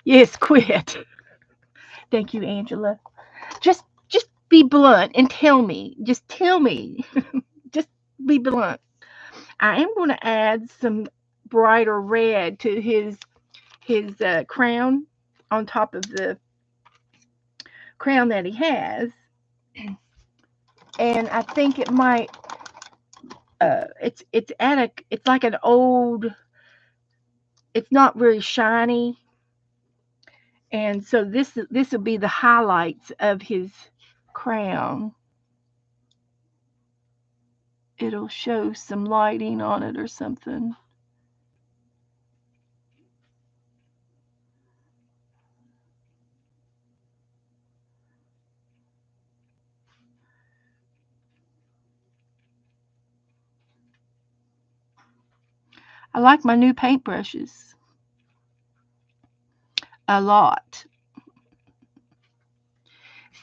Yes, quit. Thank you, Angela. Just be blunt and tell me. Just tell me. Just be blunt. I am going to add some brighter red to his crown on top of the crown that he has, and I think it might. It's like an old. It's not very shiny, and so this will be the highlights of his crown. It'll show some lighting on it or something. I like my new paintbrushes a lot.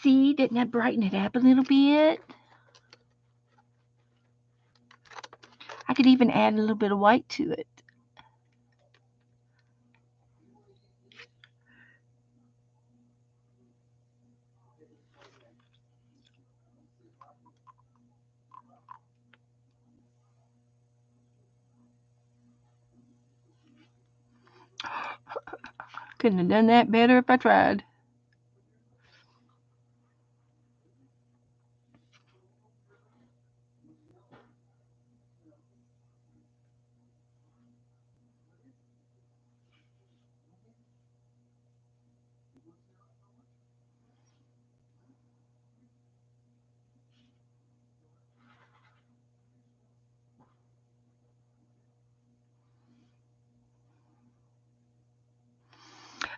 See, didn't that brighten it up a little bit? I could even add a little bit of white to it. Couldn't have done that better if I tried.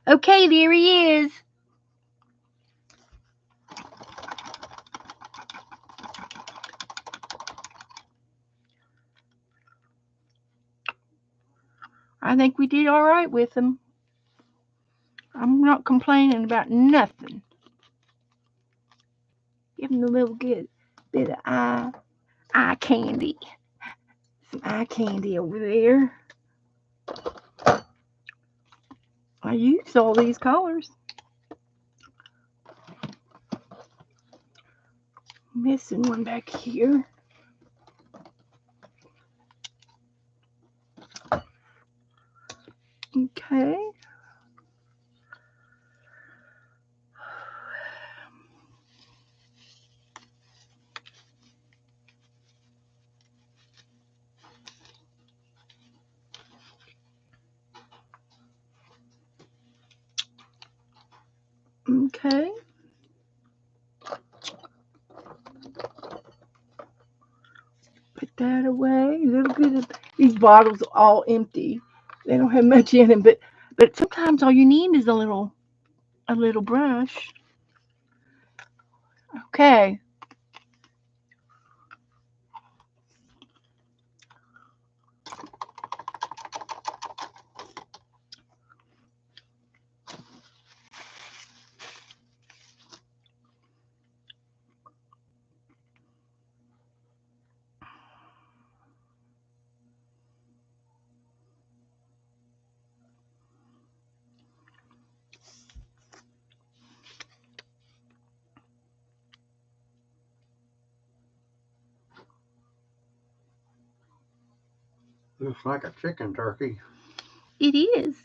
Okay, there he is. I think we did all right with him. I'm not complaining about nothing. Give him a little good bit of eye candy. Some eye candy over there. I used all these colors. Missing one back here. Okay. Okay. Put that away. A little bit of these bottles are all empty. They don't have much in them, but sometimes all you need is a little brush. Okay. Looks like a chicken turkey. It is.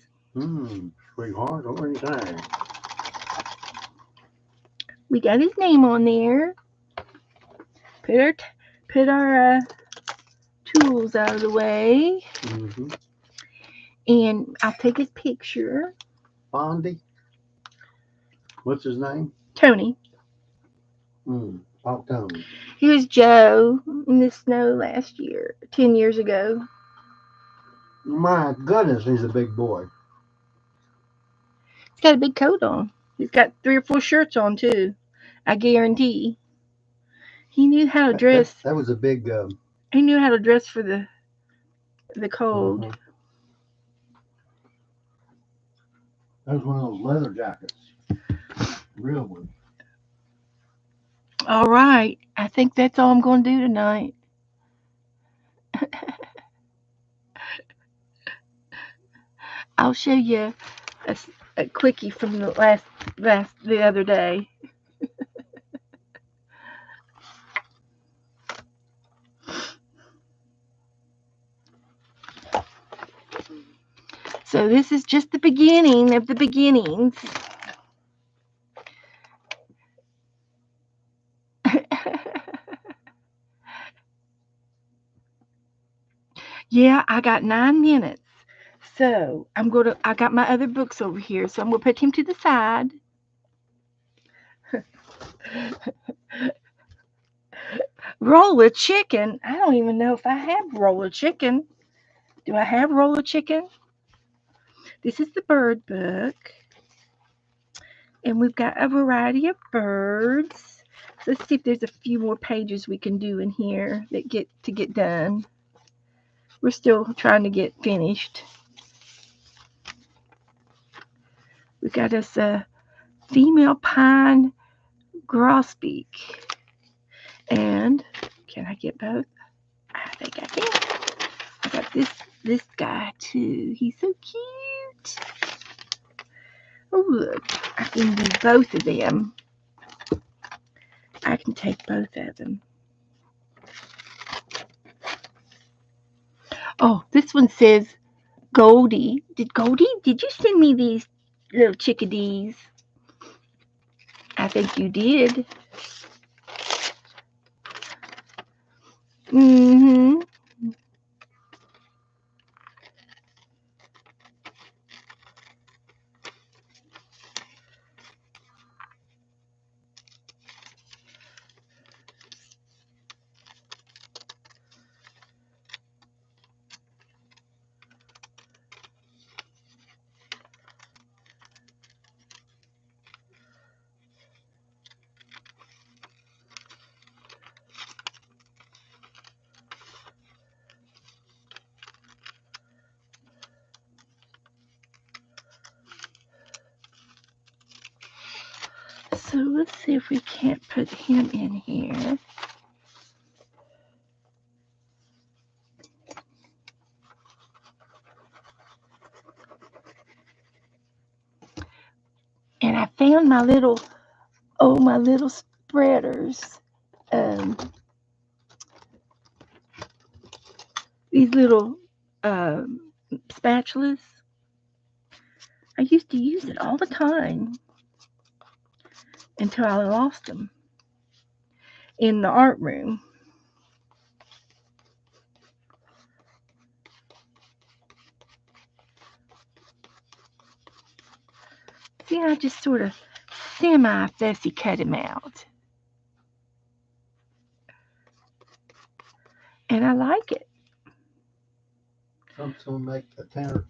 Sweetheart, what do you say? We got his name on there. Put our tools out of the way, Mm-hmm. and I'll take his picture. Fondy? What's his name? Tony. Talk Tony. He was Joe in the snow last year, 10 years ago. My goodness, he's a big boy. He's got a big coat on. He's got 3 or 4 shirts on, too. I guarantee. He knew how to dress. That was a big. He knew how to dress for the cold. Uh-huh. That was one of those leather jackets. Real one. All right. I think that's all I'm going to do tonight. I'll show you a quickie from the other day. So this is just the beginning of the beginnings. Yeah, I got 9 minutes. So I got my other books over here, so I'm gonna put him to the side. Roll of chicken. I don't even know if I have roll of chicken. Do I have roll of chicken? This is the bird book. And we've got a variety of birds. So let's see if there's a few more pages we can do in here that get done. We're still trying to get finished. We got us a female pine grosbeak. And can I get both? I think I can. I got this guy too. He's so cute. Oh look, I can do both of them. I can take both of them. Oh, this one says Goldie. Did you send me these little chickadees. I think you did. Mm-hmm. So let's see if we can't put him in here. And I found my little spreaders. Um, these little um, spatulas. I used to use it all the time until I lost them in the art room. See, I just sort of semi-fussy cut him out. And I like it. Trump's going to make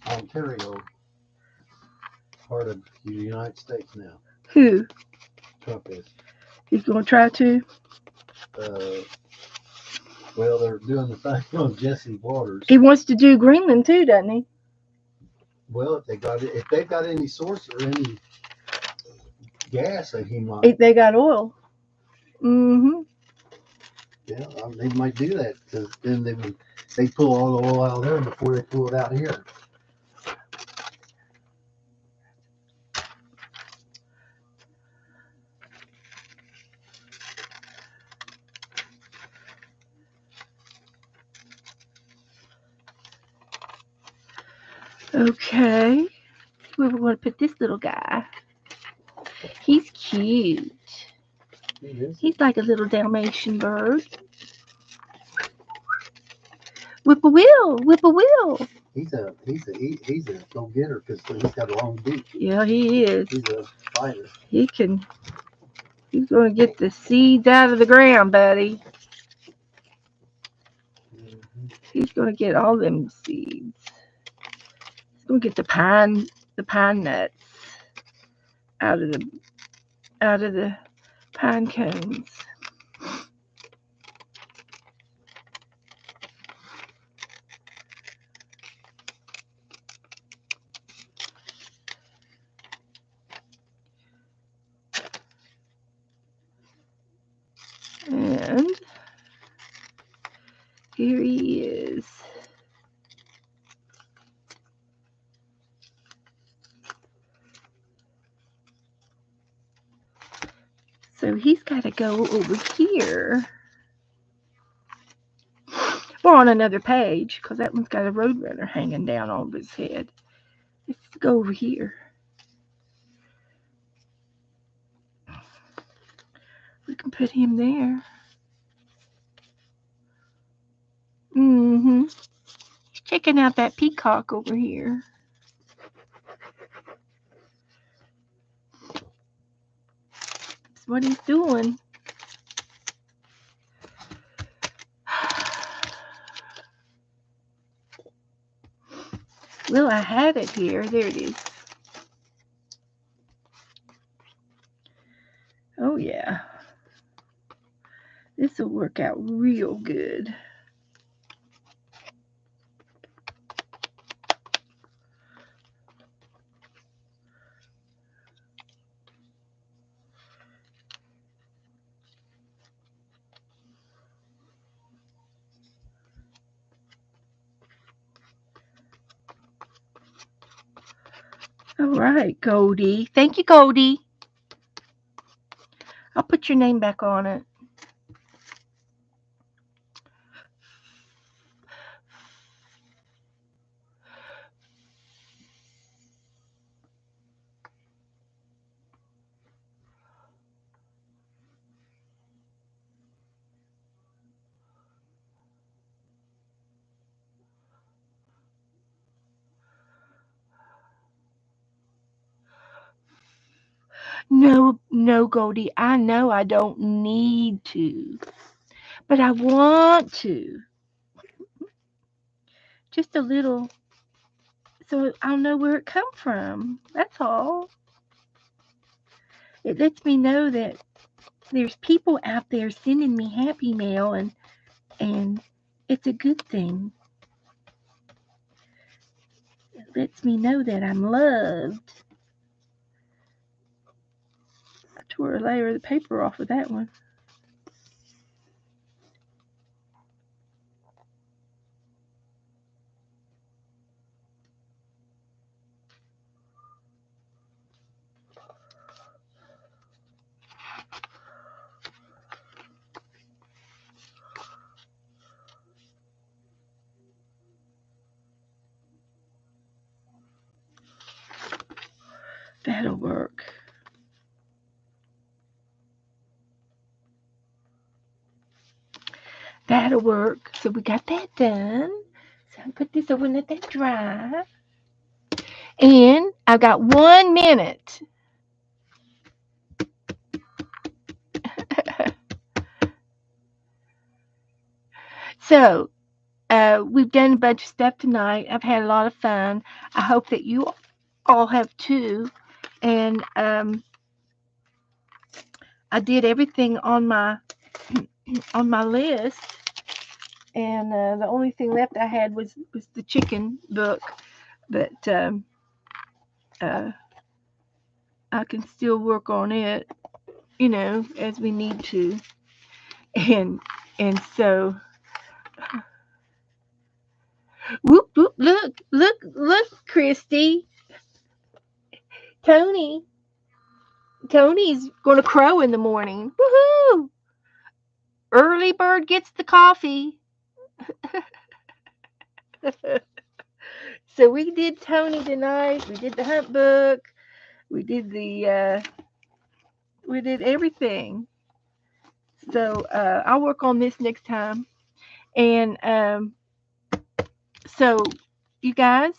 Ontario part of the United States now. Who? Trump is. He's going to try to? Uh, well, they're doing the thing on Jesse Waters. He wants to do Greenland too, doesn't he? Well, if they've got any source or any gas that he might. If they got oil. Mm-hmm. Yeah, they might do that because then they pull all the oil out there before they pull it out here. Okay. Where we want to put this little guy? He's cute. He is. He's like a little Dalmatian bird. Whip-a-will, whip-a-will. He's a go getter because he's got a long beak. Yeah, he is. He's a fighter. He's going to get the seeds out of the ground, buddy. Mm-hmm. He's going to get all them seeds. He's going to get the pine nuts out of the pine cones. And here he is. So he's got to go over here. Or on another page, because that one's got a roadrunner hanging down over his head. Let's go over here. We can put him there. Mm-hmm. He's checking out that peacock over here. That's what he's doing. Well, I had it here. There it is. Oh, yeah. This will work out real good. All right, Goldie. Thank you, Goldie. I'll put your name back on it. No, no, Goldie, I know I don't need to, but I want to. Just a little, so I'll know where it come from. That's all. It lets me know that there's people out there sending me happy mail, and it's a good thing. It lets me know that I'm loved. I tore a layer of the paper off of that one. That'll work. That'll work. So we got that done. So I put this over and let that dry. And I've got 1 minute. So we've done a bunch of stuff tonight. I've had a lot of fun. I hope that you all have too. And I did everything on my list. And the only thing left I had was the chicken book, but uh, I can still work on it, as we need to. And so, whoop whoop, look, Christy, Tony, Tony's gonna crow in the morning. Woohoo! Early bird gets the coffee. So we did Tony tonight. We did the hunt book. We did we did everything. So I'll work on this next time. And so, you guys,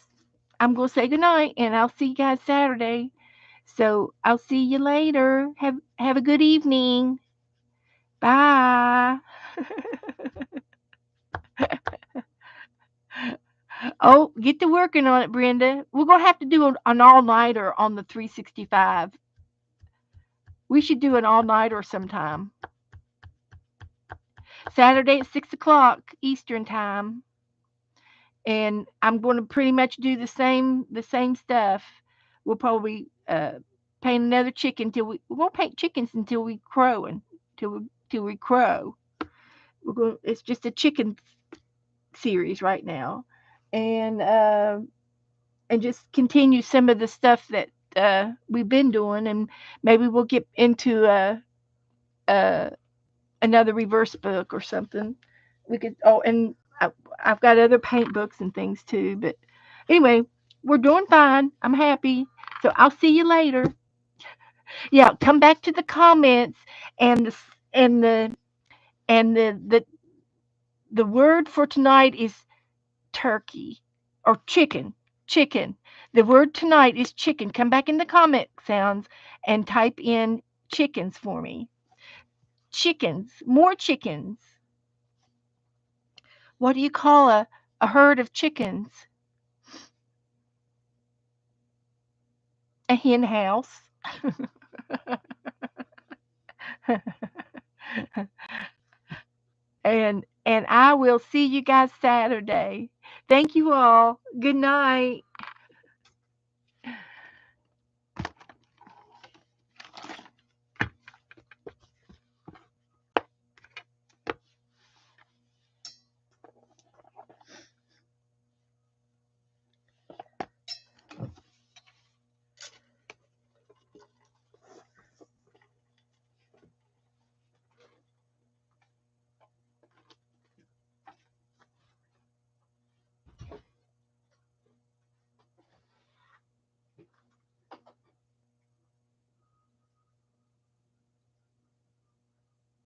I'm gonna say goodnight, and I'll see you guys Saturday. So I'll see you later. Have a good evening. Bye. Oh, get to working on it, Brenda. We're gonna have to do an all nighter on the 365. We should do an all nighter sometime. Saturday at 6 o'clock Eastern time, and I'm going to pretty much do the same stuff. We'll probably paint another chicken till we won't paint chickens until we crow and till we crow. We're going. It's just a chicken series right now, and just continue some of the stuff that we've been doing, and maybe we'll get into uh, another reverse book or something. We could. Oh, and I've got other paint books and things too. But anyway, we're doing fine. I'm happy. So I'll see you later. Yeah, come back to the comments, and the and the and the word for tonight is turkey or chicken. Chicken. The word tonight is chicken. Come back in the comment sounds and type in chickens for me. Chickens. More chickens. What do you call a herd of chickens? A hen house. And I will see you guys Saturday. Thank you all. Good night.